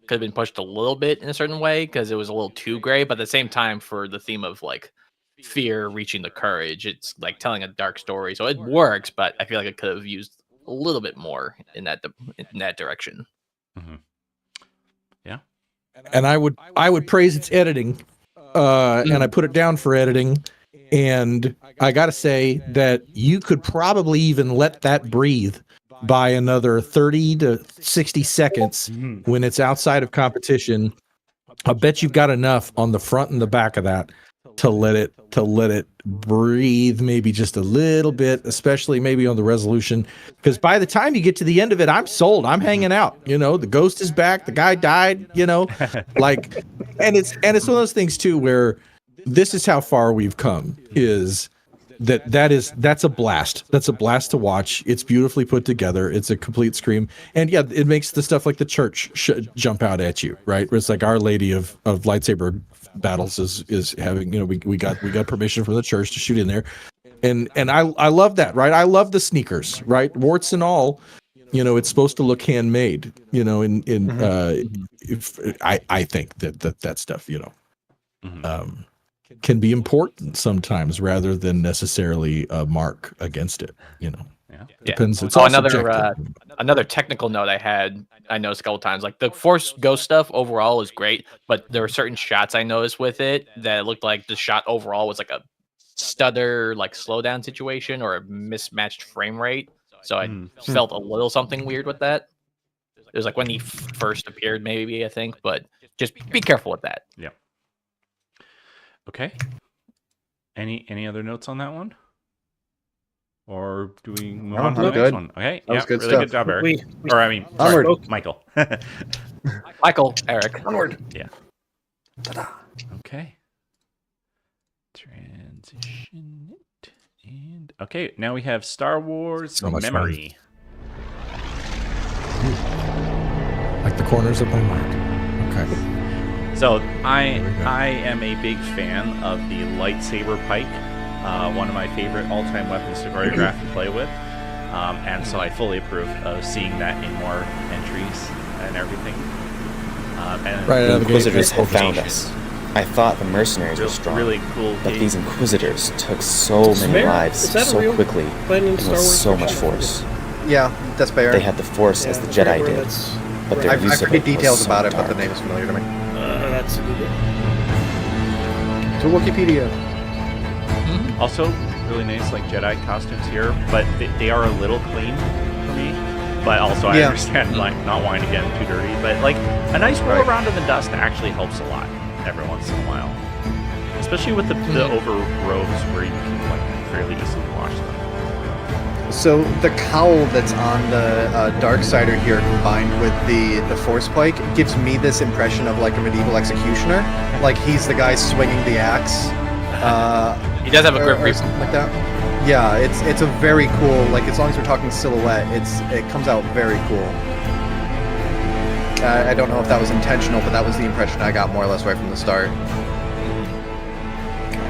Speaker 3: could have been pushed a little bit in a certain way because it was a little too gray, but at the same time for the theme of like fear reaching the courage, it's like telling a dark story. So it works, but I feel like it could have used a little bit more in that direction.
Speaker 1: Yeah.
Speaker 5: And I would praise its editing, and I put it down for editing. And I got to say that you could probably even let that breathe by another 30 to 60 seconds when it's outside of competition. I bet you've got enough on the front and the back of that to let it breathe maybe just a little bit, especially maybe on the resolution. Because by the time you get to the end of it, I'm sold. I'm hanging out. You know, the ghost is back. The guy died. You know, like, and it's one of those things too where this is how far we've come. Is that's a blast. That's a blast to watch. It's beautifully put together. It's a complete scream. And yeah, it makes the stuff like the church jump out at you, right? Where it's like Our Lady of lightsaber battles is having, you know, we got permission from the church to shoot in there. And I love that, right? I love the sneakers, right? Warts and all. it's supposed to look handmade. If I think that stuff, can be important sometimes rather than necessarily a mark against it. Depends. It's all subjective.
Speaker 3: Another technical note I noticed a couple times, like the Force Ghost stuff overall is great, but there were certain shots I noticed with it that it looked like the shot overall was like a stutter, like slowdown situation or a mismatched frame rate. So I felt a little something weird with that. It was like when he first appeared, maybe, I think, but just be careful with that.
Speaker 1: Yeah. Okay. Any other notes on that one? Or do we move on to the next one? Okay.
Speaker 2: That was good
Speaker 1: really
Speaker 2: stuff.
Speaker 1: good job, Eric.
Speaker 2: Onward.
Speaker 1: Michael.
Speaker 3: Michael, Eric.
Speaker 2: Onward.
Speaker 1: Yeah. Okay. Transition it. And okay, now we have Star Wars
Speaker 5: So much
Speaker 1: Memory.
Speaker 5: Like the corners of my mind. Okay.
Speaker 1: So I am a big fan of the lightsaber pike, one of my favorite all-time weapons to choreograph and play with, and so I fully approve of seeing that in more entries and everything. And
Speaker 5: Right,
Speaker 9: The Inquisitors had found us. I thought the mercenaries were strong,
Speaker 1: really cool.
Speaker 9: but these Inquisitors took so many lives
Speaker 4: Is that a
Speaker 9: so
Speaker 4: real
Speaker 9: quickly
Speaker 4: plan in
Speaker 9: and
Speaker 4: Star
Speaker 9: with
Speaker 4: Wars
Speaker 9: so
Speaker 4: fiction?
Speaker 9: much force.
Speaker 2: Yeah, that's fair.
Speaker 9: They had the force as the
Speaker 4: I
Speaker 9: Jedi
Speaker 4: forget where
Speaker 9: did,
Speaker 4: that's-
Speaker 9: but their
Speaker 2: I
Speaker 9: use of
Speaker 2: forget
Speaker 9: it was
Speaker 2: details
Speaker 9: so
Speaker 2: about it, but the
Speaker 9: dark.
Speaker 2: name is familiar to me.
Speaker 4: That's a good one.
Speaker 2: To Wikipedia.
Speaker 1: Also, really nice like Jedi costumes here, but they are a little clean for me. But also, I
Speaker 2: Yeah.
Speaker 1: understand like not wanting to get them too dirty. But like a nice roll around in the dust actually helps a lot every once in a while, especially with the over robes where you can like fairly easily wash them.
Speaker 2: So the cowl that's on the Darksider here, combined with the Force Pike, gives me this impression of like a medieval executioner. Like he's the guy swinging the axe.
Speaker 3: He does have a grip
Speaker 2: or something like that. Yeah, it's a very cool. Like as long as we're talking silhouette, it comes out very cool. I don't know if that was intentional, but that was the impression I got more or less right from the start.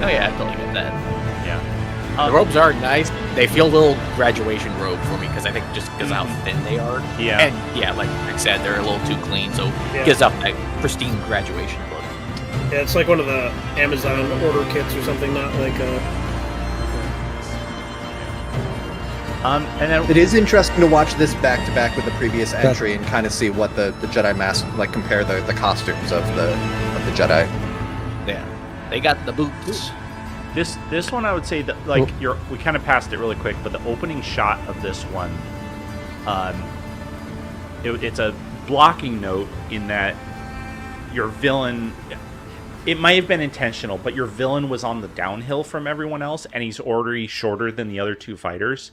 Speaker 3: Oh yeah, I totally get that.
Speaker 1: Yeah.
Speaker 3: The robes are nice. They feel a little graduation robe for me because I think just because how thin they are.
Speaker 1: Yeah.
Speaker 3: And yeah, like Rick said, they're a little too clean, so
Speaker 4: Yeah.
Speaker 3: it gives up that pristine graduation look.
Speaker 4: Yeah, it's like one of the Amazon order kits or something, not like
Speaker 1: And then
Speaker 2: It is interesting to watch this back to back with the previous entry and kind of see what the Jedi Master like compare the costumes of the Jedi.
Speaker 3: Yeah, they got the boots.
Speaker 1: this one I would say that like we kind of passed it really quick, but the opening shot of this one, it's a blocking note in that your villain. It might have been intentional, but your villain was on the downhill from everyone else, and he's already shorter than the other two fighters.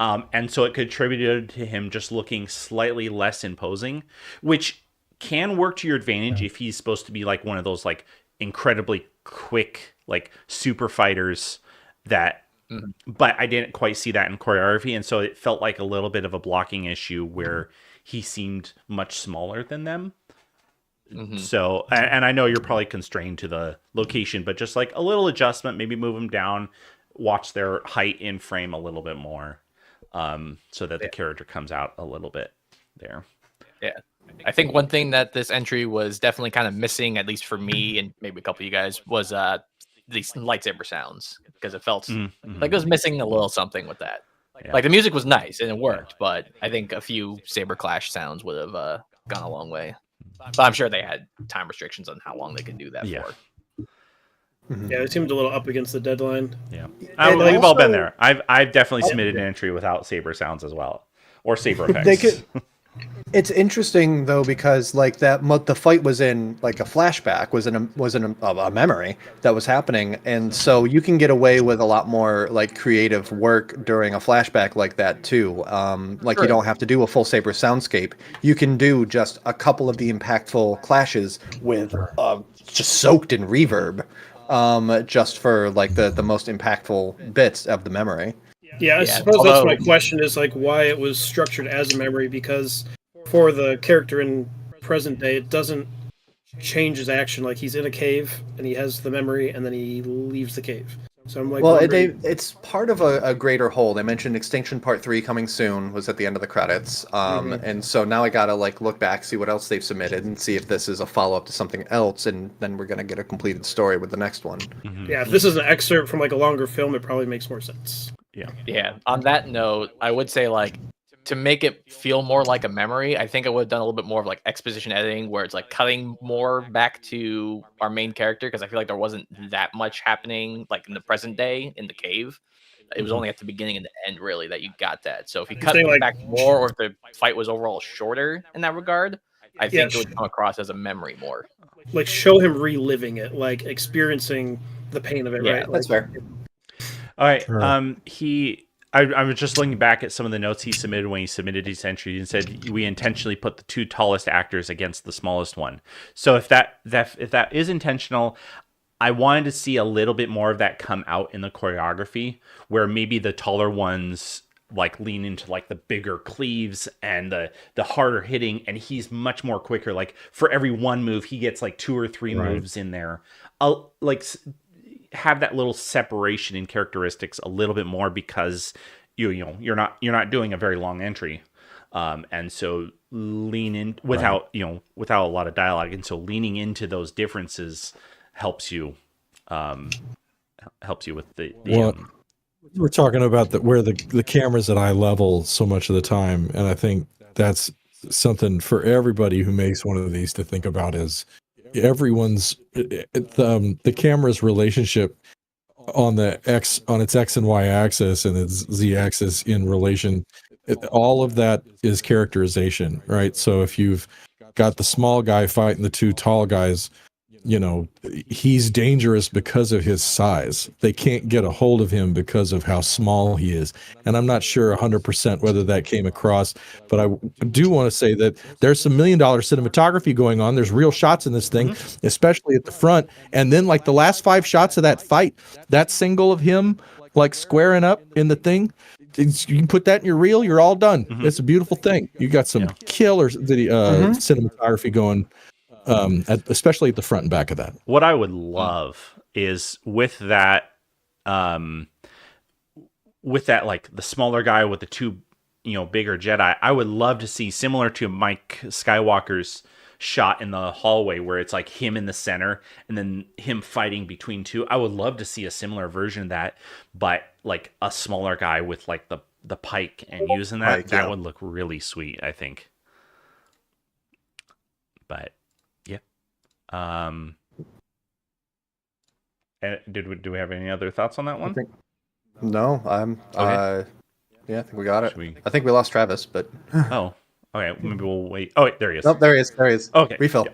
Speaker 1: And so it contributed to him just looking slightly less imposing, which can work to your advantage if he's supposed to be like one of those like incredibly quick, like super fighters that, but I didn't quite see that in choreography. And so it felt like a little bit of a blocking issue where he seemed much smaller than them. So, and I know you're probably constrained to the location, but just like a little adjustment, maybe move them down, watch their height in frame a little bit more, so that the character comes out a little bit there.
Speaker 3: Yeah. I think one thing that this entry was definitely kind of missing, at least for me and maybe a couple of you guys, was these lightsaber sounds, because it felt like it was missing a little something with that.
Speaker 1: Yeah.
Speaker 3: Like the music was nice and it worked, but I think a few saber clash sounds would have gone a long way. But I'm sure they had time restrictions on how long they could do that
Speaker 1: Yeah.
Speaker 3: for.
Speaker 4: yeah, it seemed a little up against the deadline.
Speaker 1: Yeah,
Speaker 2: And
Speaker 1: we've all been
Speaker 2: also-
Speaker 1: there. I've definitely submitted an entry without saber sounds as well, or saber effects.
Speaker 2: They could. It's interesting though because like the fight was in like a flashback, was in a memory that was happening, and so you can get away with a lot more like creative work during a flashback like that too. Like you don't have to do a full saber soundscape. You can do just a couple of the impactful clashes with just soaked in reverb, just for like the most impactful bits of the memory.
Speaker 4: Yeah, I suppose that's my question is like why it was structured as a memory, because for the character in present day, it doesn't change his action. Like he's in a cave and he has the memory and then he leaves the cave. So I'm like,
Speaker 2: Well,
Speaker 4: wondering-
Speaker 2: it's part of a greater whole. They mentioned Extinction Part 3 coming soon was at the end of the credits. And so now I gotta like look back, see what else they've submitted, and see if this is a follow-up to something else, and then we're gonna get a completed story with the next one.
Speaker 4: yeah, if this is an excerpt from like a longer film, it probably makes more sense.
Speaker 3: Yeah. On that note, I would say like to make it feel more like a memory, I think I would have done a little bit more of like exposition editing where it's like cutting more back to our main character because I feel like there wasn't that much happening like in the present day in the cave. It was only at the beginning and the end really that you got that. So if you cut
Speaker 4: saying, like-
Speaker 3: back more or if the fight was overall shorter in that regard, I think
Speaker 4: Yeah,
Speaker 3: it would come across as a memory more.
Speaker 4: Like show him reliving it, like experiencing the pain of it,
Speaker 3: Yeah,
Speaker 4: right?
Speaker 2: That's
Speaker 4: Like,
Speaker 2: fair.
Speaker 1: All right.
Speaker 5: Sure.
Speaker 1: I was just looking back at some of the notes he submitted when he submitted his entry and said we intentionally put the 2 tallest actors against the smallest one. So if that is intentional, I wanted to see a little bit more of that come out in the choreography, where maybe the taller ones like lean into like the bigger cleaves and the harder hitting, and he's much more quicker. Like for every one move, he gets like 2 or 3 moves in there. I'll like have that little separation in characteristics a little bit more because you're not doing a very long entry, and so lean in without without a lot of dialogue, and so leaning into those differences helps you with the
Speaker 5: Well, we're talking about where the camera's at eye level so much of the time, and I think that's something for everybody who makes one of these to think about is everyone's the camera's relationship on its X and Y axis and its Z axis in relation. All of that is characterization, right? So if you've got the small guy fighting the 2 tall guys, he's dangerous because of his size. They can't get a hold of him because of how small he is. And I'm not sure 100% whether that came across, but I do want to say that there's some $1 million cinematography going on. There's real shots in this thing, especially at the front. And then like the last 5 shots of that fight, that single of him like squaring up in the thing, you can put that in your reel, you're all done. It's a beautiful thing. You got some killer cinematography going. Especially at the front and back of that.
Speaker 1: What I would love is with that like the smaller guy with the 2 bigger Jedi, I would love to see similar to Mike Skywalker's shot in the hallway where it's like him in the center and then him fighting between 2. I would love to see a similar version of that, but like a smaller guy with like the pike and using that. That would look really sweet, I think. But do we have any other thoughts on that one?
Speaker 2: No, I'm.
Speaker 1: Okay.
Speaker 2: Yeah, I think we got it.
Speaker 1: We...
Speaker 2: I think we lost Travis, but.
Speaker 1: Oh, okay. Maybe we'll wait. Oh, wait, there he is.
Speaker 2: Oh, there he is. There he is.
Speaker 1: Okay.
Speaker 2: Refill.
Speaker 1: Yeah.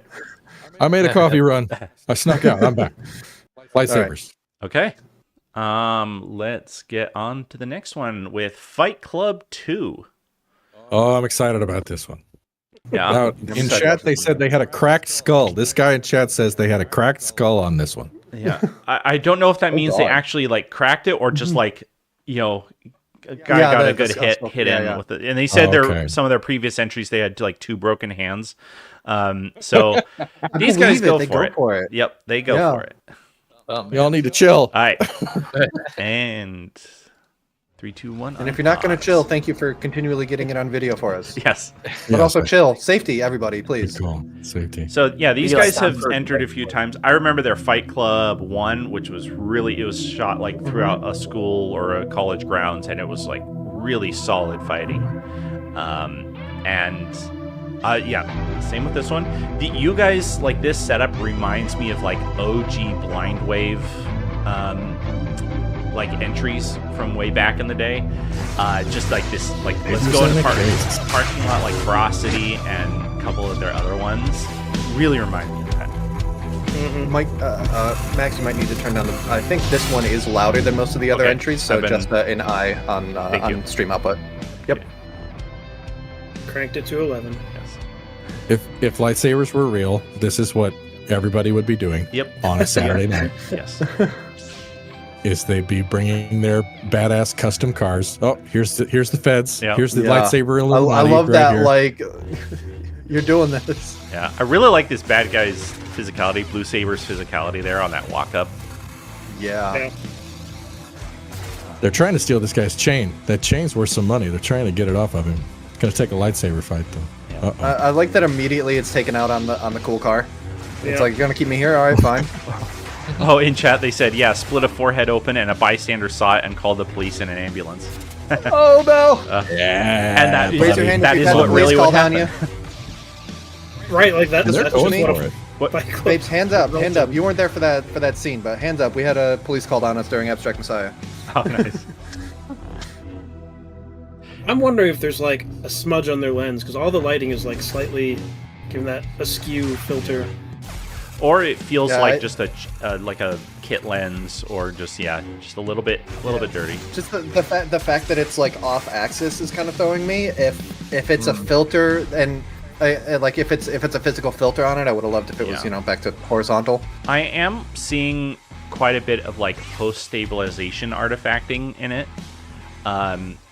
Speaker 5: I made a coffee run. I snuck out. I'm back. Lightsabers.
Speaker 1: Okay. Let's get on to the next one with Fight Club 2.
Speaker 5: Oh, I'm excited about this one.
Speaker 1: Yeah.
Speaker 5: Now, in chat, they said they had a cracked skull. This guy in chat says they had a cracked skull on this one.
Speaker 1: Yeah. I don't know if that means they actually like cracked it or just like, a guy got a good hit in with it. And they said some of their previous entries, they had like 2 broken hands. So these guys go for it. Yep. They go for it.
Speaker 5: Y'all need to chill.
Speaker 1: All right. And 3, 2, 1.
Speaker 2: And if you're not going to chill, thank you for continually getting it on video for us.
Speaker 1: Yes.
Speaker 2: But also chill. Safety, everybody, please.
Speaker 5: Cool. Safety.
Speaker 1: So yeah, these guys have entered a few times. I remember their Fight Club 1, which was it was shot like throughout a school or a college grounds, and it was like really solid fighting. Same with this one. You guys, like this setup reminds me of like OG Blind Wave like entries from way back in the day. Just like this, like let's go in the parking lot like Ferocity and a couple of their other ones. Really remind me of that.
Speaker 2: Mike, Max, you might need to turn down the. I think this one is louder than most of the other entries, so just an eye on stream output. Yep.
Speaker 4: Cranked it to 11.
Speaker 1: Yes.
Speaker 5: If lightsabers were real, this is what everybody would be doing.
Speaker 1: Yep.
Speaker 5: On a Saturday night.
Speaker 1: Yes.
Speaker 5: Is they'd be bringing their badass custom cars. Oh, here's the feds.
Speaker 1: Yep.
Speaker 5: Here's the lightsaber Illuminati.
Speaker 2: I love
Speaker 5: right
Speaker 2: that.
Speaker 5: here.
Speaker 2: Like, you're doing this.
Speaker 1: Yeah, I really like this bad guy's physicality, Blue Saber's physicality there on that walk up.
Speaker 2: Yeah.
Speaker 5: They're trying to steal this guy's chain. That chain's worth some money. They're trying to get it off of him. It's gonna take a lightsaber fight though.
Speaker 2: I like that immediately it's taken out on the cool car.
Speaker 4: Yeah.
Speaker 2: It's like, you're gonna keep me here? All right, fine.
Speaker 1: Oh, in chat they said, yeah, split a forehead open and a bystander saw it and called the police and an ambulance.
Speaker 2: Oh no!
Speaker 5: Yeah.
Speaker 1: And that,
Speaker 2: Raise your hand
Speaker 1: that
Speaker 2: if
Speaker 1: is
Speaker 2: you've had
Speaker 1: what
Speaker 2: the police
Speaker 1: really
Speaker 2: called
Speaker 1: would
Speaker 2: on you.
Speaker 1: happen.
Speaker 4: Right, like that.
Speaker 5: They're
Speaker 4: That's
Speaker 5: going
Speaker 4: just what
Speaker 5: for
Speaker 4: a
Speaker 5: it.
Speaker 4: Fight Club
Speaker 2: Babes, hands up, hand up. You weren't there for that scene, but hands up. We had a police called on us during Abstract Messiah.
Speaker 1: Oh, nice.
Speaker 4: I'm wondering if there's like a smudge on their lens because all the lighting is like slightly giving that askew filter.
Speaker 1: Or it feels
Speaker 2: Yeah,
Speaker 1: like just a like a kit lens, or just just a little bit dirty.
Speaker 2: Just the fact that it's like off axis is kind of throwing me. If it's a filter and like if it's a physical filter on it, I would have loved if it was back to horizontal.
Speaker 1: I am seeing quite a bit of like post-stabilization artifacting in it,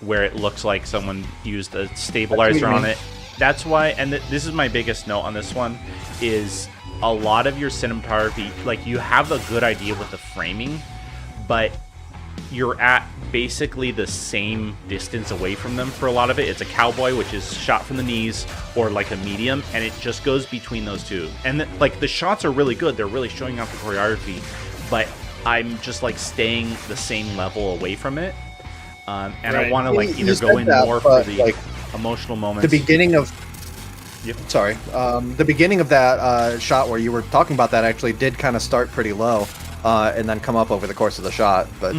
Speaker 1: where it looks like someone used a stabilizer on it. That's why, and this is my biggest note on this one, is a lot of your cinematography, like you have a good idea with the framing, but you're at basically the same distance away from them for a lot of it. It's a cowboy, which is shot from the knees, or like a medium, and it just goes between those two. And like the shots are really good. They're really showing off the choreography, but I'm just like staying the same level away from it. And I want to like either go in more for the like, emotional moments.
Speaker 2: The beginning of
Speaker 1: Yep.
Speaker 2: Sorry. The beginning of that shot where you were talking about that actually did kind of start pretty low, and then come up over the course of the shot. But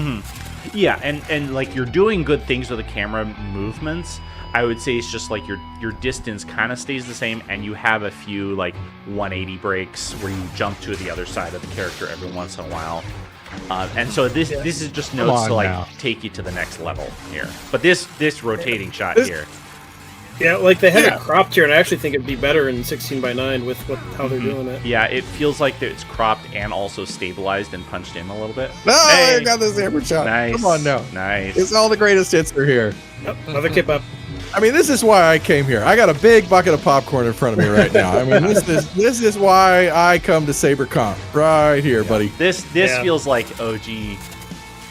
Speaker 1: yeah, and like you're doing good things with the camera movements. I would say it's just like your distance kind of stays the same, and you have a few like 180 breaks where you jump to the other side of the character every once in a while. And so this is just notes to like take you to the next level here. But this rotating shot here.
Speaker 4: Yeah, like they had it cropped here, and I actually think it'd be better in 16:9 with how they're doing it.
Speaker 1: Yeah, it feels like it's cropped and also stabilized and punched in a little bit.
Speaker 5: No, I got the Saber shot.
Speaker 1: Nice.
Speaker 5: Come on now.
Speaker 1: Nice.
Speaker 5: It's all the greatest hits are here.
Speaker 4: Yep, another kip up.
Speaker 5: I mean, this is why I came here. I got a big bucket of popcorn in front of me right now. I mean, this is why I come to Saber Comp right here, buddy.
Speaker 1: This feels like OG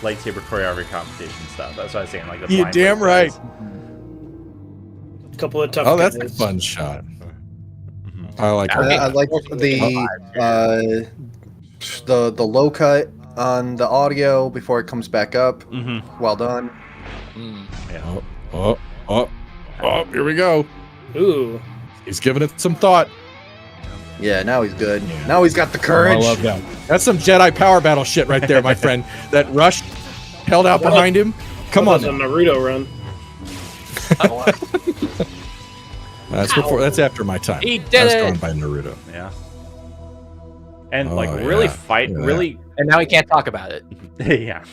Speaker 1: lightsaber choreography competition stuff. That's what I was saying. Like the
Speaker 5: You damn right.
Speaker 4: Couple of tough.
Speaker 5: Oh, that's
Speaker 4: guys.
Speaker 5: a fun shot. I like it.
Speaker 2: I like the low cut on the audio before it comes back up. Well done.
Speaker 1: Yeah.
Speaker 5: Oh, here we go.
Speaker 4: Ooh.
Speaker 5: He's giving it some thought.
Speaker 2: Yeah, now he's good. Now he's got the courage.
Speaker 5: I love that. That's some Jedi power battle shit right there, my friend. That rush held out behind him. Come on.
Speaker 4: That's a Naruto run.
Speaker 5: That's after my time.
Speaker 3: He did
Speaker 5: That's
Speaker 3: it.
Speaker 5: going by Naruto.
Speaker 1: Yeah. And
Speaker 5: Oh,
Speaker 1: like really
Speaker 5: yeah.
Speaker 1: really
Speaker 3: And now he can't talk about it.
Speaker 1: yeah.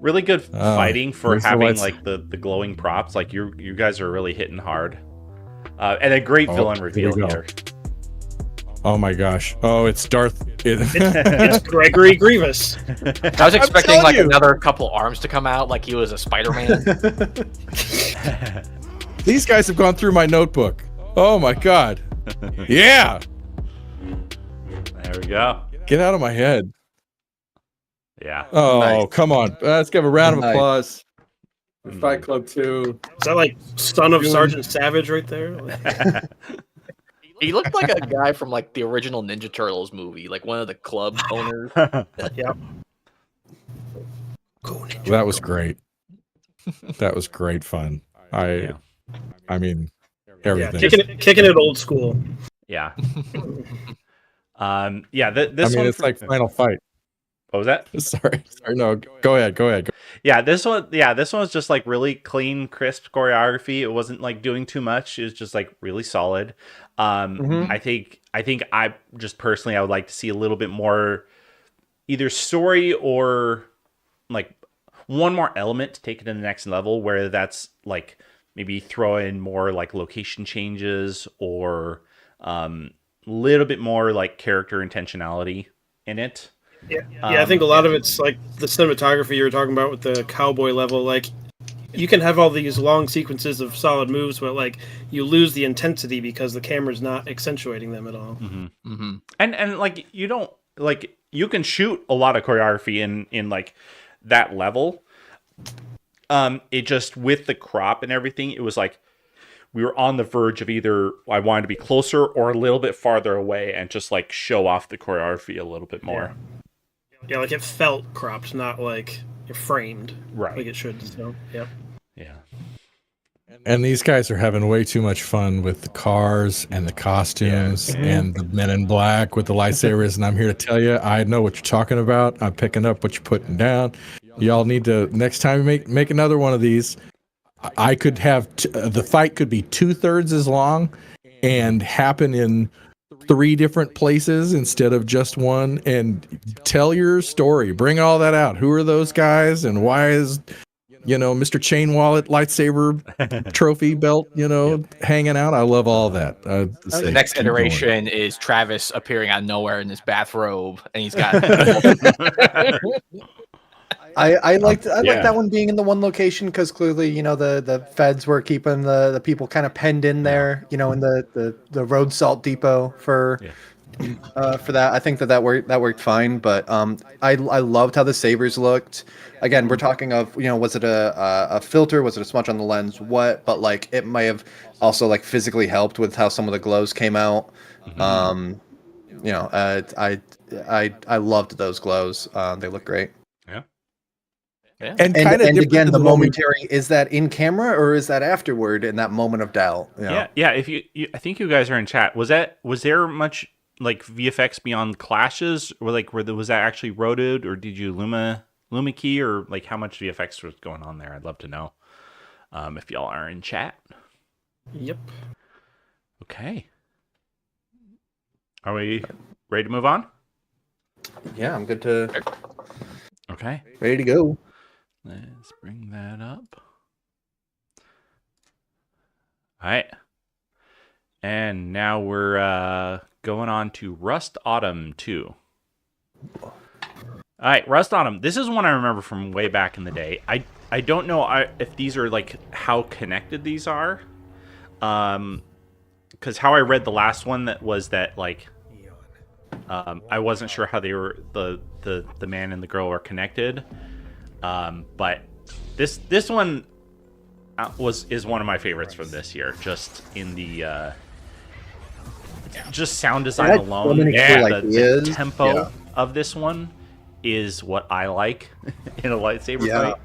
Speaker 1: Really good fighting for
Speaker 5: where's the
Speaker 1: having
Speaker 5: lights?
Speaker 1: like the glowing props. Like you guys are really hitting hard. And a great villain reveal
Speaker 5: here we go.
Speaker 1: here.
Speaker 5: Oh my gosh. Oh, it's Darth.
Speaker 4: It's Gregory Grievous.
Speaker 3: I was expecting
Speaker 5: telling
Speaker 3: like
Speaker 5: you.
Speaker 3: another couple arms to come out, like he was a Spider-Man.
Speaker 5: These guys have gone through my notebook. Oh my god. Yeah.
Speaker 1: There we go.
Speaker 5: Get out of my head.
Speaker 1: Yeah.
Speaker 5: Oh,
Speaker 2: Nice.
Speaker 5: come on. Let's give a round of
Speaker 2: Nice.
Speaker 5: applause. for Fight Club 2.
Speaker 4: Is that like son of Sergeant Savage right there?
Speaker 3: He looked like a guy from like the original Ninja Turtles movie, like one of the club owners.
Speaker 4: Yeah.
Speaker 5: That was great. That was great fun. I mean,
Speaker 4: Yeah,
Speaker 5: everything.
Speaker 4: kicking it old school.
Speaker 1: Yeah. This
Speaker 5: I mean,
Speaker 1: one
Speaker 5: it's like Final Fight.
Speaker 1: what was that?
Speaker 5: Sorry. No, go ahead.
Speaker 1: Yeah, this one was just like really clean, crisp choreography. It wasn't like doing too much. It was just like really solid. I think I just personally I would like to see a little bit more either story or like one more element to take it to the next level, where that's like maybe throw in more like location changes or little bit more like character intentionality in it.
Speaker 4: Yeah, I think a lot of it's like the cinematography you were talking about with the cowboy level. Like, you can have all these long sequences of solid moves, but like you lose the intensity because the camera's not accentuating them at all.
Speaker 1: And like you don't like you can shoot a lot of choreography in like that level, It just, with the crop and everything, it was like we were on the verge of either I wanted to be closer or a little bit farther away and just like show off the choreography a little bit more.
Speaker 4: Yeah, like it felt cropped, not like framed.
Speaker 1: Right.
Speaker 4: Like it should. So, yep.
Speaker 1: Yeah.
Speaker 5: And these guys are having way too much fun with the cars and the costumes and the men in black with the lightsabers. And I'm here to tell you, I know what you're talking about. I'm picking up what you're putting down. Y'all need to, next time you make another one of these, I could have, the fight could be 2/3 as long and happen in 3 different places instead of just one, and tell your story. Bring all that out. Who are those guys and why is, Mr. Chain Wallet lightsaber trophy belt, hanging out? I love all that.
Speaker 3: The next iteration is Travis appearing out of nowhere in his bathrobe, and he's got.
Speaker 2: I liked that one being in the one location because clearly, the feds were keeping the people kind of penned in there, in the road salt depot for that. I think that worked fine, but I loved how the sabers looked. Again, we're talking of, was it a filter? Was it a smudge on the lens? What? But like it may have also like physically helped with how some of the glows came out. I loved those glows. They look great.
Speaker 1: Yeah.
Speaker 3: Yeah.
Speaker 5: And kind of
Speaker 2: again, the momentary, is that in camera or is that afterward in that moment of doubt?
Speaker 1: Yeah. If you I think you guys are in chat. Was there much like VFX beyond clashes, or like was that actually roted, or did you Luma key, or like how much VFX was going on there? I'd love to know. If y'all are in chat.
Speaker 4: Yep.
Speaker 1: Okay. Are we ready to move on?
Speaker 2: Yeah, I'm good to.
Speaker 1: Okay.
Speaker 2: Ready to go.
Speaker 1: Let's bring that up. All right. And now we're going on to Rust Autumn 2. All right, Rust Autumn. This is one I remember from way back in the day. I don't know if these are like how connected these are. Because how I read the last one I wasn't sure how they were the man and the girl are connected. But this one is one of my favorites from this year. Just in the just sound design alone, the tempo of this one is what I like in a lightsaber fight.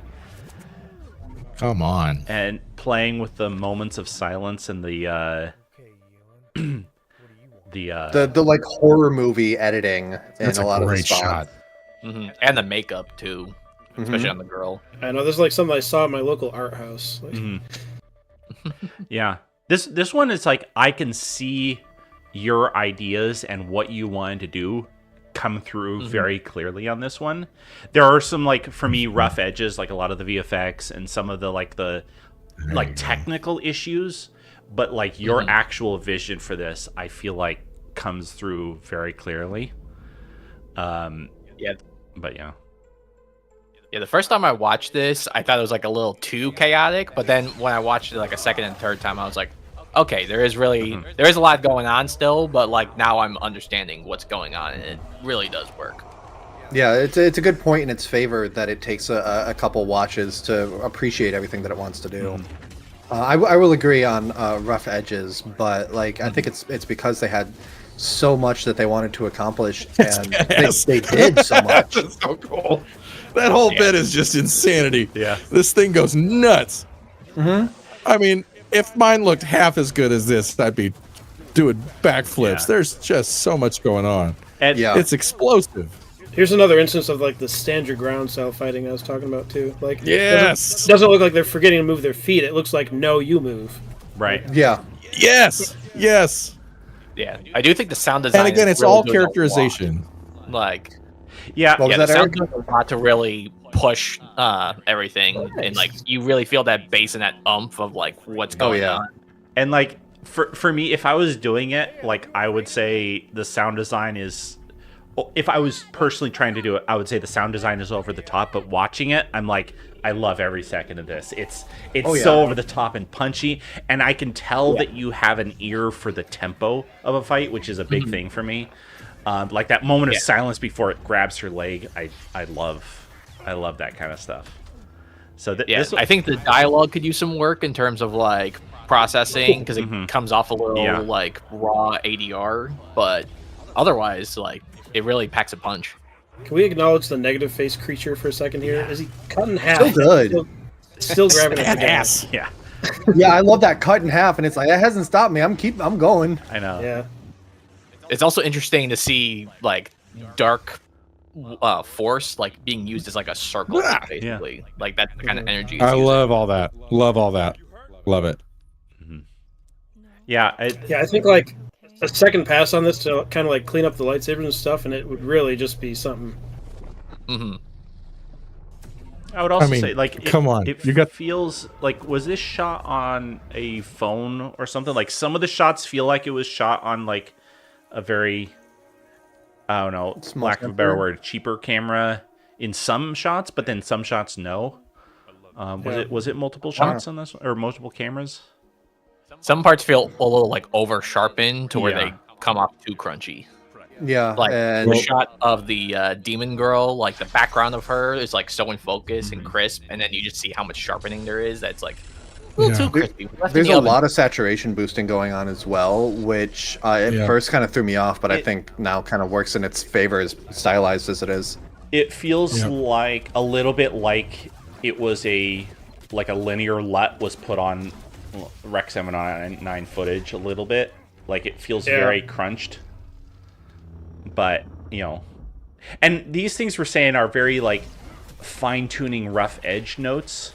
Speaker 5: Come on.
Speaker 1: And playing with the moments of silence and the
Speaker 2: like horror movie editing in a lot of the spots.
Speaker 5: Shot.
Speaker 3: Mm-hmm. And the makeup too, especially on the girl.
Speaker 4: I know there's like something I saw at my local art house.
Speaker 1: Yeah, this one is like I can see your ideas and what you wanted to do come through very clearly on this one. There are some like for me rough edges, like a lot of the VFX and some of the technical issues, but like your actual vision for this, I feel like comes through very clearly. The
Speaker 3: first time I watched this, I thought it was like a little too chaotic, but then when I watched it like a second and third time, I was like, okay, there is a lot going on still, but like now I'm understanding what's going on, and it really does work.
Speaker 2: Yeah, it's a good point in its favor that it takes a couple watches to appreciate everything that it wants to do. I will agree on rough edges, but like I think it's because they had so much that they wanted to accomplish, and they did so much.
Speaker 5: That's so cool. That whole bit is just insanity.
Speaker 1: Yeah,
Speaker 5: this thing goes nuts. I mean, if mine looked half as good as this, I'd be doing backflips.
Speaker 1: Yeah.
Speaker 5: There's just so much going on.
Speaker 1: And
Speaker 5: it's explosive.
Speaker 4: Here's another instance of like the stand your ground style fighting I was talking about too. Like,
Speaker 5: yes,
Speaker 4: doesn't look like they're forgetting to move their feet. It looks like no, you move.
Speaker 1: right.
Speaker 2: Yeah.
Speaker 5: Yes.
Speaker 3: Yeah, I do think the sound design.
Speaker 5: And again, it's
Speaker 3: really
Speaker 5: all
Speaker 3: doing a
Speaker 5: characterization.
Speaker 3: lot. Like,
Speaker 1: Yeah,
Speaker 2: What was
Speaker 3: the
Speaker 2: that,
Speaker 3: sound
Speaker 2: Eric?
Speaker 3: does a lot to really push everything, and like you really feel that bass and that umph of like what's going on.
Speaker 1: and like for me, if I was doing it, like I would say the sound design is. If I was personally trying to do it, I would say the sound design is over the top. But watching it, I'm like, I love every second of this. It's so over the top and punchy, and I can tell that you have an ear for the tempo of a fight, which is a big thing for me. Like that moment of silence before it grabs her leg, I love that kind of stuff. So
Speaker 3: Yeah,
Speaker 1: this,
Speaker 3: I think the dialogue could use some work in terms of like processing because it comes off a little like raw ADR, but otherwise, like it really packs a punch.
Speaker 4: Can we acknowledge the negative face creature for a second here? Is he cut in half?
Speaker 2: Still good.
Speaker 4: Still grabbing at the gas.
Speaker 5: Badass.
Speaker 1: yeah,
Speaker 2: Yeah, I love that cut in half, and it's like that hasn't stopped me. I'm going.
Speaker 1: I know.
Speaker 4: Yeah.
Speaker 3: It's also interesting to see like dark force like being used as like a circle, basically. Like that's the kind of energy.
Speaker 5: I love all that. Love all that. Love it.
Speaker 1: Yeah,
Speaker 4: Yeah, I think like a second pass on this to kind of like clean up the lightsabers and stuff, and it would really just be something.
Speaker 1: I would also
Speaker 5: I mean,
Speaker 1: say, like,
Speaker 5: come on,
Speaker 1: it
Speaker 5: you got-
Speaker 1: feels like, was this shot on a phone or something? Like, some of the shots feel like it was shot on like a very, I don't know,
Speaker 2: Small
Speaker 1: lack of a better
Speaker 2: sensor.
Speaker 1: word, cheaper camera in some shots, but then some shots no. Was it multiple shots on this, or multiple cameras?
Speaker 3: Some parts feel a little like over sharpened to where
Speaker 1: Yeah.
Speaker 3: they come off too crunchy.
Speaker 2: Yeah,
Speaker 3: Like
Speaker 2: and
Speaker 3: the shot of the demon girl, like the background of her is like so in focus and crisp, and then you just see how much sharpening there is. That's like a little too crispy. Left in
Speaker 2: there's
Speaker 3: the
Speaker 2: a
Speaker 3: oven.
Speaker 2: lot of saturation boosting going on as well, which at first kind of threw me off, but I think now kind of works in its favor, as stylized as it is.
Speaker 1: It feels like a little bit like it was a linear LUT was put on Rec 709 footage a little bit. Like it feels very crunched. But, you know, and these things we're saying are very like fine-tuning rough edge notes.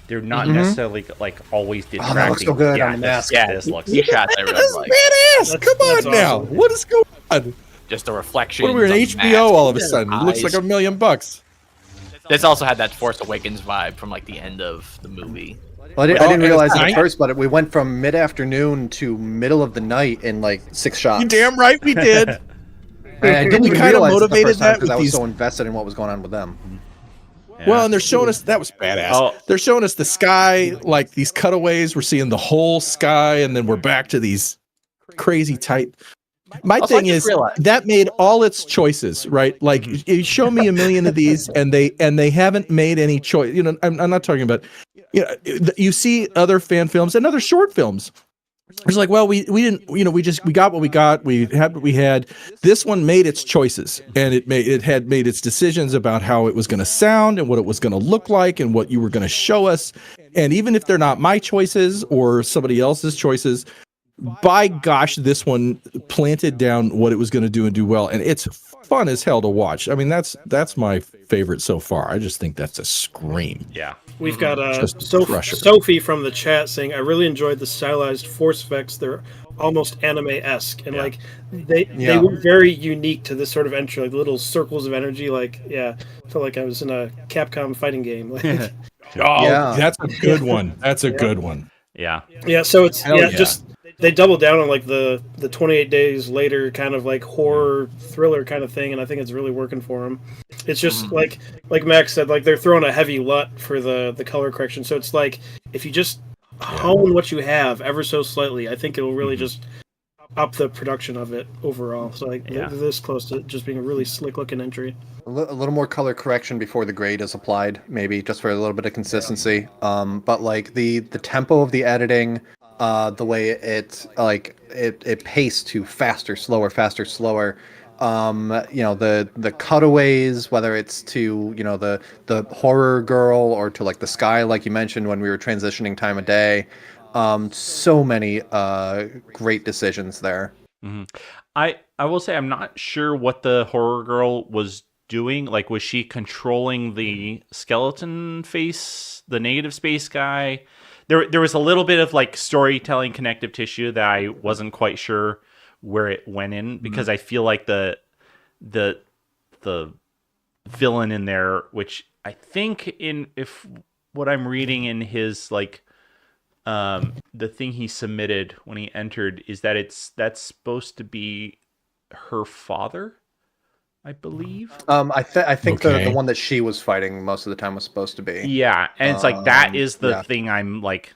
Speaker 1: They're not necessarily like always detracting.
Speaker 2: that looks so good on the mask.
Speaker 1: This looks
Speaker 3: These shots I really
Speaker 5: That's
Speaker 3: like.
Speaker 5: badass. Come on
Speaker 4: that's
Speaker 5: now.
Speaker 4: awesome.
Speaker 5: What is going on?
Speaker 3: Just the reflection.
Speaker 5: What are we in HBO all of a sudden? It looks like $1 million.
Speaker 3: This also had that Force Awakens vibe from like the end of the movie.
Speaker 2: Well, I didn't
Speaker 5: and
Speaker 2: realize
Speaker 5: it's
Speaker 2: it at
Speaker 5: night?
Speaker 2: first, but we went from mid-afternoon to middle of the night in like 6 shots.
Speaker 5: You damn right we did.
Speaker 2: And I didn't
Speaker 5: We
Speaker 2: even
Speaker 5: kinda
Speaker 2: realize it the
Speaker 5: motivated
Speaker 2: first time
Speaker 5: that
Speaker 2: because
Speaker 5: with
Speaker 2: I was
Speaker 5: these-
Speaker 2: so invested in what was going on with them.
Speaker 5: Well, and they're showing us that was badass.
Speaker 1: Oh.
Speaker 5: They're showing us the sky, like these cutaways. We're seeing the whole sky, and then we're back to these crazy tight. My
Speaker 3: Also, I
Speaker 5: thing
Speaker 3: just
Speaker 5: is
Speaker 3: realized-
Speaker 5: that made all its choices, right? Like you show me a million of these, and they haven't made any choice. You know, I'm not talking about. You know, you see other fan films and other short films. It's like, well, we didn't, you know, we got what we got. We had what we had. This one made its choices, and it had made its decisions about how it was going to sound and what it was going to look like and what you were going to show us. And even if they're not my choices or somebody else's choices, by gosh, this one planted down what it was going to do and do well, and it's fun as hell to watch. I mean, that's my favorite so far. I just think that's a scream.
Speaker 1: Yeah.
Speaker 4: We've got
Speaker 5: Just crusher.
Speaker 4: Sophie from the chat saying, "I really enjoyed the stylized force effects. They're almost anime-esque, and like they were very unique to this sort of entry, like little circles of energy. Like felt like I was in a Capcom fighting game. Like,
Speaker 5: Oh,
Speaker 2: Yeah.
Speaker 5: that's a good one. That's a good one.
Speaker 1: Yeah.
Speaker 4: yeah, so it's
Speaker 5: Hell yeah.
Speaker 4: just they double down on like the 28 days later kind of like horror thriller kind of thing, and I think it's really working for them. It's just like Max said, like they're throwing a heavy LUT for the color correction. So it's like if you just hone what you have ever so slightly, I think it will really just up the production of it overall. So like they're this close to just being a really slick looking entry.
Speaker 2: A little more color correction before the grade is applied, maybe just for a little bit of consistency. But like the tempo of the editing, the way it paced to faster, slower, faster, slower. You know, the cutaways, whether it's to, you know, the horror girl or to like the sky, like you mentioned when we were transitioning time of day. So many great decisions there.
Speaker 1: I will say I'm not sure what the horror girl was doing. Like, was she controlling the skeleton face, the negative space guy? There was a little bit of like storytelling connective tissue that I wasn't quite sure where it went in, because I feel like the villain in there, which I think if what I'm reading in his like the thing he submitted when he entered is that that's supposed to be her father, I believe.
Speaker 2: I think
Speaker 5: Okay.
Speaker 2: the one that she was fighting most of the time was supposed to be.
Speaker 1: Yeah, and it's like that is the
Speaker 2: yeah.
Speaker 1: thing I'm like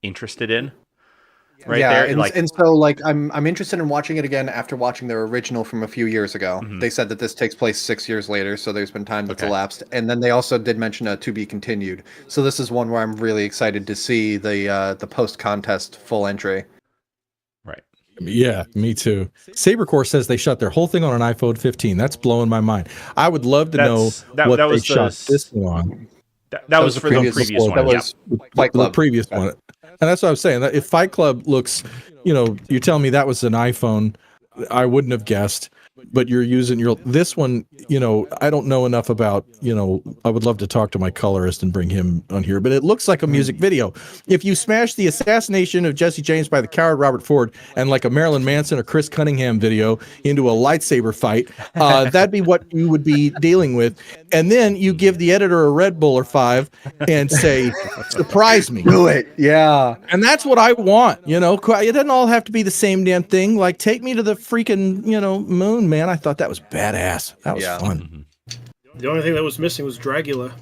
Speaker 1: interested in. right
Speaker 2: yeah,
Speaker 1: there.
Speaker 2: and,
Speaker 1: Like,
Speaker 2: and so like I'm interested in watching it again after watching their original from a few years ago. They said that this takes place 6 years later, so there's been time that's
Speaker 1: Okay.
Speaker 2: elapsed. And then they also did mention a to be continued. So this is one where I'm really excited to see the post contest full entry.
Speaker 1: right.
Speaker 5: Yeah, me too. Sabercore says they shot their whole thing on an iPhone 15. That's blowing my mind. I would love to know what
Speaker 1: that
Speaker 5: they
Speaker 1: was
Speaker 5: shot this one on.
Speaker 1: That was for the previous one.
Speaker 2: That
Speaker 1: Yep.
Speaker 2: was Fight Club.
Speaker 5: The previous one. And that's what I was saying. That if Fight Club looks, you're telling me that was an iPhone, I wouldn't have guessed. But you're using this one, I don't know enough about, I would love to talk to my colorist and bring him on here, but it looks like a music video. If you smash the assassination of Jesse James by the coward Robert Ford and like a Marilyn Manson or Chris Cunningham video into a lightsaber fight, that'd be what you would be dealing with. And then you give the editor a Red Bull or 5 and say, surprise me.
Speaker 2: Do it. Yeah.
Speaker 5: And that's what I want, It doesn't all have to be the same damn thing. Like, take me to the freaking, moon, man. I thought that was badass. That was fun.
Speaker 4: The only thing that was missing was Dragula.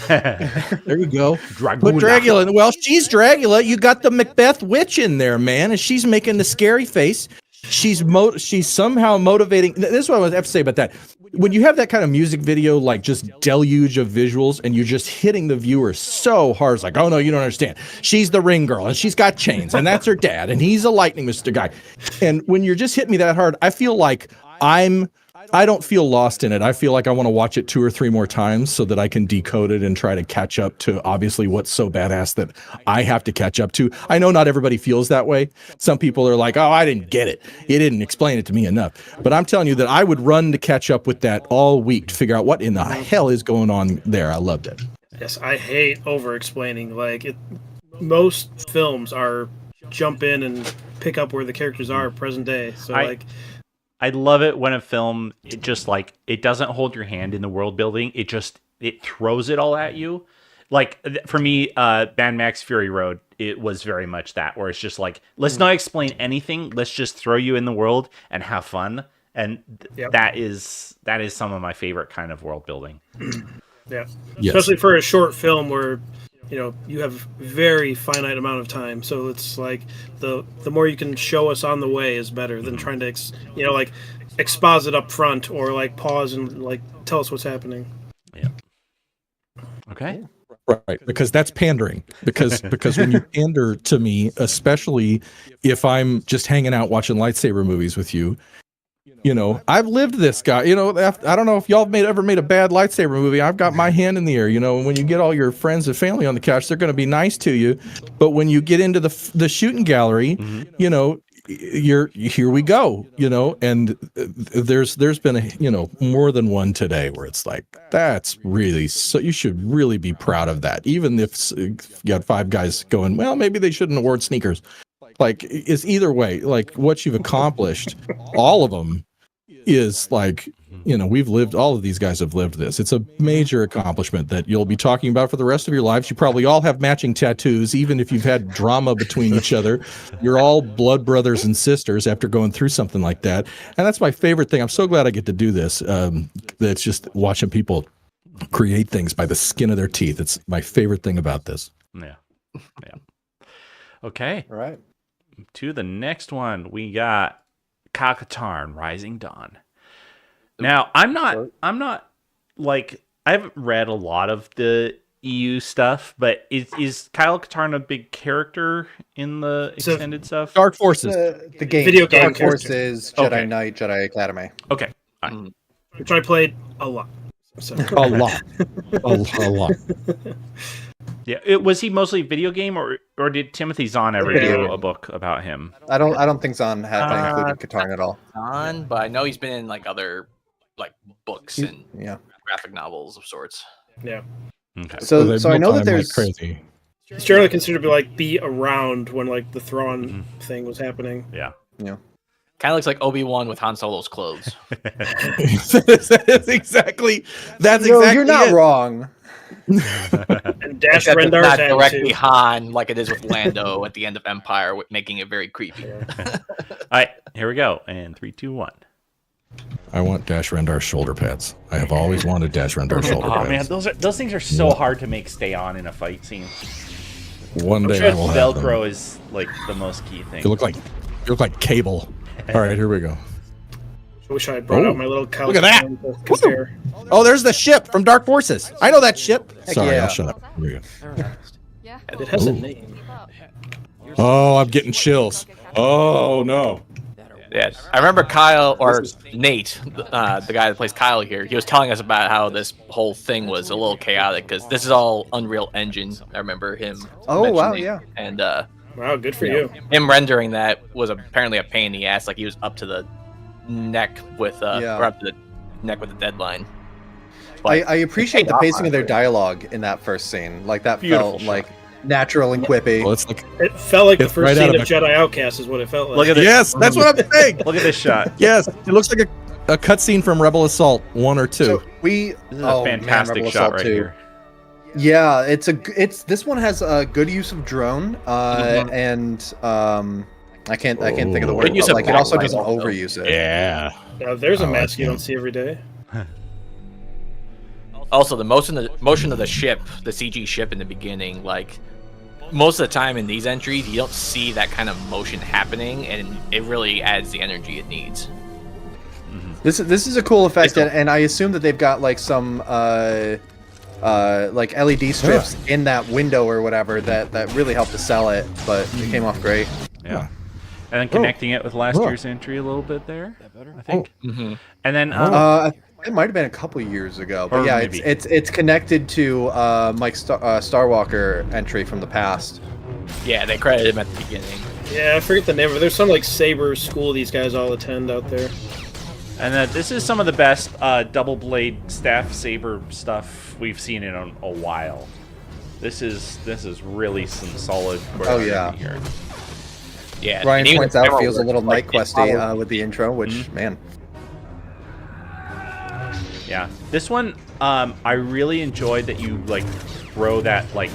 Speaker 5: There you go.
Speaker 1: Dragula.
Speaker 5: Put Dragula. Well, she's Dragula. You got the Macbeth witch in there, man, and she's making the scary face. She's somehow motivating. This is what I have to say about that. When you have that kind of music video, like just deluge of visuals, and you're just hitting the viewer so hard, it's like, oh no, you don't understand. She's the ring girl, and she's got chains, and that's her dad, and he's a lightning mister guy. And when you're just hitting me that hard, I feel like I don't feel lost in it. I feel like I want to watch it 2 or 3 more times so that I can decode it and try to catch up to obviously what's so badass that I have to catch up to. I know not everybody feels that way. Some people are like, oh, I didn't get it. It didn't explain it to me enough. But I'm telling you that I would run to catch up with that all week to figure out what in the hell is going on there. I loved it.
Speaker 4: Yes, I hate over-explaining. Most films are jump in and pick up where the characters are present day. So
Speaker 1: I love it when a film, it just it doesn't hold your hand in the world building. It throws it all at you. Like for me, Mad Max Fury Road, it was very much that, where it's just like, let's not explain anything. Let's just throw you in the world and have fun. And that is some of my favorite kind of world building.
Speaker 4: Yeah.
Speaker 5: Yes.
Speaker 4: Especially for a short film where, you have very finite amount of time. So it's like the more you can show us on the way is better than trying to, exposit up front or pause and tell us what's happening.
Speaker 1: Yeah. Okay.
Speaker 5: Right, because that's pandering. Because when you pander to me, especially if I'm just hanging out watching lightsaber movies with you, I've lived this guy. I don't know if y'all ever made a bad lightsaber movie. I've got my hand in the air. When you get all your friends and family on the couch, they're going to be nice to you. But when you get into the shooting gallery, you're here we go. And there's been more than one today where it's like, that's really so. You should really be proud of that, even if you got 5 guys going, well, maybe they shouldn't award sneakers. It's either way. What you've accomplished, all of them is we've lived, all of these guys have lived this. It's a major accomplishment that you'll be talking about for the rest of your lives. You probably all have matching tattoos, even if you've had drama between each other. You're all blood brothers and sisters after going through something like that. And that's my favorite thing. I'm so glad I get to do this. That's just watching people create things by the skin of their teeth. It's my favorite thing about this.
Speaker 1: Yeah. Okay.
Speaker 2: All right.
Speaker 1: To the next one, we got Katar and Rising Dawn. Now, I haven't read a lot of the EU stuff, but is Kyle Katarn a big character in the extended stuff?
Speaker 5: Dark Forces.
Speaker 2: The game.
Speaker 4: Video game
Speaker 2: Dark
Speaker 4: character.
Speaker 2: Forces, Jedi
Speaker 1: Okay.
Speaker 2: Knight, Jedi Academy.
Speaker 1: Okay. All right.
Speaker 4: Which I played a lot. So.
Speaker 5: A lot. A lot.
Speaker 1: Yeah. Was he mostly video game, or did Timothy Zahn ever
Speaker 2: Video.
Speaker 1: do a book about him?
Speaker 2: I don't think Zahn had included Katarn at all.
Speaker 3: But I know he's been in other books and
Speaker 2: Yeah.
Speaker 3: graphic novels of sorts.
Speaker 4: Yeah.
Speaker 1: Okay.
Speaker 2: So
Speaker 5: they
Speaker 2: I know
Speaker 5: book
Speaker 2: that
Speaker 5: on him
Speaker 2: there's
Speaker 5: crazy.
Speaker 4: It's generally considered to be around when the Thrawn thing was happening.
Speaker 1: Yeah.
Speaker 3: Kind of looks like Obi-Wan with Han Solo's clothes.
Speaker 5: That's exactly.
Speaker 2: You're not
Speaker 5: it.
Speaker 2: wrong.
Speaker 4: And Dash
Speaker 3: Except it's
Speaker 4: Rendar's
Speaker 3: not
Speaker 4: had
Speaker 3: directly
Speaker 4: too.
Speaker 3: Han like it is with Lando at the end of Empire, making it very creepy.
Speaker 1: All right. Here we go. And 3, 2, 1.
Speaker 5: I want Dash Rendar's shoulder pads. I have always wanted Dash Rendar's shoulder
Speaker 1: Oh
Speaker 5: pads.
Speaker 1: man, those things are so hard to make stay on in a fight scene.
Speaker 5: One day
Speaker 4: sure
Speaker 5: I will have them.
Speaker 1: Velcro is like the most key thing.
Speaker 5: You look like cable. All right, here we go.
Speaker 4: I wish I had brought
Speaker 5: Oh,
Speaker 4: out my little couch.
Speaker 5: look at that.
Speaker 4: to compare.
Speaker 5: Oh, there's the ship from Dark Forces. I know that ship. Sorry,
Speaker 2: yeah.
Speaker 5: I'll shut up. Here we go.
Speaker 4: It has a name.
Speaker 5: Oh, I'm getting chills. Oh no.
Speaker 3: Yeah, I remember Kyle or Nate, the guy that plays Kyle here. He was telling us about how this whole thing was a little chaotic because this is all Unreal Engine. I remember him.
Speaker 2: Oh, wow,
Speaker 3: mentioning.
Speaker 2: yeah.
Speaker 3: And
Speaker 4: Wow, good for you.
Speaker 3: him rendering that was apparently a pain in the ass. Like he was up to the neck with
Speaker 2: Yeah.
Speaker 3: or up to the neck with the deadline.
Speaker 2: I appreciate the
Speaker 3: off,
Speaker 2: pacing of their
Speaker 3: honestly.
Speaker 2: dialogue in that first scene. Like that
Speaker 1: Beautiful
Speaker 2: felt
Speaker 1: shot.
Speaker 2: like natural and quippy.
Speaker 5: Well, it's like
Speaker 4: It felt like the
Speaker 5: It's
Speaker 4: first
Speaker 5: right
Speaker 4: scene
Speaker 5: out
Speaker 4: of
Speaker 5: of
Speaker 4: Jedi Outcast is what it felt like.
Speaker 1: Look at this.
Speaker 5: yes, that's what I'm saying.
Speaker 1: Look at this shot.
Speaker 5: Yes, it looks like a cutscene from Rebel Assault 1 or 2.
Speaker 2: So
Speaker 1: This is a fantastic
Speaker 2: Rebel
Speaker 1: shot
Speaker 2: Assault
Speaker 1: right
Speaker 2: 2.
Speaker 1: here.
Speaker 2: Yeah, this one has a good use of drone, and I can't think of the word.
Speaker 3: Good use
Speaker 2: But,
Speaker 3: of
Speaker 2: like it also
Speaker 3: backlight
Speaker 2: doesn't
Speaker 3: also.
Speaker 2: overuse it.
Speaker 5: Yeah.
Speaker 4: There's a
Speaker 5: I like
Speaker 4: mask you
Speaker 5: him.
Speaker 4: don't see every day.
Speaker 3: Also, the motion of the ship, the CG ship in the beginning, like most of the time in these entries, you don't see that kind of motion happening, and it really adds the energy it needs.
Speaker 2: This is a cool effect, and I assume that they've got like some like LED strips in that window or whatever that really helped to sell it, but it came off great.
Speaker 1: Yeah. And then connecting it with last year's entry a little bit there, I think.
Speaker 3: Mm-hmm.
Speaker 1: And then
Speaker 2: It might have been a couple years ago, but
Speaker 1: Or
Speaker 2: yeah,
Speaker 1: maybe.
Speaker 2: it's connected to Mike Starwalker entry from the past.
Speaker 3: Yeah, they credited him at the beginning.
Speaker 4: Yeah, I forget the name of it. There's some like Saber school these guys all attend out there.
Speaker 1: And this is some of the best double blade staff saber stuff we've seen in a while. This is really some solid choreography
Speaker 2: yeah.
Speaker 1: here.
Speaker 3: Yeah,
Speaker 2: Ryan
Speaker 3: and even
Speaker 2: points
Speaker 3: the
Speaker 2: out
Speaker 3: camera
Speaker 2: feels a
Speaker 3: work,
Speaker 2: little
Speaker 3: like,
Speaker 2: night
Speaker 3: it
Speaker 2: questy
Speaker 3: follows-
Speaker 2: with the intro, which man,
Speaker 1: Yeah, this one I really enjoyed that you like throw that like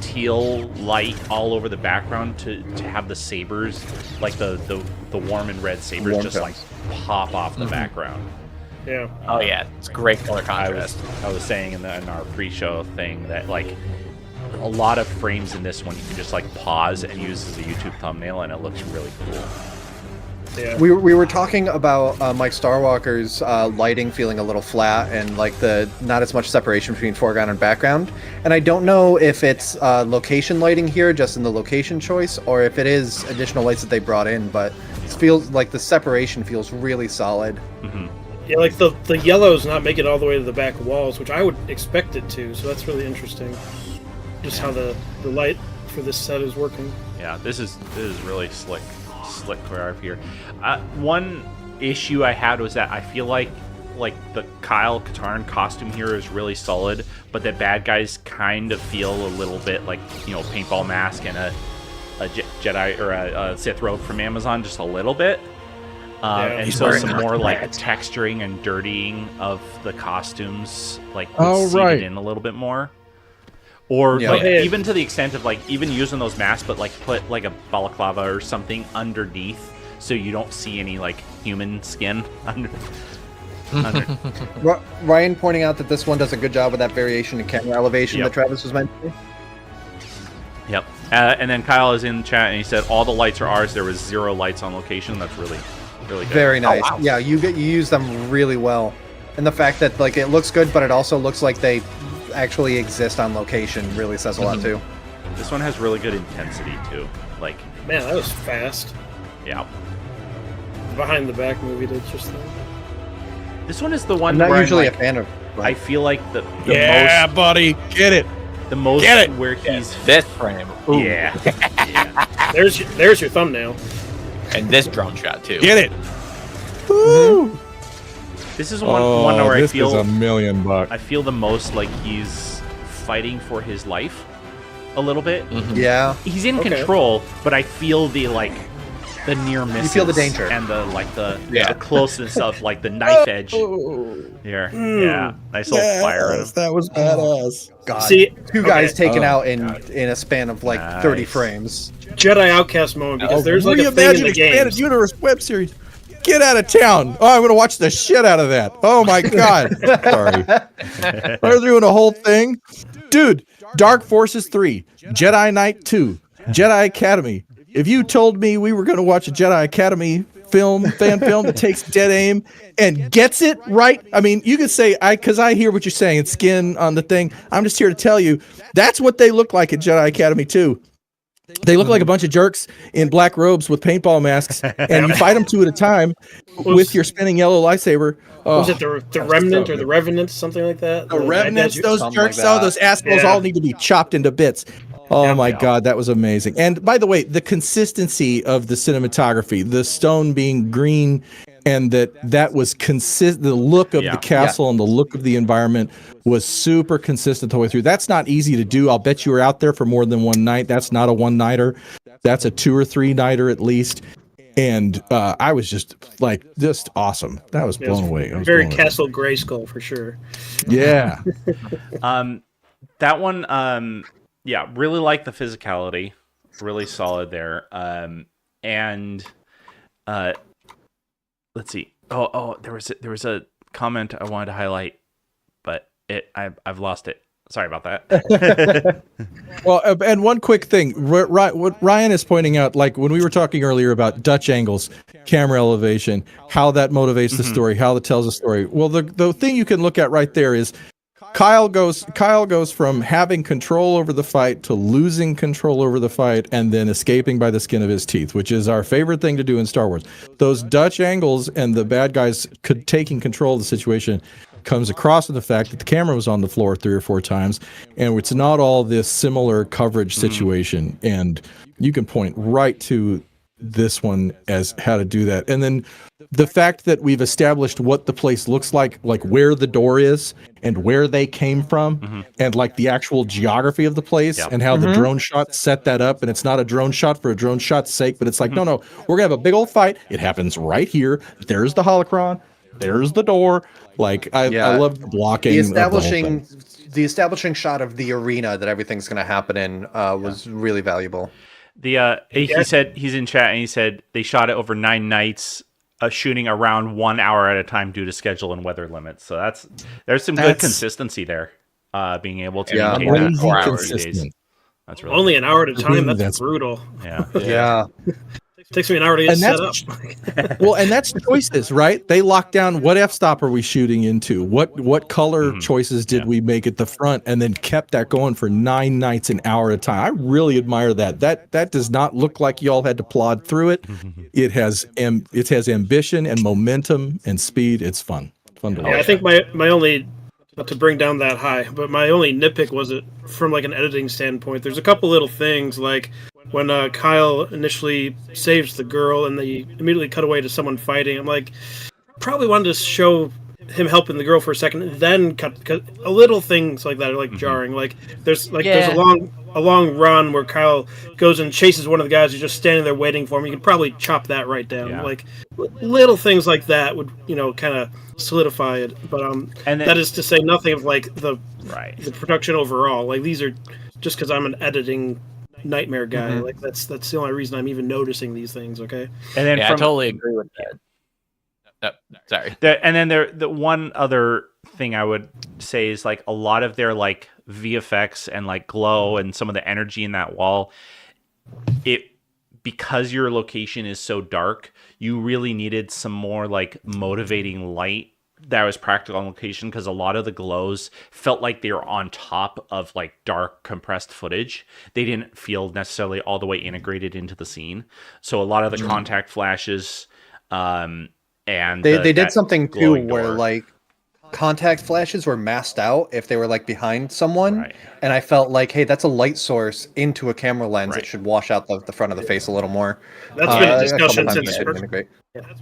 Speaker 1: teal light all over the background to have the sabers, like the warm and red sabers,
Speaker 2: Warm
Speaker 1: just
Speaker 2: tones.
Speaker 1: like pop off the background.
Speaker 4: Yeah.
Speaker 3: Oh yeah, it's great color
Speaker 1: I
Speaker 3: contrast.
Speaker 1: was saying in our pre-show thing that like a lot of frames in this one you can just like pause and use as a YouTube thumbnail and it looks really cool.
Speaker 4: Yeah.
Speaker 2: we were talking about Mike Starwalker's lighting feeling a little flat and like the not as much separation between foreground and background, and I don't know if it's location lighting here, just in the location choice, or if it is additional lights that they brought in, but it feels like the separation feels really solid.
Speaker 4: Yeah, like the yellow's not making it all the way to the back walls, which I would expect it to, so that's really interesting. Just how the light for this set is working.
Speaker 1: Yeah, this is really slick choreography here. One issue I had was that I feel like the Kyle Katarn costume here is really solid, but the bad guys kind of feel a little bit like, you know, paintball mask and a Jedi or a Sith robe from Amazon, just a little bit. And
Speaker 3: He's
Speaker 1: so
Speaker 3: wearing
Speaker 1: some
Speaker 3: the
Speaker 1: more like
Speaker 3: red.
Speaker 1: texturing and dirtying of the costumes, like
Speaker 5: Oh,
Speaker 1: seated
Speaker 5: right.
Speaker 1: in a little bit more. Or
Speaker 2: Yeah.
Speaker 1: like
Speaker 4: Yeah.
Speaker 1: even to the extent of like even using those masks, but like put like a balaclava or something underneath, so you don't see any like human skin under.
Speaker 2: Ryan pointing out that this one does a good job with that variation in camera elevation
Speaker 1: Yep.
Speaker 2: that Travis was mentioning.
Speaker 1: Yep. And then Kyle is in chat and he said all the lights are ours. There was 0 lights on location. That's really good.
Speaker 2: Very nice.
Speaker 3: wow.
Speaker 2: Yeah, you use them really well, and the fact that like it looks good, but it also looks like they actually exist on location really says a lot too.
Speaker 1: This one has really good intensity too. Like,
Speaker 4: Man, that was fast.
Speaker 1: yeah.
Speaker 4: Behind the back movie did just that.
Speaker 1: This one is the one
Speaker 2: I'm not
Speaker 1: where
Speaker 2: usually
Speaker 1: I'm,
Speaker 2: a fan of.
Speaker 1: I feel like the
Speaker 5: Yeah,
Speaker 1: most
Speaker 5: buddy, get it.
Speaker 1: Get it where he's
Speaker 3: This frame, ooh,
Speaker 1: yeah.
Speaker 4: There's your thumbnail.
Speaker 3: and this drone shot too.
Speaker 5: Get it. Woo!
Speaker 1: This is one where I
Speaker 5: this
Speaker 1: feel
Speaker 5: is $1 million.
Speaker 1: I feel the most like he's fighting for his life a little bit.
Speaker 2: Yeah,
Speaker 1: He's in
Speaker 4: Okay.
Speaker 1: control, but I feel the like the near misses.
Speaker 2: feel the danger.
Speaker 1: and the like the
Speaker 3: Yeah.
Speaker 1: closeness of like the knife edge here. Yeah, nice little fire in him.
Speaker 5: That was badass.
Speaker 2: God.
Speaker 4: See,
Speaker 2: Two guys
Speaker 4: okay.
Speaker 2: taken out in a span of like 30
Speaker 1: Nice.
Speaker 2: frames.
Speaker 4: Jedi Outcast moment because there's like a thing in
Speaker 5: Reimagine
Speaker 4: the
Speaker 5: Expanded
Speaker 4: games.
Speaker 5: Universe web series. Get out of town. Oh, I'm going to watch the shit out of that. Oh, my God. Sorry. They're doing a whole thing. Dude, Dark Forces 3, Jedi Knight 2, Jedi Academy. If you told me we were going to watch a Jedi Academy fan film that takes dead aim and gets it right, I mean, you could say, because I hear what you're saying, it's skin on the thing. I'm just here to tell you, that's what they look like at Jedi Academy 2. They look like a bunch of jerks in black robes with paintball masks, and you fight them two at a time with your spinning yellow lightsaber.
Speaker 4: Was it the Remnant or the Revenant, something like that?
Speaker 5: The Revenants, those
Speaker 2: something
Speaker 5: jerks,
Speaker 2: like
Speaker 5: those assholes all need to be chopped into bits. Oh my God, that was amazing. And by the way, the consistency of the cinematography, the stone being green, and that was consistent. The look of the castle and the look of the environment was super consistent the way through. That's not easy to do. I'll bet you were out there for more than one night. That's not a one-nighter. That's a 2 or 3 nighter at least. And I was just awesome. That was blown away.
Speaker 4: Very Castle Grayskull for sure.
Speaker 5: Yeah.
Speaker 1: That one, really like the physicality. Really solid there. And let's see. There was a comment I wanted to highlight, but I've lost it. Sorry about that.
Speaker 5: Well, and one quick thing, what Ryan is pointing out, like when we were talking earlier about Dutch angles, camera elevation, how that motivates the story, how it tells a story. Well, the thing you can look at right there is Kyle goes from having control over the fight to losing control over the fight and then escaping by the skin of his teeth, which is our favorite thing to do in Star Wars. Those Dutch angles and the bad guys taking control of the situation comes across in the fact that the camera was on the floor 3 or 4 times, and it's not all this similar coverage situation. And you can point right to this one as how to do that. And then the fact that we've established what the place looks like where the door is and where they came from, and like the actual geography of the place, and how the drone shot set that up. And it's not a drone shot for a drone shot's sake, but it's like, no, we're gonna have a big old fight. It happens right here. There's the holocron. There's the door. I love the blocking.
Speaker 2: The establishing shot of the arena that everything's going to happen in was really valuable.
Speaker 1: He said, he's in chat, and he said they shot it over 9 nights, shooting around 1 hour at a time due to schedule and weather limits. So there's some good consistency there, being able to maintain that for 4 hours. That's really
Speaker 4: only an hour at a time. That's brutal.
Speaker 2: Yeah.
Speaker 4: It takes me an hour to get set up.
Speaker 5: Well, and that's choices, right? They lock down what f-stop are we shooting into? What color choices did we make at the front, and then kept that going for 9 nights, an hour at a time. I really admire that. That does not look like y'all had to plod through it. It has ambition and momentum and speed. It's fun to watch.
Speaker 4: I think my only, not to bring down that high, but my only nitpick was it from an editing standpoint. There's a couple little things like when Kyle initially saves the girl and they immediately cut away to someone fighting. I'm like, probably wanted to show him helping the girl for a second, and then cut a little things like that are jarring. There's a long run where Kyle goes and chases one of the guys who's just standing there waiting for him. You could probably chop that right down. Little things like that would kind of solidify it. But and that is to say nothing of the production overall. These are just because I'm an editing nightmare guy. That's the only reason I'm even noticing these things. Okay.
Speaker 3: And then I totally agree with that. Sorry.
Speaker 1: And then the one other thing I would say is a lot of their VFX and glow and some of the energy in that wall, because your location is so dark, you really needed some more motivating light that was practical on location, because a lot of the glows felt like they were on top of dark compressed footage. They didn't feel necessarily all the way integrated into the scene. So a lot of the contact flashes, and
Speaker 2: they did something too where contact flashes were masked out if they were behind someone, and I felt hey, that's a light source into a camera lens. It should wash out the front of the face a little more.
Speaker 4: That's been a discussion since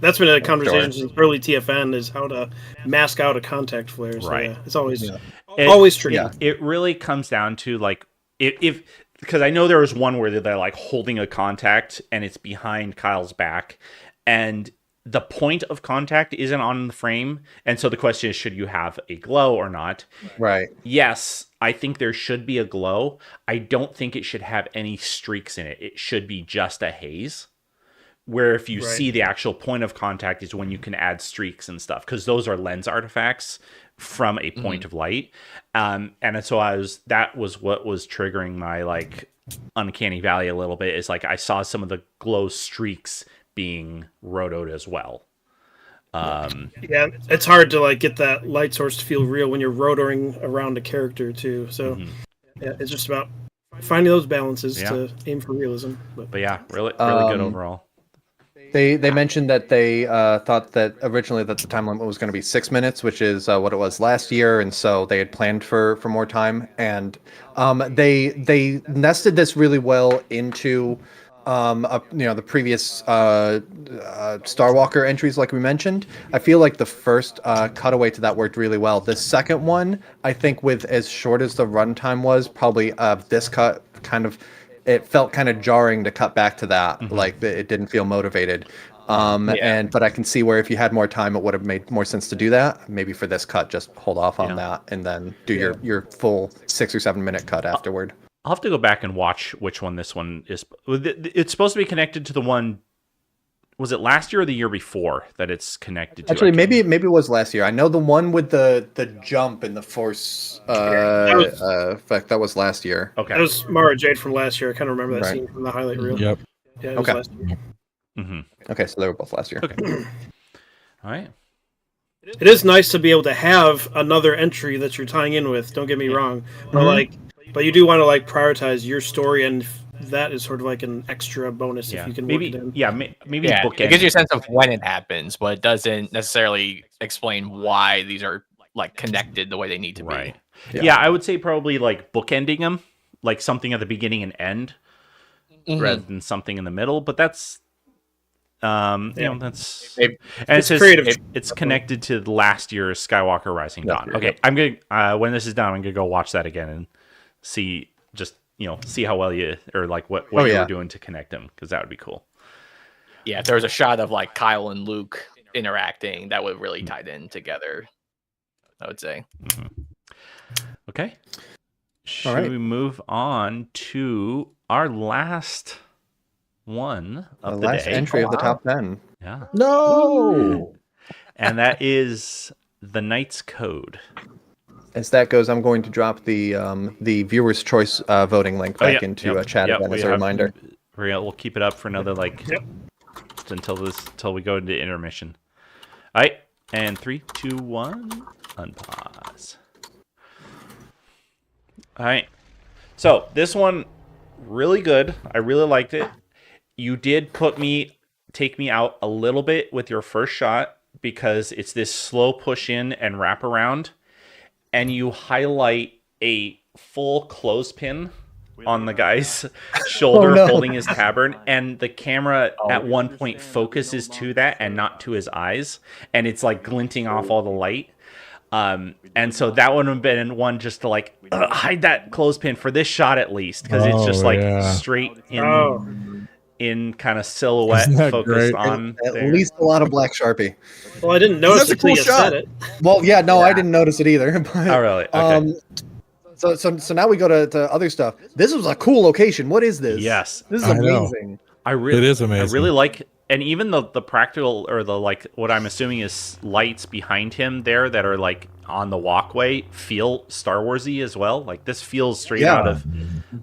Speaker 4: that's been a conversation since early TFN, is how to mask out a contact flare. So it's always always tricky.
Speaker 1: It really comes down to if because I know there was one where they're holding a contact and it's behind Kyle's back, and the point of contact isn't on the frame. And so the question is, should you have a glow or not?
Speaker 2: Right.
Speaker 1: Yes, I think there should be a glow. I don't think it should have any streaks in it. It should be just a haze, where if you
Speaker 4: Right.
Speaker 1: see the actual point of contact is when you can add streaks and stuff, because those are lens artifacts from a point of light. And so that was what was triggering my like uncanny valley a little bit, is like I saw some of the glow streaks being rotoed as well.
Speaker 4: Yeah, it's hard to like get that light source to feel real when you're rotoring around a character too. So yeah, it's just about finding those balances to aim for realism.
Speaker 1: But yeah, really good overall.
Speaker 2: They mentioned that they thought that originally that the time limit was going to be 6 minutes, which is what it was last year, and so they had planned for more time. And they nested this really well into the previous Starwalker entries, like we mentioned. I feel like the first cutaway to that worked really well. The second one, I think, with as short as the runtime was, probably this cut kind of. It felt kind of jarring to cut back to that. Like it didn't feel motivated. But I can see where if you had more time, it would have made more sense to do that. Maybe for this cut, just hold off on that and then do your full 6 or 7 minute cut afterward.
Speaker 1: I'll have to go back and watch which one this one is. It's supposed to be connected to the one. Was it last year or the year before that it's connected to?
Speaker 2: Actually, maybe it was last year. I know the one with the jump and the force effect, that was last year.
Speaker 1: Okay.
Speaker 4: That was Mara Jade from last year. I kind of remember that scene from the highlight reel.
Speaker 5: Yep.
Speaker 4: Yeah, it was last year.
Speaker 2: Okay, so they were both last year.
Speaker 1: Okay. All right.
Speaker 4: It is nice to be able to have another entry that you're tying in with. Don't get me wrong, but but you do want to like prioritize your story, and that is sort of like an extra bonus if you can work it in.
Speaker 1: Maybe bookend.
Speaker 3: It gives you a sense of when it happens, but it doesn't necessarily explain why these are like connected the way they need to
Speaker 1: Right.
Speaker 3: be.
Speaker 1: Yeah, I would say probably like bookending them, like something at the beginning and end, rather than something in the middle. But that's, that's and it says
Speaker 4: creative.
Speaker 1: it's connected to last year's Skywalker Rising Dawn. Okay, I'm gonna when this is done, I'm gonna go watch that again and see see how well you or like what you were doing to connect them, because that would be cool.
Speaker 3: Yeah, if there was a shot of like Kyle and Luke interacting, that would really tie in together, I would say.
Speaker 1: Okay. Should we move on to our last one of the
Speaker 2: last
Speaker 1: day?
Speaker 2: entry of the top 10.
Speaker 1: Yeah.
Speaker 5: No.
Speaker 1: And that is the Knight's Code.
Speaker 2: As that goes, I'm going to drop the viewer's choice voting link back into chat again as a reminder.
Speaker 1: We'll keep it up for another until we go into intermission. All right, and 3, 2, 1, unpause. All right, so this one really good. I really liked it. You did take me out a little bit with your first shot, because it's this slow push in and wrap around. And you highlight a full clothespin on the guy's shoulder holding his tabard, and the camera at one point focuses to that and not to his eyes, and it's like glinting off all the light. And so that would have been one just to like hide that clothespin for this shot at least, because it's just like straight in kind of silhouette focused on
Speaker 2: at least a lot of black Sharpie.
Speaker 4: Well, I didn't notice it until you said it.
Speaker 2: Well, I didn't notice it either. But,
Speaker 1: oh, really? Okay.
Speaker 2: So now we go to other stuff. This was a cool location. What is this?
Speaker 1: Yes.
Speaker 2: This is amazing.
Speaker 5: It is amazing.
Speaker 1: I really like, and even the practical, or the like, what I'm assuming is lights behind him there that are like on the walkway feel Star Warsy as well. Like this feels straight out of,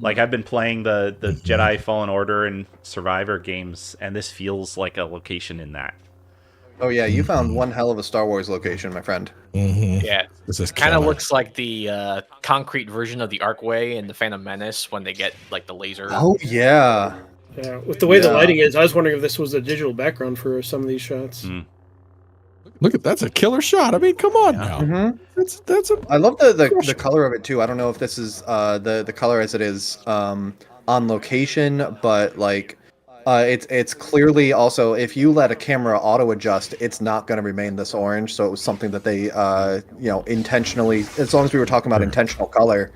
Speaker 1: like I've been playing the Jedi Fallen Order and Survivor games, and this feels like a location in that.
Speaker 2: Oh yeah, you found one hell of a Star Wars location, my friend.
Speaker 3: Yeah,
Speaker 5: this is
Speaker 3: kind of looks like the concrete version of the Archway in the Phantom Menace when they get like the laser.
Speaker 2: Oh yeah.
Speaker 4: Yeah, with the way the lighting is, I was wondering if this was a digital background for some of these shots.
Speaker 5: Look at that's a killer shot. I mean, come on now. That's a.
Speaker 2: I love the color of it too. I don't know if this is the color as it is on location, but like it's clearly also, if you let a camera auto adjust, it's not going to remain this orange. So it was something that they intentionally, as long as we were talking about intentional color,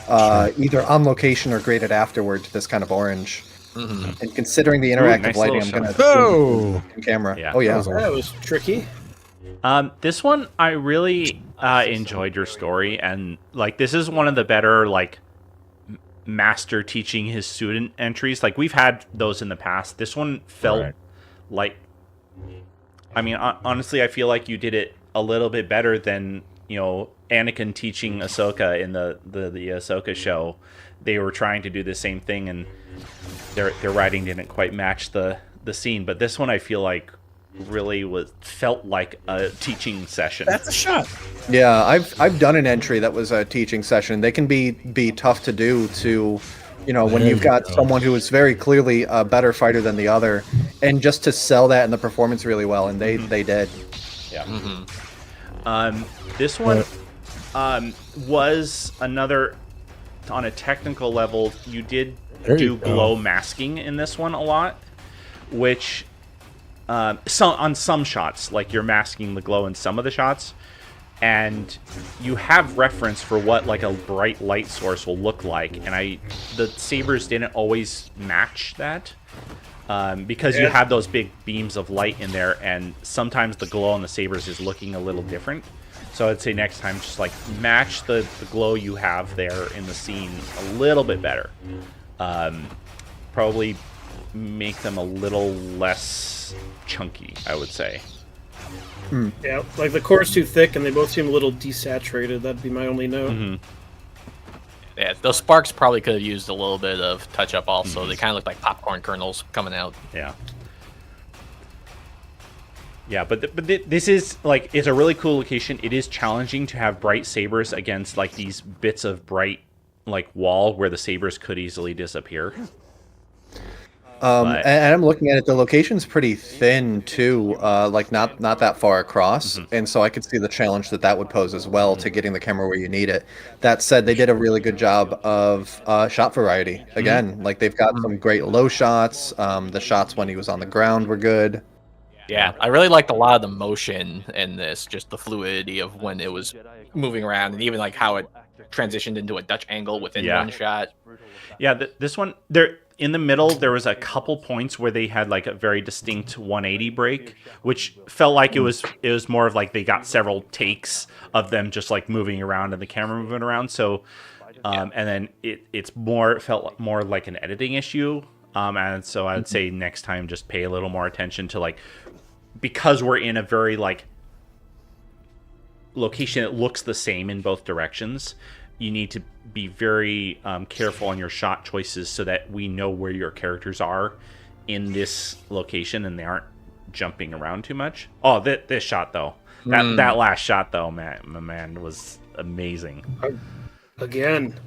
Speaker 2: either on location or graded afterward to this kind of orange. And considering the interactive
Speaker 1: nice
Speaker 2: lighting,
Speaker 1: little
Speaker 2: I'm going
Speaker 1: shot.
Speaker 2: to camera.
Speaker 1: Yeah.
Speaker 2: Oh yeah.
Speaker 4: That was tricky.
Speaker 1: This one, I really enjoyed your story, and like this is one of the better like master teaching his student entries. Like we've had those in the past. This one felt like, I mean, honestly, I feel like you did it a little bit better than, you know, Anakin teaching Ahsoka in the Ahsoka show. They were trying to do the same thing, and their writing didn't quite match the scene. But this one, I feel like, really felt like a teaching session.
Speaker 5: That's a shot.
Speaker 2: Yeah, I've done an entry that was a teaching session. They can be tough to do to, you know, when you've got someone who is very clearly a better fighter than the other, and just to sell that in the performance really well, and they did.
Speaker 1: Yeah. This one was another, on a technical level, you did do glow masking in this one a lot, which on some shots, like you're masking the glow in some of the shots, and you have reference for what like a bright light source will look like, and the Sabers didn't always match that. Because you have those big beams of light in there, and sometimes the glow on the Sabers is looking a little different. So I'd say next time, just like match the glow you have there in the scene a little bit better. Probably make them a little less chunky, I would say.
Speaker 4: Yeah, like the core's too thick and they both seem a little desaturated. That'd be my only note.
Speaker 1: Mm-hmm.
Speaker 3: Yeah, those sparks probably could have used a little bit of touch up also. Mm-hmm. They kind of look like popcorn kernels coming out.
Speaker 1: Yeah. Yeah, but this is like, it's a really cool location. It is challenging to have bright Sabers against like these bits of bright like wall where the Sabers could easily disappear.
Speaker 2: And I'm looking at it, the location's pretty thin too, like not that far across, and so I could see the challenge that would pose as well to getting the camera where you need it. That said, they did a really good job of shot variety. Again, like they've got some great low shots. The shots when he was on the ground were good.
Speaker 3: Yeah, I really liked a lot of the motion in this, just the fluidity of when it was moving around, and even like how it transitioned into a Dutch angle within one shot.
Speaker 1: Yeah, this one, there in the middle, there was a couple points where they had like a very distinct 180 break, which felt like it was more of like they got several takes of them just like moving around and the camera moving around. So, and then it felt more like an editing issue. And so I'd say next time just pay a little more attention to like, because we're in a very like location that looks the same in both directions, you need to be very careful on your shot choices so that we know where your characters are in this location and they aren't jumping around too much. Oh, this shot though, that last shot though, man, was amazing.
Speaker 4: Again,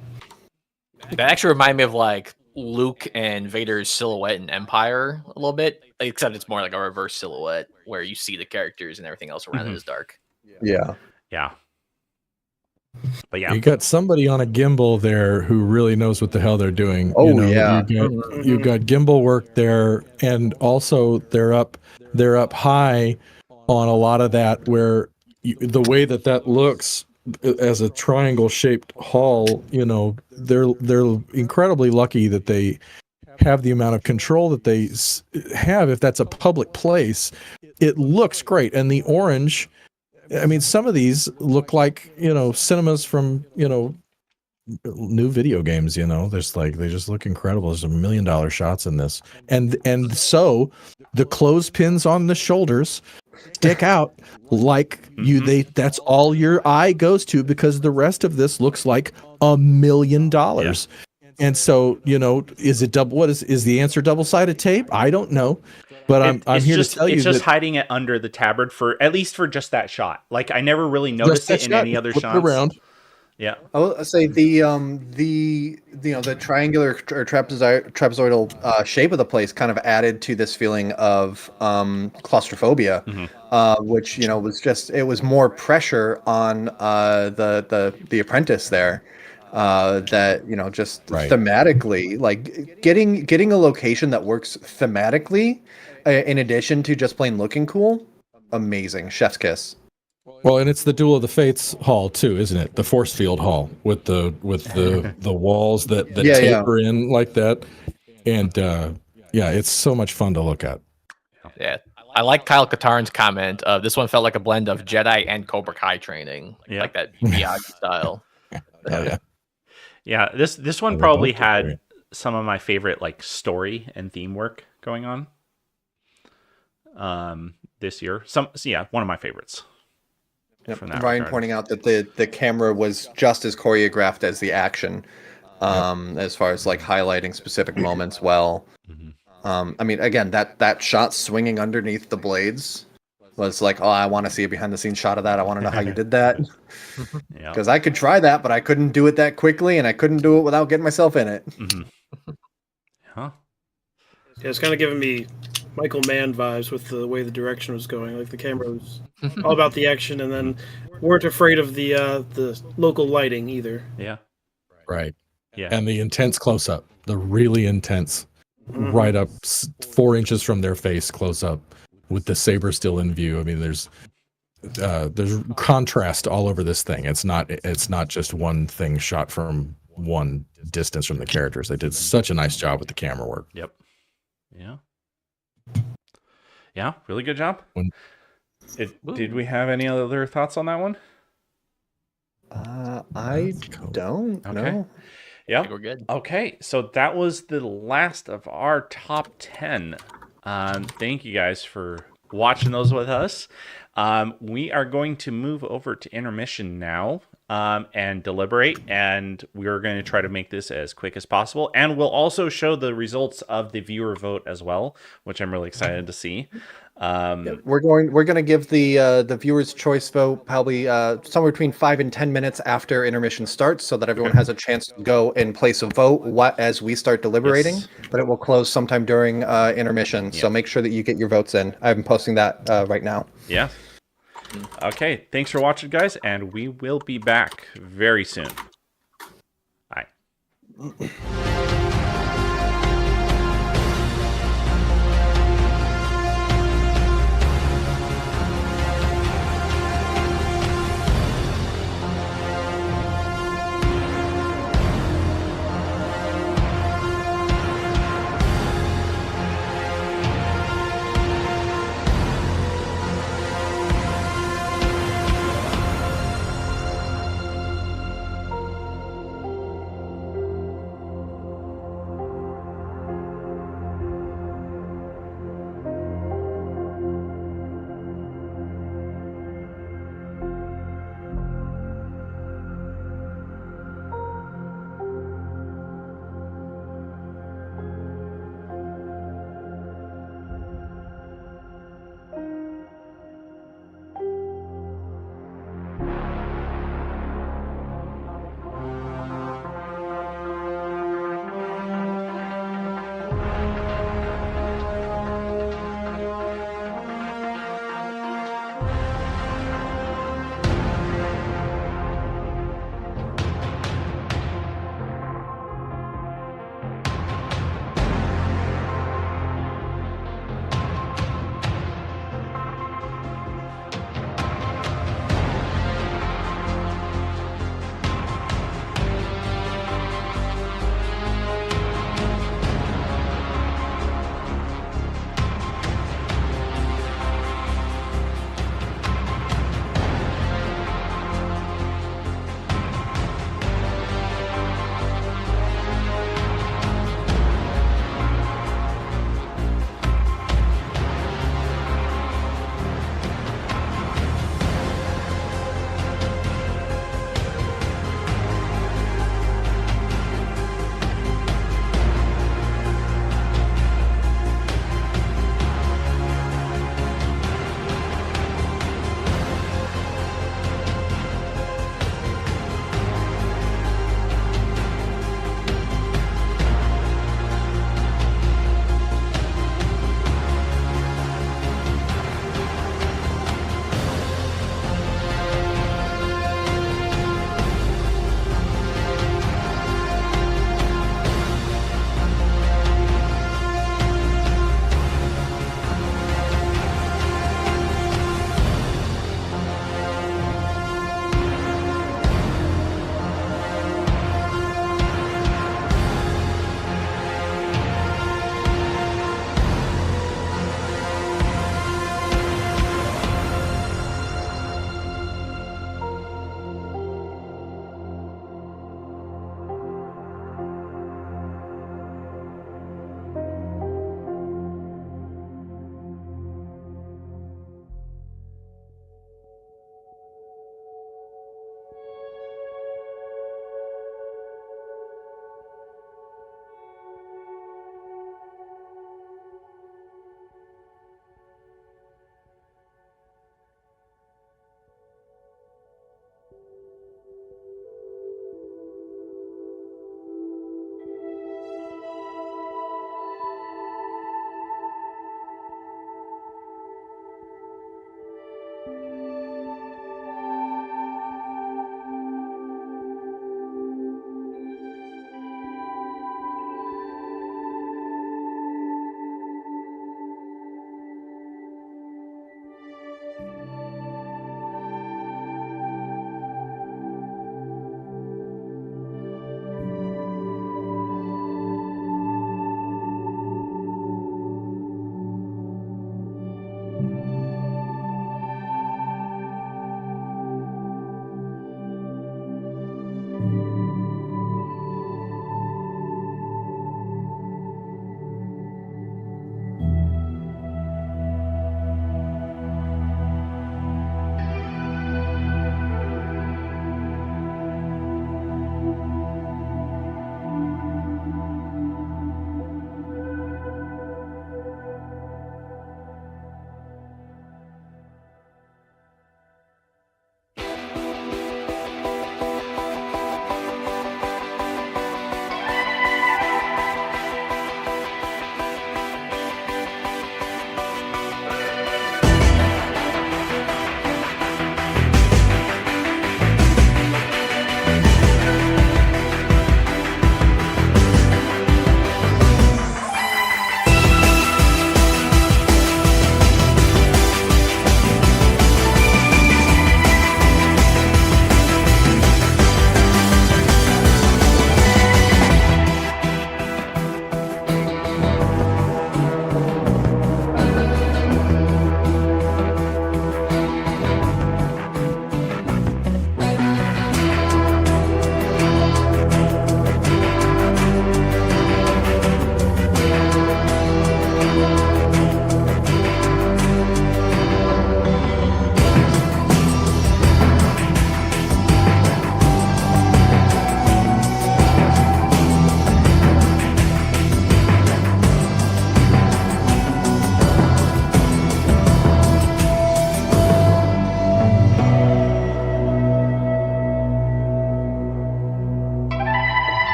Speaker 3: that actually reminded me of like Luke and Vader's silhouette in Empire a little bit, except it's more like a reverse silhouette where you see the characters and everything else around it is dark.
Speaker 2: Yeah.
Speaker 1: But yeah,
Speaker 5: you got somebody on a gimbal there who really knows what the hell they're doing.
Speaker 2: Oh,
Speaker 5: you know,
Speaker 2: yeah.
Speaker 5: you got gimbal work there, and also they're up high on a lot of that where the way that looks as a triangle shaped hull, you know, they're incredibly lucky that they have the amount of control that they have. If that's a public place, it looks great. And the orange, I mean, some of these look like, you know, cinemas from, you know, new video games, you know. There's like, they just look incredible. There's $1 million shots in this. And so the clothespins on the shoulders stick out like that's all your eye goes to, because the rest of this looks like $1 million. Yeah. And so, you know, is it is the answer double-sided tape? I don't know. But I'm here to tell you
Speaker 1: it's just
Speaker 5: that
Speaker 1: hiding it under the tabard for at least for just that shot. Like I never really noticed it in any other shots.
Speaker 5: Around.
Speaker 1: Yeah,
Speaker 2: I will say the triangular or trapezoidal shape of the place kind of added to this feeling of claustrophobia, which, you know, was more pressure on the apprentice there. That, you know, just thematically, like getting a location that works thematically in addition to just plain looking cool, amazing. Chef's kiss.
Speaker 5: Well, and it's the Duel of the Fates hall too, isn't it? The force field hall with the walls that taper in like that, and it's so much fun to look at.
Speaker 3: Yeah, I like Kyle Katarn's comment of this one felt like a blend of Jedi and Cobra Kai training, like that Miyagi style.
Speaker 1: Yeah, this one probably had some of my favorite like story and theme work going on. this year. One of my favorites.
Speaker 2: Yep.
Speaker 1: From that
Speaker 2: Ryan
Speaker 1: regard.
Speaker 2: pointing out that the camera was just as choreographed as the action, as far as like highlighting specific moments well. I mean, again, that shot swinging underneath the blades was like, oh, I want to see a behind the scenes shot of that. I want to know how you did that.
Speaker 1: Yeah.
Speaker 2: Because I could try that, but I couldn't do it that quickly, and I couldn't do it without getting myself in it.
Speaker 1: Huh.
Speaker 4: Yeah, it's kind of giving me Michael Mann vibes with the way the direction was going. Like the camera was all about the action, and then weren't afraid of the local lighting either.
Speaker 1: Yeah.
Speaker 5: Right.
Speaker 1: Yeah.
Speaker 5: And the intense close up, the really intense, right up 4 inches from their face close up with the saber still in view. I mean, there's contrast all over this thing. It's not just one thing shot from one distance from the characters. They did such a nice job with the camera work.
Speaker 1: Yep. Yeah. Yeah. Really good job. Did we have any other thoughts on that one?
Speaker 2: I don't know.
Speaker 1: Yeah.
Speaker 3: We're good.
Speaker 1: Okay, so that was the last of our top 10. Thank you guys for watching those with us. We are going to move over to intermission now and deliberate, and we're going to try to make this as quick as possible. And we'll also show the results of the viewer vote as well, which I'm really excited to see.
Speaker 2: We're going to give the viewers' choice vote probably somewhere between 5 and 10 minutes after intermission starts, so that everyone has a chance to go and place a vote as we start deliberating.
Speaker 1: Yes.
Speaker 2: But it will close sometime during intermission, so make sure that you get your votes in. I'm posting that right now.
Speaker 1: Yeah. Okay, thanks for watching, guys, and we will be back very soon. Bye.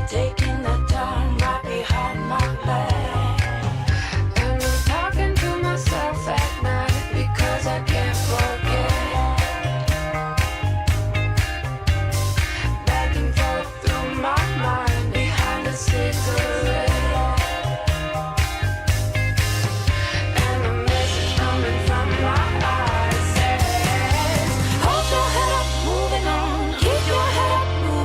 Speaker 10: taking the time right behind my back. And I'm talking to myself at night because I can't forget. Back and forth through my mind behind a cigarette. And a message coming from my eyes says, hold your head up, moving on. Keep your head up, moving on.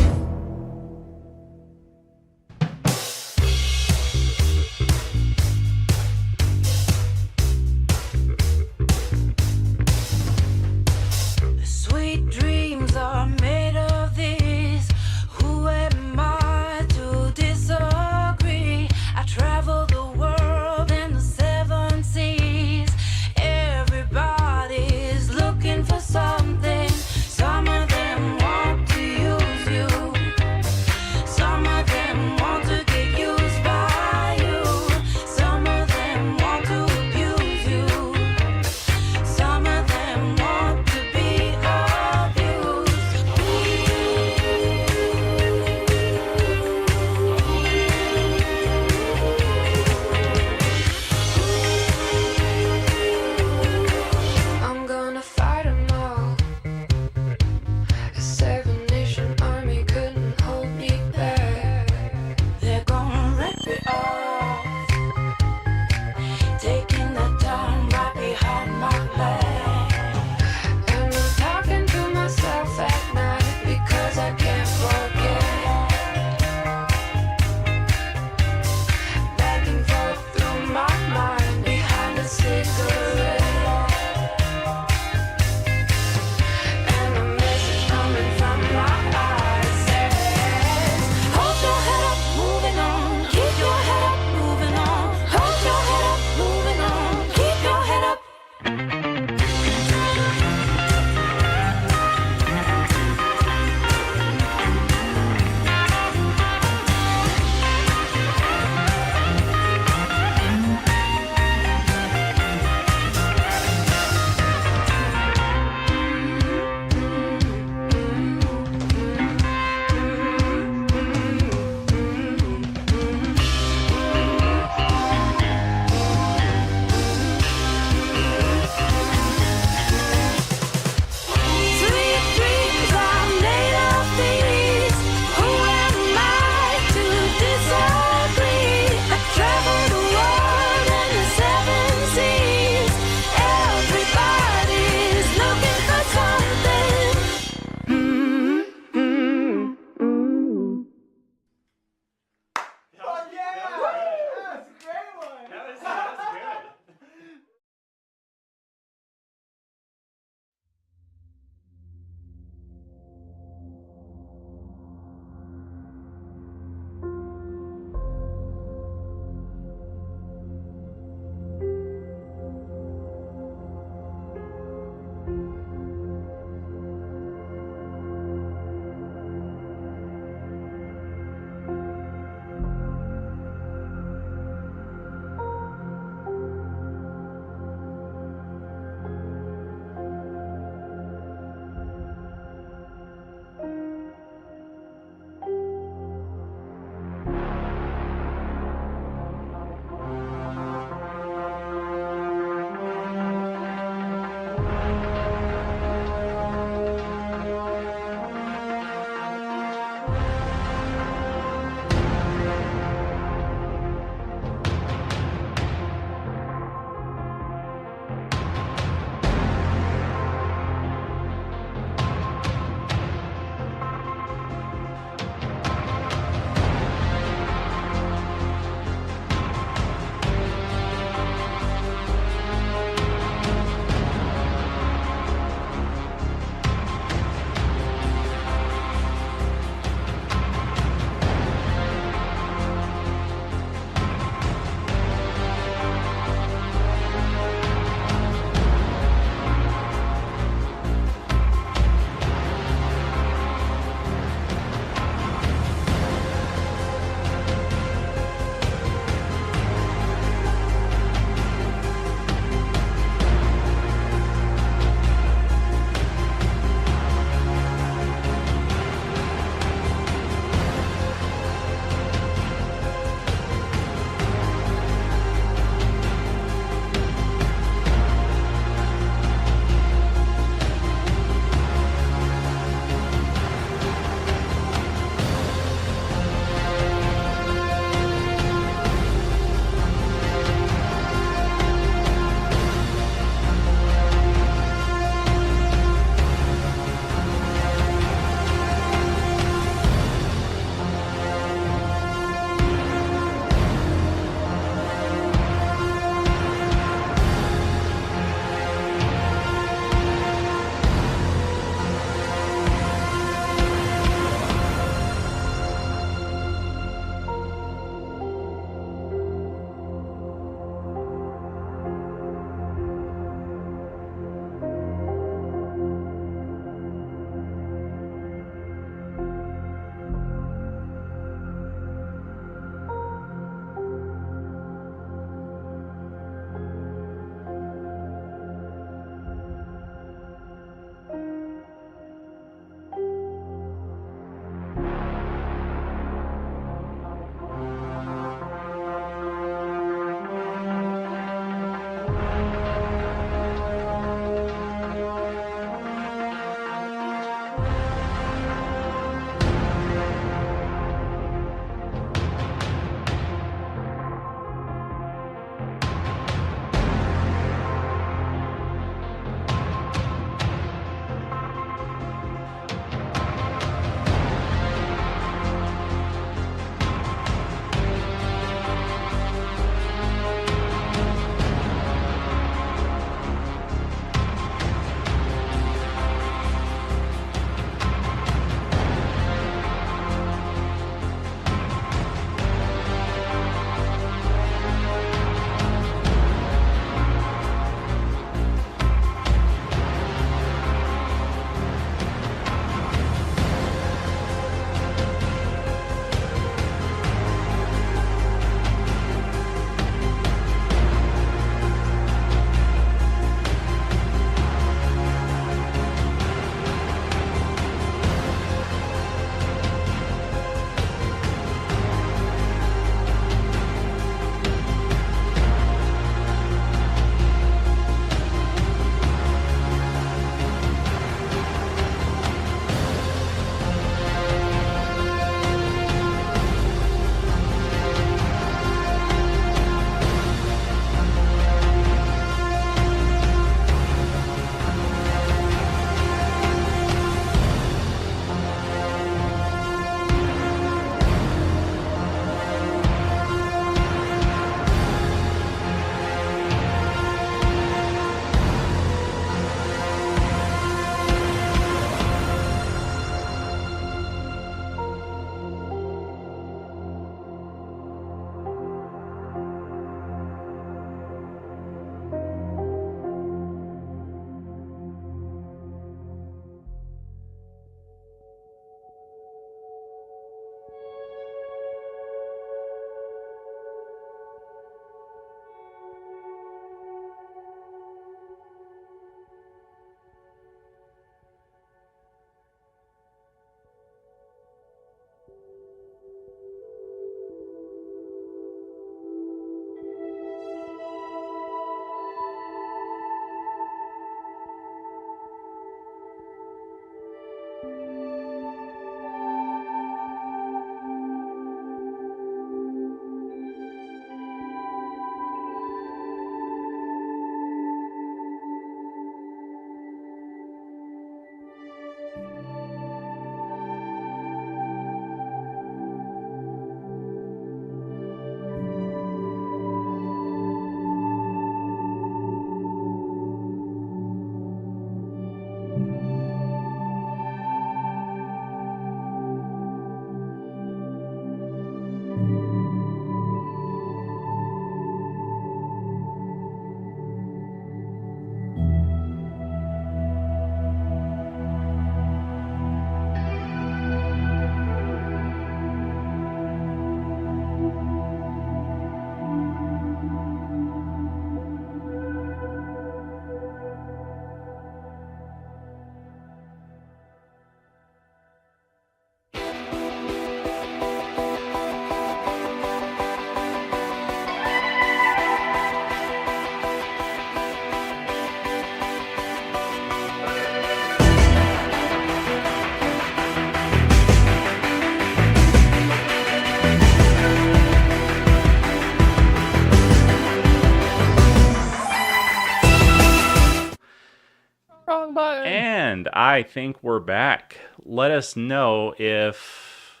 Speaker 3: Wrong button.
Speaker 1: And I think we're back. Let us know if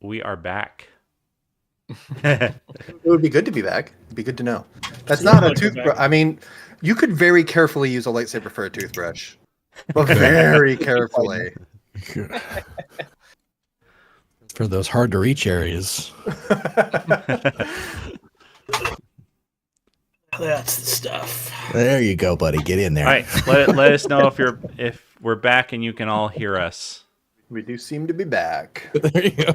Speaker 1: we are back.
Speaker 2: It would be good to be back. It'd be good to know. That's not a toothbrush. I mean, you could very carefully use a lightsaber for a toothbrush, but very carefully.
Speaker 5: For those hard to reach areas.
Speaker 4: That's the stuff.
Speaker 5: There you go, buddy. Get in there.
Speaker 1: All right, let us know if we're back and you can all hear us.
Speaker 2: We do seem to be back.
Speaker 5: There you go.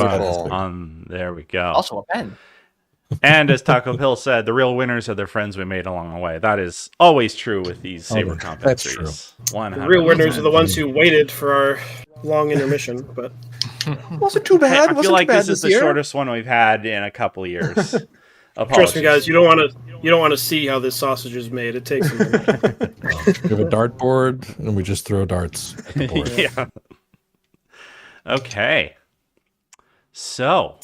Speaker 2: Wonderful.
Speaker 1: There we go.
Speaker 3: Also a pen.
Speaker 1: And as Taco Pill said, the real winners are the friends we made along the way. That is always true with these Saber comp
Speaker 5: that's
Speaker 1: entries.
Speaker 4: The real winners are the ones who waited for our long intermission, but
Speaker 2: Wasn't too bad.
Speaker 1: I feel like this is the shortest one we've had in a couple years.
Speaker 4: trust me, guys, you don't want to see how this sausage is made. It takes a minute.
Speaker 5: We have a dartboard, and we just throw darts at the board.
Speaker 1: Yeah. Okay. So,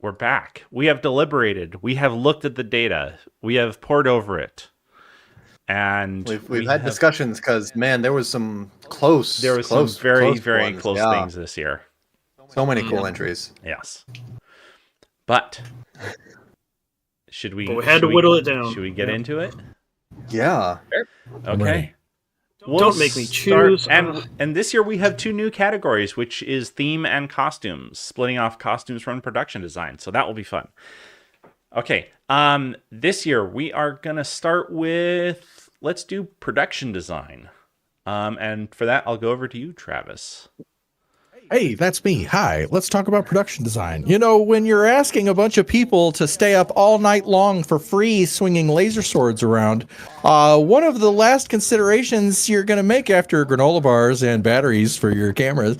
Speaker 1: we're back. We have deliberated. We have looked at the data. We have pored over it. And
Speaker 2: we've had discussions because, man, there was some close.
Speaker 1: There was some very close things this year.
Speaker 2: So many cool entries.
Speaker 1: Yes. But should we?
Speaker 4: But we had to whittle it down.
Speaker 1: Should we get into it?
Speaker 2: Yeah.
Speaker 1: Okay.
Speaker 4: Don't make me choose.
Speaker 1: And this year we have 2 new categories, which is theme and costumes, splitting off costumes from production design. So that will be fun. Okay. This year we are gonna start with, let's do production design. And for that I'll go over to you, Travis.
Speaker 5: Hey, that's me. Hi, let's talk about production design. You know, when you're asking a bunch of people to stay up all night long for free swinging laser swords around, one of the last considerations you're going to make after granola bars and batteries for your cameras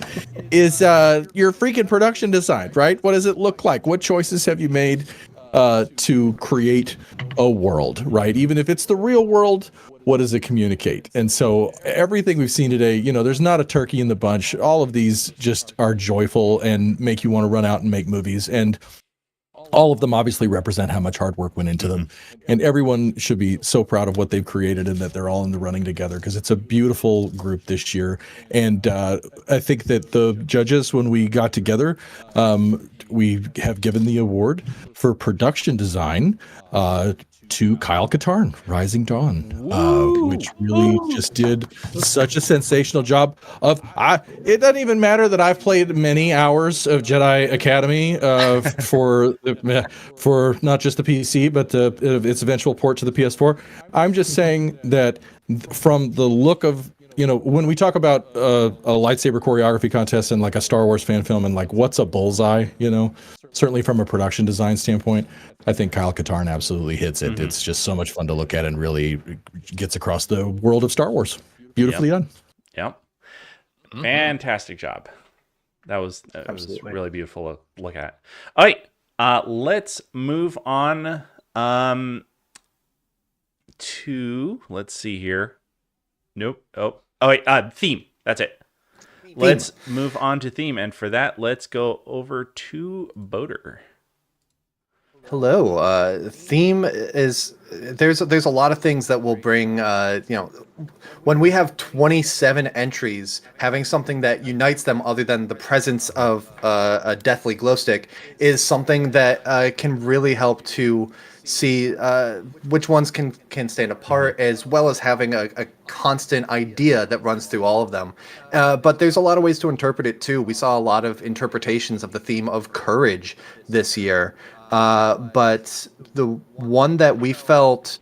Speaker 5: is your freaking production design, right? What does it look like? What choices have you made to create a world, right? Even if it's the real world, what does it communicate? And so everything we've seen today, you know, there's not a turkey in the bunch. All of these just are joyful and make you want to run out and make movies. And all of them obviously represent how much hard work went into them. And everyone should be so proud of what they've created and that they're all in the running together, because it's a beautiful group this year. And I think that the judges, when we got together, we have given the award for production design to Kyle Katarn, Rising Dawn, which really just did such a sensational job of, it doesn't even matter that I've played many hours of Jedi Academy for not just the PC, but its eventual port to the PS4. I'm just saying that from the look of, you know, when we talk about a lightsaber choreography contest and like a Star Wars fan film and like what's a bullseye, you know, certainly from a production design standpoint, I think Kyle Katarn absolutely hits it. It's just so much fun to look at and really gets across the world of Star Wars. Beautifully done.
Speaker 1: Yep. Fantastic job. That was really beautiful to look at. All right. Let's move on to, let's see here. Nope. Oh wait, theme. That's it. Let's move on to theme. And for that, let's go over to Boater.
Speaker 2: Hello. Theme is there's a lot of things that will bring when we have 27 entries, having something that unites them other than the presence of a deathly glow stick is something that can really help to see which ones can stand apart, as well as having a constant idea that runs through all of them. But there's a lot of ways to interpret it too. We saw a lot of interpretations of the theme of courage this year. But the one that we felt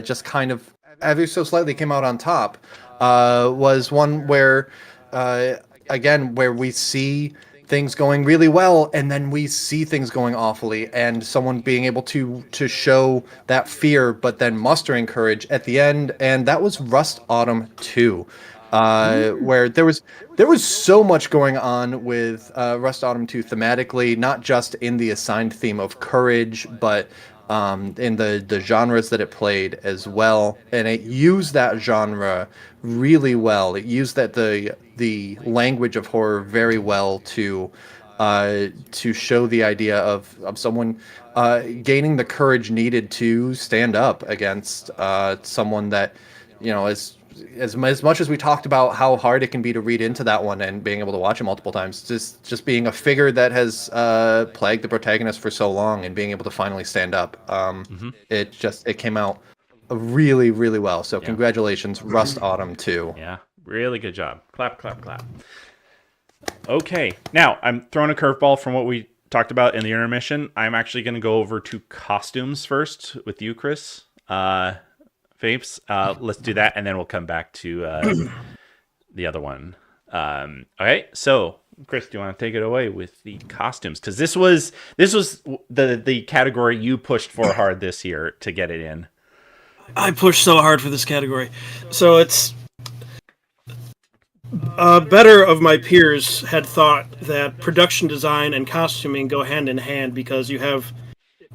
Speaker 2: just kind of ever so slightly came out on top was one where, again, where we see things going really well and then we see things going awfully, and someone being able to show that fear but then mustering courage at the end. And that was Rust Autumn 2. Where there was so much going on with Rust Autumn 2 thematically, not just in the assigned theme of courage, but in the genres that it played as well. And it used that genre really well. It used that the language of horror very well to show the idea of someone gaining the courage needed to stand up against someone that, you know, is as much as we talked about how hard it can be to read into that one and being able to watch it multiple times, just being a figure that has plagued the protagonist for so long and being able to finally stand up, it came out really, really well. So congratulations, Rust Autumn 2.
Speaker 1: Yeah, really good job. Clap, clap, clap. Okay, now I'm throwing a curveball from what we talked about in the intermission. I'm actually going to go over to costumes first with you, Chris. Vapes. Let's do that, and then we'll come back to the other one. Okay, so Chris, do you want to take it away with the costumes? Because this was the category you pushed for hard this year to get it in.
Speaker 4: I pushed so hard for this category, so it's better of my peers had thought that production design and costuming go hand in hand because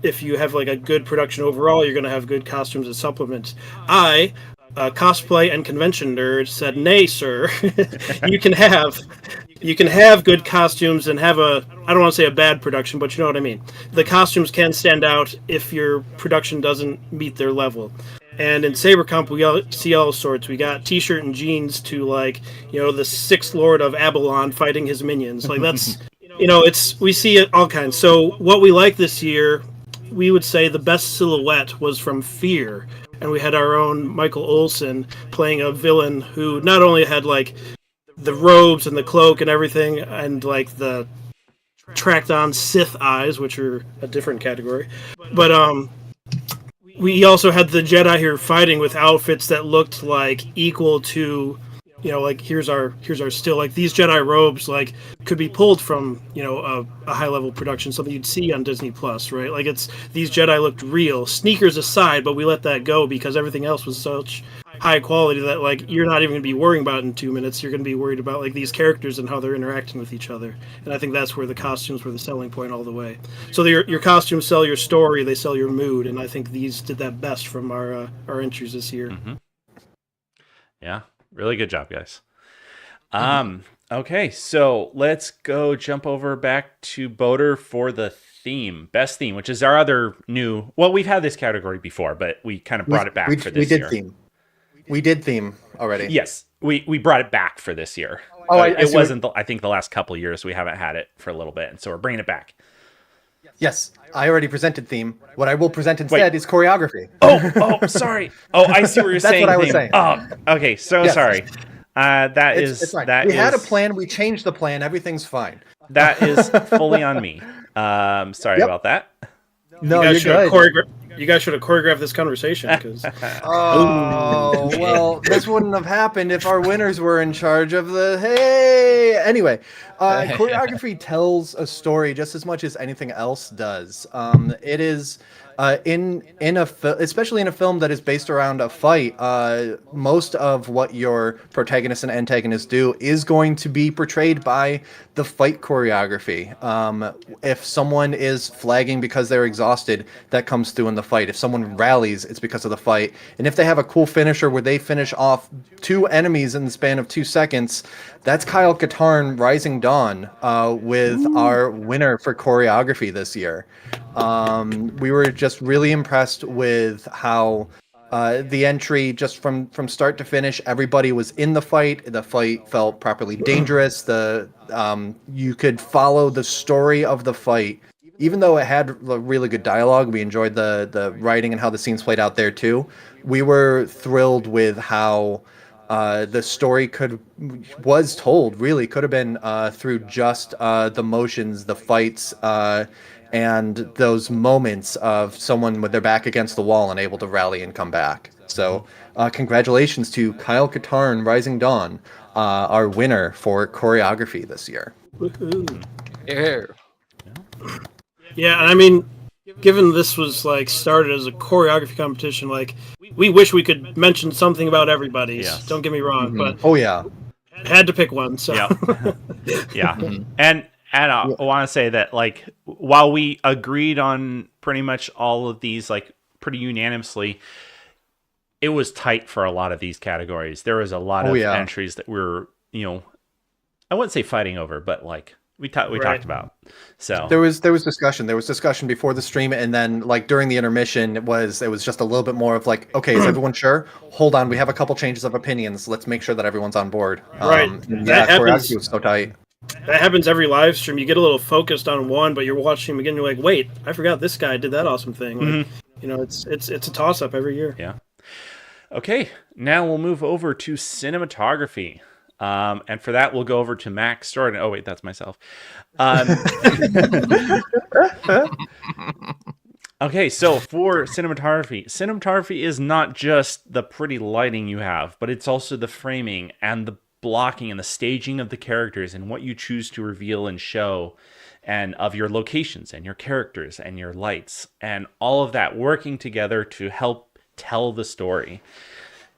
Speaker 4: if you have like a good production overall, you're going to have good costumes and supplements. I, cosplay and convention nerd, said, "Nay, sir, you can have good costumes and have I don't want to say a bad production, but you know what I mean. The costumes can stand out if your production doesn't meet their level." And in Saber Comp, we see all sorts. We got T-shirt and jeans to the Sixth Lord of Abalon fighting his minions. Like that's, we see it all kinds. So what we like this year, we would say the best silhouette was from Fear, and we had our own Michael Olsen playing a villain who not only had like the robes and the cloak and everything, and like the tracked on Sith eyes, which are a different category, but we also had the Jedi here fighting with outfits that looked like equal to, like here's our still, like these Jedi robes like could be pulled from a high level production, something you'd see on Disney Plus, right? Like these Jedi looked real, sneakers aside, but we let that go because everything else was such high quality that like you're not even going to be worrying about it in 2 minutes. You're going to be worried about like these characters and how they're interacting with each other. And I think that's where the costumes were the selling point all the way. So your costumes sell your story, they sell your mood, and I think these did that best from our entries this year.
Speaker 1: Mm-hmm. Yeah, really good job, guys. Okay, so let's go jump over back to Boater for the theme, best theme, which is our other new. Well, we've had this category before, but we kind of brought it back for this year.
Speaker 2: We did theme already.
Speaker 1: Yes, we brought it back for this year.
Speaker 2: Oh,
Speaker 1: it wasn't. I think the last couple of years we haven't had it for a little bit, and so we're bringing it back.
Speaker 2: Yes, I already presented theme. What I will present instead is choreography.
Speaker 1: Oh, sorry. Oh, I see what you're saying.
Speaker 2: That's what I was saying.
Speaker 1: Oh, okay. So sorry.
Speaker 2: It's fine. We had a plan. We changed the plan. Everything's fine.
Speaker 1: That is fully on me. Sorry about that.
Speaker 2: No, you're good.
Speaker 4: You guys should have choreographed this conversation. Because
Speaker 2: oh, well, this wouldn't have happened if our winners were in charge of the... Hey! Anyway, choreography tells a story just as much as anything else does. It is... especially in a film that is based around a fight, most of what your protagonist and antagonist do is going to be portrayed by the fight choreography. If someone is flagging because they're exhausted, that comes through in the fight. If someone rallies, it's because of the fight. And if they have a cool finisher where they finish off 2 enemies in the span of 2 seconds, that's Kyle Katarn Rising Dawn with our winner for choreography this year. We were just really impressed with how the entry, just from start to finish, everybody was in the fight. The fight felt properly dangerous. You could follow the story of the fight. Even though it had really good dialogue, we enjoyed the writing and how the scenes played out there too. We were thrilled with how the story was told. Really could have been through just the motions, the fights, and those moments of someone with their back against the wall and able to rally and come back. So congratulations to Kyle Katarn Rising Dawn, our winner for choreography this year.
Speaker 4: Yeah, and I mean, given this was like started as a choreography competition, like we wish we could mention something about everybody's. Yes. Don't get me wrong, but had to pick one. So
Speaker 1: yeah. And I want to say that, like, while we agreed on pretty much all of these, like, pretty unanimously, it was tight for a lot of these categories. There was a lot of entries that were, I wouldn't say fighting over, but, like, we talked about. So
Speaker 2: There was discussion. There was discussion before the stream, and then like during the intermission, it was just a little bit more of like, okay, is everyone sure? Hold on, we have a couple changes of opinions. Let's make sure that everyone's on board.
Speaker 4: Right.
Speaker 2: Yeah,
Speaker 4: That happens.
Speaker 2: choreography was so tight.
Speaker 4: That happens every live stream. You get a little focused on one, but you're watching him again. You're like, wait, I forgot this guy did that awesome thing. Like, you know, it's a toss up every year.
Speaker 1: Yeah. Okay, now we'll move over to cinematography. And for that, we'll go over to Max Jordan. Oh, wait, that's myself. Okay, so for cinematography is not just the pretty lighting you have, but it's also the framing and the blocking and the staging of the characters and what you choose to reveal and show, and of your locations and your characters and your lights and all of that working together to help tell the story.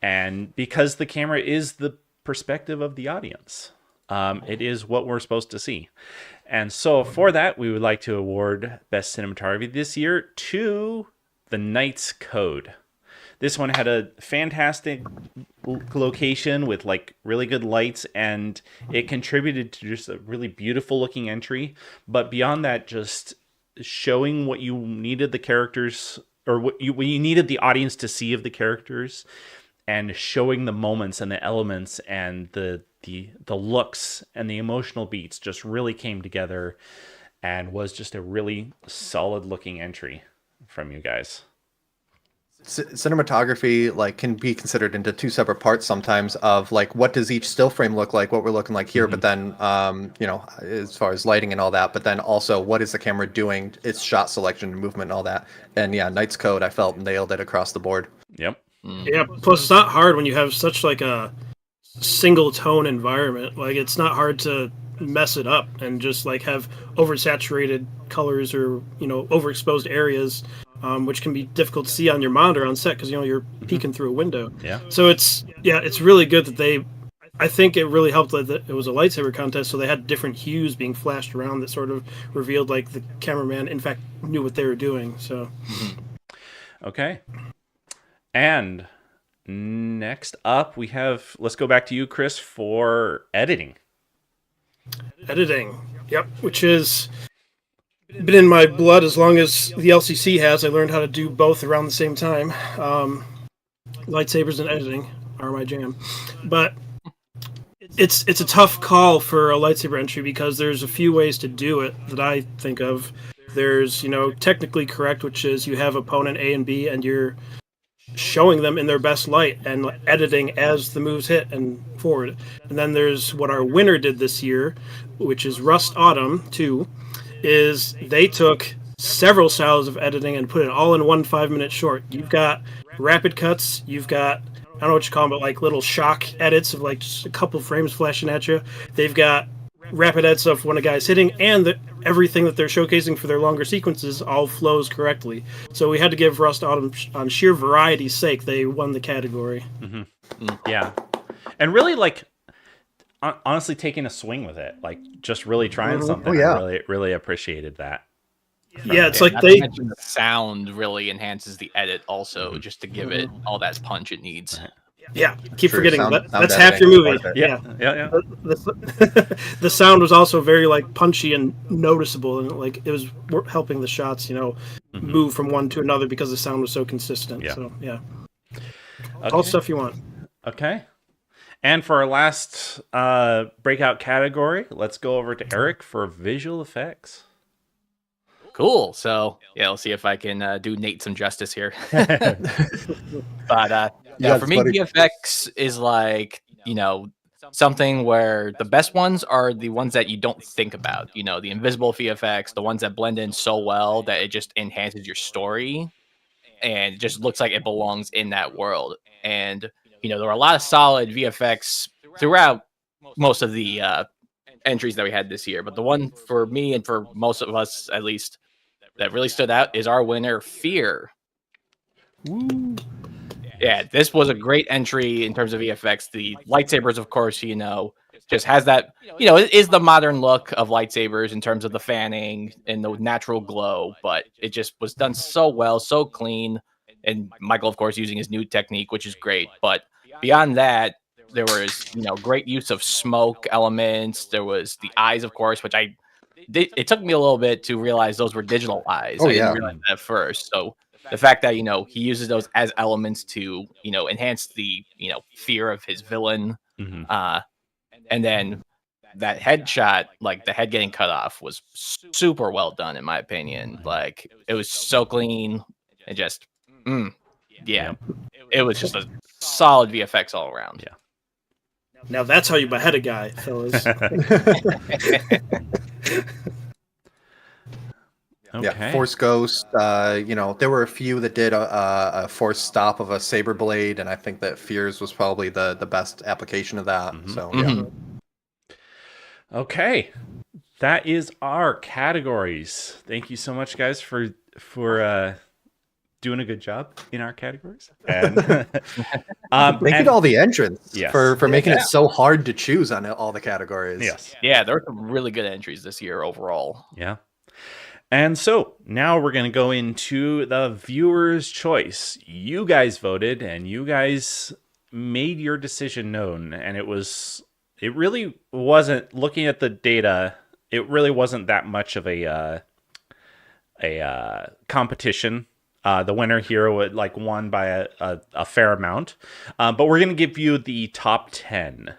Speaker 1: And because the camera is the perspective of the audience, it is what we're supposed to see. And so for that, we would like to award Best Cinematography this year to The Knight's Code. This one had a fantastic location with like really good lights, and it contributed to just a really beautiful looking entry. But beyond that, just showing what you needed the characters, or what you needed the audience to see of the characters, and showing the moments and the elements and the looks and the emotional beats just really came together, and was just a really solid looking entry from you guys.
Speaker 2: Cinematography like can be considered into two separate parts sometimes, of like what does each still frame look like, what we're looking like here, but then you know, as far as lighting and all that, but then also what is the camera doing, its shot selection and movement and all that. And yeah, Knight's Code I felt nailed it across the board.
Speaker 1: Yep.
Speaker 4: Yeah, plus it's not hard when you have such like a single tone environment. Like it's not hard to mess it up and just like have oversaturated colors or, you know, overexposed areas, which can be difficult to see on your monitor on set because, you know, you're peeking through a window.
Speaker 1: Yeah.
Speaker 4: So it's really good that I think it really helped that it was a lightsaber contest, so they had different hues being flashed around that sort of revealed like the cameraman in fact knew what they were doing. So
Speaker 1: Okay. And next up we have, let's go back to you, Chris, for editing.
Speaker 4: Editing, yep, which is been in my blood as long as the LCC has. I learned how to do both around the same time. Lightsabers and editing are my jam, but it's a tough call for a lightsaber entry because there's a few ways to do it that I think of. There's, you know, technically correct, which is you have opponent A and B and you're showing them in their best light and editing as the moves hit and forward. And then there's what our winner did this year, which is Rust Autumn 2, is they took several styles of editing and put it all in one 5-minute short. You've got rapid cuts, you've got, I don't know what you call them, but like little shock edits of like just a couple frames flashing at you. They've got rapid edits of when a guy's hitting, and everything that they're showcasing for their longer sequences all flows correctly. So we had to give Rust Autumn, on sheer variety's sake, they won the category.
Speaker 1: Yeah. And really, like, honestly taking a swing with it, like just really trying something.
Speaker 2: Oh, yeah.
Speaker 1: I really appreciated that.
Speaker 4: Yeah, it's like
Speaker 3: Not to
Speaker 4: they
Speaker 3: mention the sound really enhances the edit also, just to give it all that punch it needs.
Speaker 4: keep
Speaker 2: True,
Speaker 4: forgetting
Speaker 2: sound
Speaker 4: that's
Speaker 2: editing
Speaker 4: half your
Speaker 2: is
Speaker 4: movie.
Speaker 2: part of it.
Speaker 1: Yeah.
Speaker 4: The sound was also very like punchy and noticeable, and like it was helping the shots, you know, move from one to another because the sound was so consistent.
Speaker 1: Yeah.
Speaker 4: So yeah,
Speaker 1: Okay.
Speaker 4: all stuff you want.
Speaker 1: Okay. And for our last breakout category, let's go over to Eric for visual effects.
Speaker 3: Cool. So yeah, I'll see if I can do Nate some justice here. But yeah, for me, VFX is like, you know, something where the best ones are the ones that you don't think about. You know, the invisible VFX, the ones that blend in so well that it just enhances your story and it just looks like it belongs in that world. And you know, there were a lot of solid VFX throughout most of the entries that we had this year. But the one for me and for most of us, at least, that really stood out is our winner, Fear.
Speaker 1: Woo.
Speaker 3: Yeah, this was a great entry in terms of VFX. The lightsabers, of course, you know, just has that, you know, it is the modern look of lightsabers in terms of the fanning and the natural glow, but it just was done so well, so clean. And Michael, of course, using his new technique, which is great. But beyond that, there was, you know, great use of smoke elements. There was the eyes, of course, which I it took me a little bit to realize those were digital eyes.
Speaker 2: Oh,
Speaker 3: I didn't
Speaker 2: yeah.
Speaker 3: realize that at first. So the fact that he uses those as elements to enhance the fear of his villain,
Speaker 1: Mhm.
Speaker 3: and then that headshot, like the head getting cut off, was super well done in my opinion. Like it was so clean and just
Speaker 1: Yep.
Speaker 3: it was just a solid VFX all around.
Speaker 1: Yeah.
Speaker 4: Now that's how you behead a guy, fellas.
Speaker 1: Okay.
Speaker 2: Yeah, Force Ghost. There were a few that did a force stop of a saber blade, and I think that Fears was probably the best application of that. So yeah.
Speaker 1: Okay. That is our categories. Thank you so much, guys, for doing a good job in our categories. And
Speaker 2: Thank you to all the entrants
Speaker 1: Yes.
Speaker 2: for making it so hard to choose on all the categories.
Speaker 1: Yes.
Speaker 3: Yeah, there were some really good entries this year overall.
Speaker 1: Yeah. And so now we're going to go into the viewer's choice. You guys voted and you guys made your decision known. And it really wasn't, looking at the data, it really wasn't that much of a competition. The winner here won by a fair amount. But we're going to give you the top 10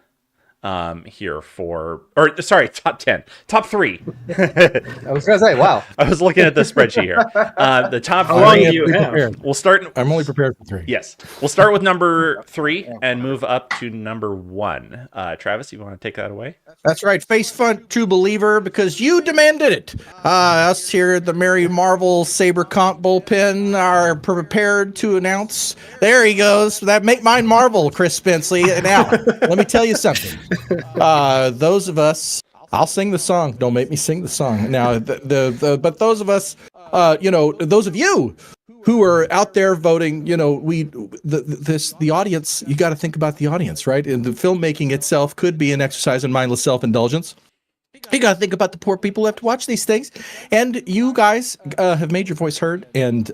Speaker 1: here top 10, top 3.
Speaker 2: I was gonna say, wow.
Speaker 1: I was looking at the spreadsheet here. The top
Speaker 4: How long
Speaker 1: 3.
Speaker 4: do you have?
Speaker 1: We'll start.
Speaker 5: I'm only prepared for 3.
Speaker 1: Yes, we'll start with number 3 and move up to number 1. Travis, you want to take that away?
Speaker 5: That's right. Face front, true believer, because you demanded it. Us here at the Merry Marvel Saber Comp bullpen are prepared to announce. There he goes. That make mine Marvel, Chris Spenceley. Now, let me tell you something. Those of us, I'll sing the song. Don't make me sing the song. Now, but those of us, those of you who are out there voting, the audience, you got to think about the audience, right? And the filmmaking itself could be an exercise in mindless self-indulgence. You got to think about the poor people who have to watch these things. And you guys have made your voice heard, and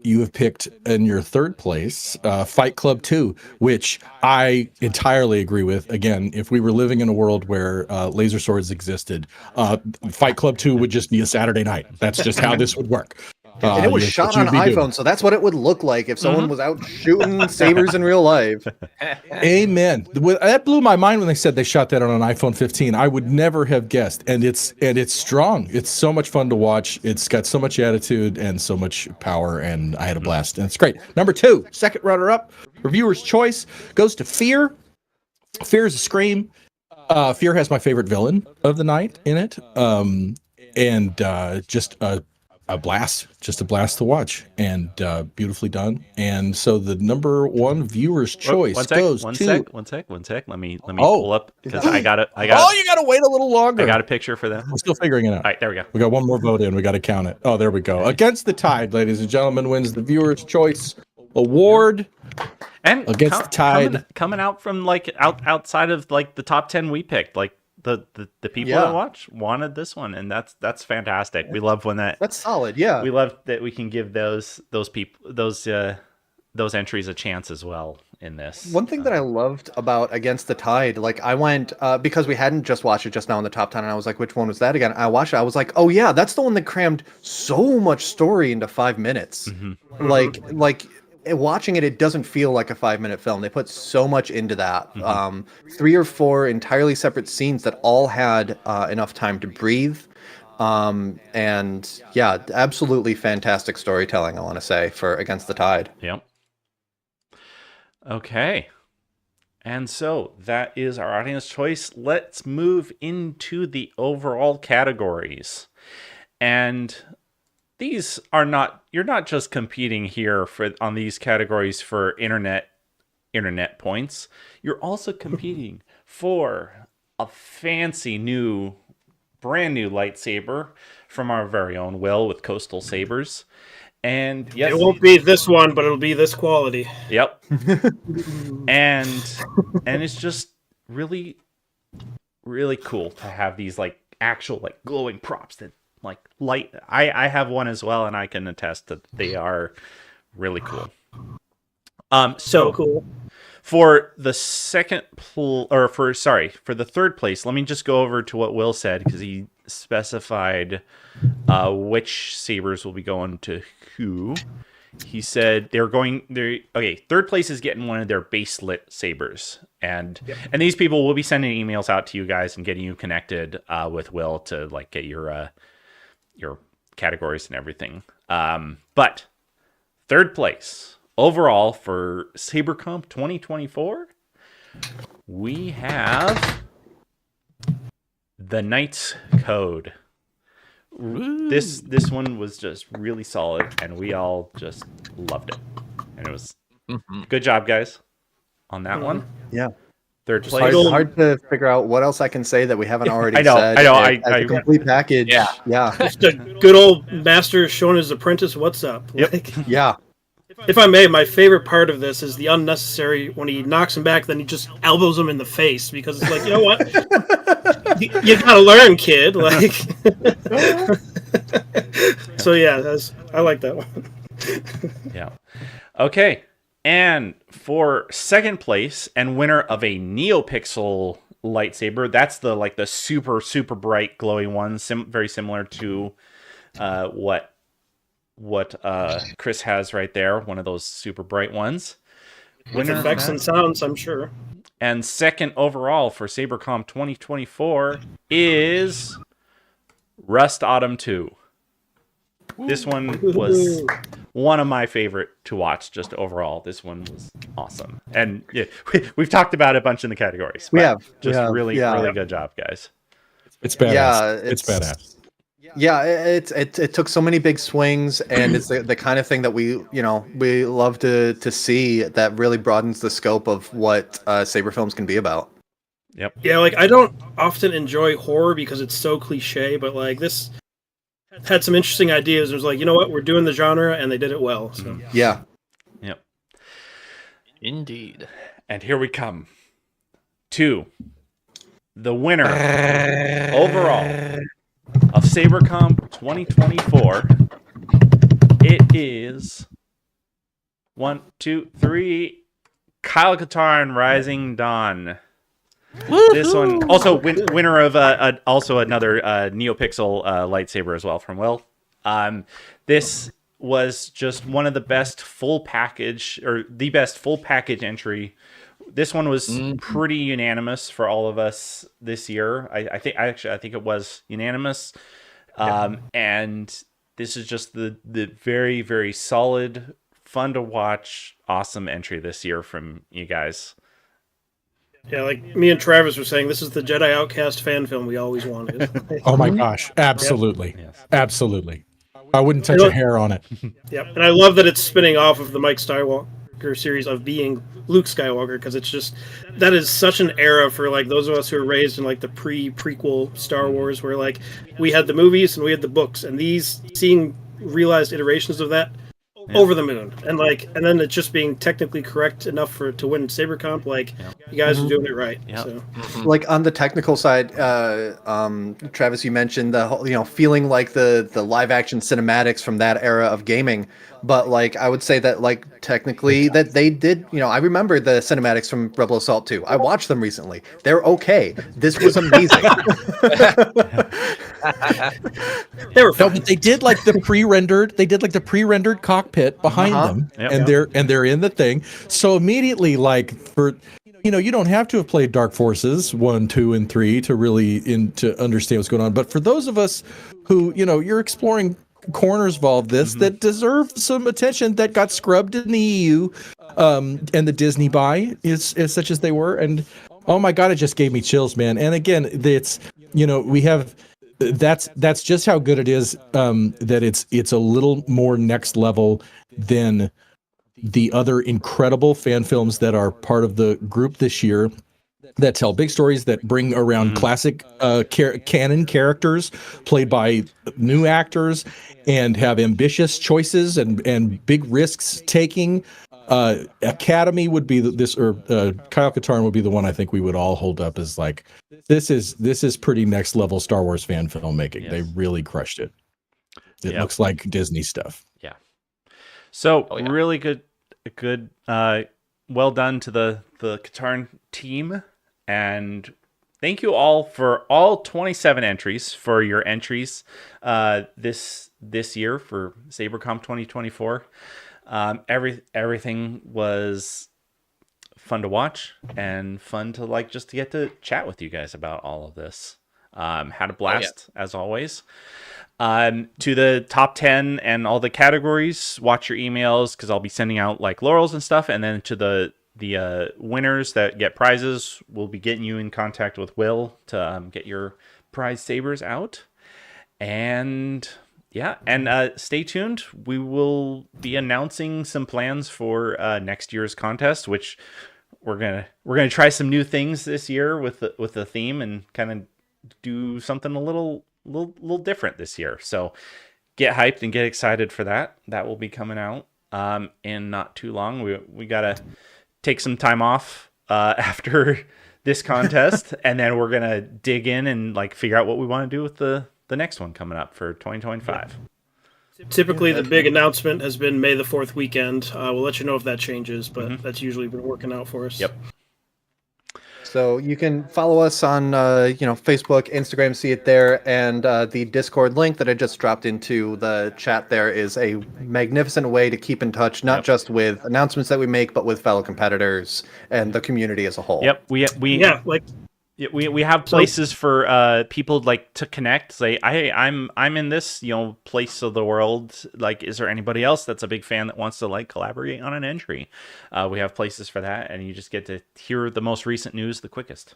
Speaker 5: you have picked in your third place Fight Club 2, which I entirely agree with. Again, if we were living in a world where laser swords existed, Fight Club 2 would just be a Saturday night. That's just how this would work.
Speaker 2: And it was shot on iPhone, so that's what it would look like if someone was out shooting sabers in real life.
Speaker 5: Amen. That blew my mind when they said they shot that on an iPhone 15. I would never have guessed. And it's strong. It's so much fun to watch. It's got so much attitude and so much power, and I had a blast. And it's great. Number 2, second runner-up, reviewer's choice goes to Fear. Fear is a scream. Fear has my favorite villain of the night in it. Just a blast to watch, and beautifully done. And so the number 1 viewer's choice goes to...
Speaker 1: One sec. Let me pull up, because I got it.
Speaker 5: you gotta wait a little longer.
Speaker 1: I got a picture for them.
Speaker 5: We're still figuring it out.
Speaker 1: All right, there we go.
Speaker 5: We got one more vote in. We got to count it. Oh, there we go. Against the Tide, ladies and gentlemen, wins the viewer's choice award.
Speaker 1: And
Speaker 5: Against the Tide,
Speaker 1: coming out from outside of the top 10 we picked, the people that wanted this one, and that's fantastic. We love when that's
Speaker 2: solid. Yeah,
Speaker 1: we love that we can give those people those entries a chance as well in this.
Speaker 2: One thing that I loved about Against the Tide, I went because we hadn't just watched it just now in the top 10, and I was like, which one was that again? I watched it. I was like, oh yeah, that's the one that crammed so much story into 5 minutes. Watching it doesn't feel like a 5-minute film. They put so much into that. 3 or 4 entirely separate scenes that all had enough time to breathe. And yeah, absolutely fantastic storytelling, I want to say, for Against the Tide.
Speaker 1: Yep. Okay. And so that is our audience choice. Let's move into the overall categories. And these are not, you're not just competing here on these categories for internet points. You're also competing for a fancy brand new lightsaber from our very own Will with Coastal Sabers. And yes,
Speaker 4: it won't be this one, but it'll be this quality.
Speaker 1: Yep. and it's just really, really cool to have these actual glowing props that light. I have one as well, and I can attest that they are really cool. So
Speaker 4: cool.
Speaker 1: For the for the third place, let me just go over to what Will said, because he specified which sabers will be going to who. He said third place is getting one of their baselit sabers, and these people will be sending emails out to you guys and getting you connected with Will to like get your categories and everything. But third place overall for SaberComp 2024, we have the Knight's Code. This one was just really solid, and we all just loved it. And it was good job, guys, on that one.
Speaker 2: Yeah.
Speaker 1: Third place.
Speaker 2: Hard to figure out what else I can say that we haven't already
Speaker 1: I know,
Speaker 2: said.
Speaker 1: I know.
Speaker 2: As a complete package. Yeah.
Speaker 4: Just a good old master showing his apprentice what's up.
Speaker 1: Yep.
Speaker 4: Like,
Speaker 2: Yeah.
Speaker 4: if I may, my favorite part of this is the unnecessary when he knocks him back, then he just elbows him in the face because it's like, you know what? you gotta learn, kid. Like, so yeah, I like that one.
Speaker 1: Yeah. Okay. And for second place and winner of a NeoPixel lightsaber, that's the super, super bright glowing one, very similar to what Chris has right there, one of those super bright ones.
Speaker 4: With effects and sounds, I'm sure.
Speaker 1: And second overall for SaberComp 2024 is Rust Autumn 2. This one was one of my favorite to watch just overall. This one was awesome. And yeah, we've talked about it a bunch in the categories.
Speaker 2: We have.
Speaker 1: Really good job, guys.
Speaker 5: It's badass.
Speaker 2: Yeah,
Speaker 5: it's badass.
Speaker 2: Yeah, it took so many big swings, and it's the kind of thing that we love to see, that really broadens the scope of what Saber films can be about.
Speaker 1: Yep.
Speaker 4: Yeah, like I don't often enjoy horror because it's so cliche, but like this had some interesting ideas. It was like, you know what, we're doing the genre, and they did it well. So
Speaker 2: Yeah.
Speaker 1: Yep.
Speaker 3: Indeed.
Speaker 1: And here we come to the winner overall of SaberComp 2024. It is 1, 2, 3. Kyle Katar and Rising Dawn. Woo-hoo! This one also winner of also another NeoPixel lightsaber as well from Will. This was just one of the best full package, or the best full package entry. This one was pretty unanimous for all of us this year. I think it was unanimous. And this is just the very, very solid, fun to watch, awesome entry this year from you guys.
Speaker 4: yeah, like me and Travis were saying, this is the Jedi Outcast fan film we always wanted.
Speaker 5: Oh my gosh, absolutely.
Speaker 1: Yes.
Speaker 5: Absolutely. I wouldn't touch a hair on it.
Speaker 4: Yep, and I love that it's spinning off of the Mike Skywalker series of being Luke Skywalker, because it's just, that is such an era for like those of us who were raised in like the prequel Star Wars, where like we had the movies and we had the books, and these seeing realized iterations of that, over the moon, and then it's just being technically correct enough to win SaberComp. Like, you guys are doing it right. So.
Speaker 2: Like on the technical side, Travis, you mentioned the whole, feeling like the live action cinematics from that era of gaming. But like, I would say that like technically that they did, I remember the cinematics from Rebel Assault 2. I watched them recently. They're okay. This was amazing.
Speaker 4: They were fun.
Speaker 5: No, but they did like the pre-rendered cockpit behind them, and they're in the thing. So immediately, like for you don't have to have played Dark Forces 1, 2, and 3 to really to understand what's going on. But for those of us who you're exploring corners of all of this that deserve some attention, that got scrubbed in the EU and the Disney buy is such as they were, and oh my god, it just gave me chills, man. And again, it's we have. That's just how good it is. That it's a little more next level than the other incredible fan films that are part of the group this year, that tell big stories, that bring around classic canon characters played by new actors, and have ambitious choices and big risks taking. Academy would be Kyle Katarn would be the one I think we would all hold up as like, this is pretty next level Star Wars fan filmmaking. Yes. They really crushed it. It looks like Disney stuff.
Speaker 1: Yeah. So really good, well done to the Katarn team, and thank you all for all 27 entries for your entries this year for SaberComp 2024. Everything was fun to watch and fun to like just to get to chat with you guys about all of this. Had a blast as always. To the top 10 and all the categories, watch your emails because I'll be sending out like laurels and stuff. And then to the winners that get prizes, we'll be getting you in contact with Will to get your prize sabers out. And yeah, and stay tuned. We will be announcing some plans for next year's contest, which we're gonna try some new things this year with the theme and kind of do something a little different this year. So get hyped and get excited for that. That will be coming out in not too long. We gotta take some time off after this contest, and then we're gonna dig in and like figure out what we want to do with the next one coming up for 2025.
Speaker 4: Typically, the big announcement has been May the 4th weekend. We'll let you know if that changes, but that's usually been working out for us.
Speaker 1: Yep.
Speaker 2: So you can follow us on Facebook, Instagram, see it there, and the Discord link that I just dropped into the chat there is a magnificent way to keep in touch, not just with announcements that we make, but with fellow competitors and the community as a whole.
Speaker 1: Yep. We have places for people like to connect. Say, I'm in this place of the world. Like, is there anybody else that's a big fan that wants to like collaborate on an entry? We have places for that, and you just get to hear the most recent news the quickest.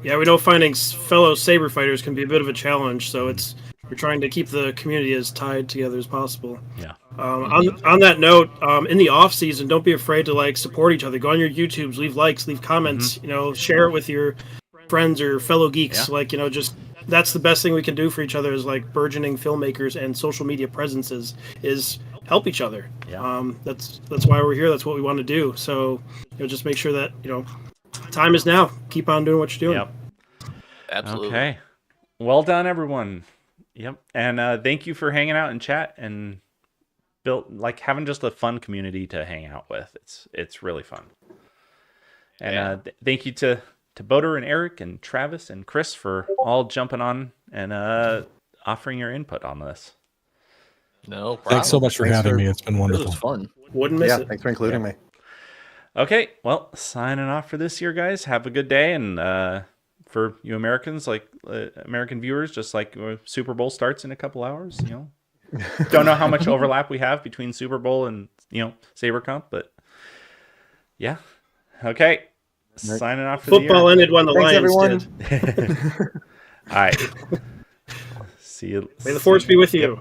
Speaker 4: Yeah, we know finding fellow Saber fighters can be a bit of a challenge, so we're trying to keep the community as tied together as possible.
Speaker 1: Yeah.
Speaker 4: On that note, in the off season, don't be afraid to like support each other. Go on your YouTubes, leave likes, leave comments. Share it with your friends or fellow geeks. Just that's the best thing we can do for each other as like burgeoning filmmakers and social media presences is help each other.
Speaker 1: Yeah.
Speaker 4: That's why we're here. That's what we want to do. So just make sure that time is now. Keep on doing what you're doing.
Speaker 1: Yep.
Speaker 3: Absolutely.
Speaker 1: Okay. Well done, everyone. Yep. And thank you for hanging out and chat and having just a fun community to hang out with. It's really fun. And thank you to Boder and Eric and Travis and Chris for all jumping on and offering your input on this.
Speaker 3: No problem.
Speaker 5: Thanks so much for having me. It's been wonderful.
Speaker 3: It was fun.
Speaker 4: Wouldn't miss it.
Speaker 2: Thanks for including me.
Speaker 1: Okay, well, signing off for this year, guys. Have a good day, and for you Americans, American viewers, just like Super Bowl starts in a couple hours. Don't know how much overlap we have between Super Bowl and SaberComp, but yeah. Okay, signing off for
Speaker 4: Football
Speaker 1: the year.
Speaker 4: ended when the
Speaker 2: Thanks,
Speaker 4: Lions
Speaker 2: everyone.
Speaker 4: did.
Speaker 1: All right. See you.
Speaker 4: May the force be with you.
Speaker 1: Yep.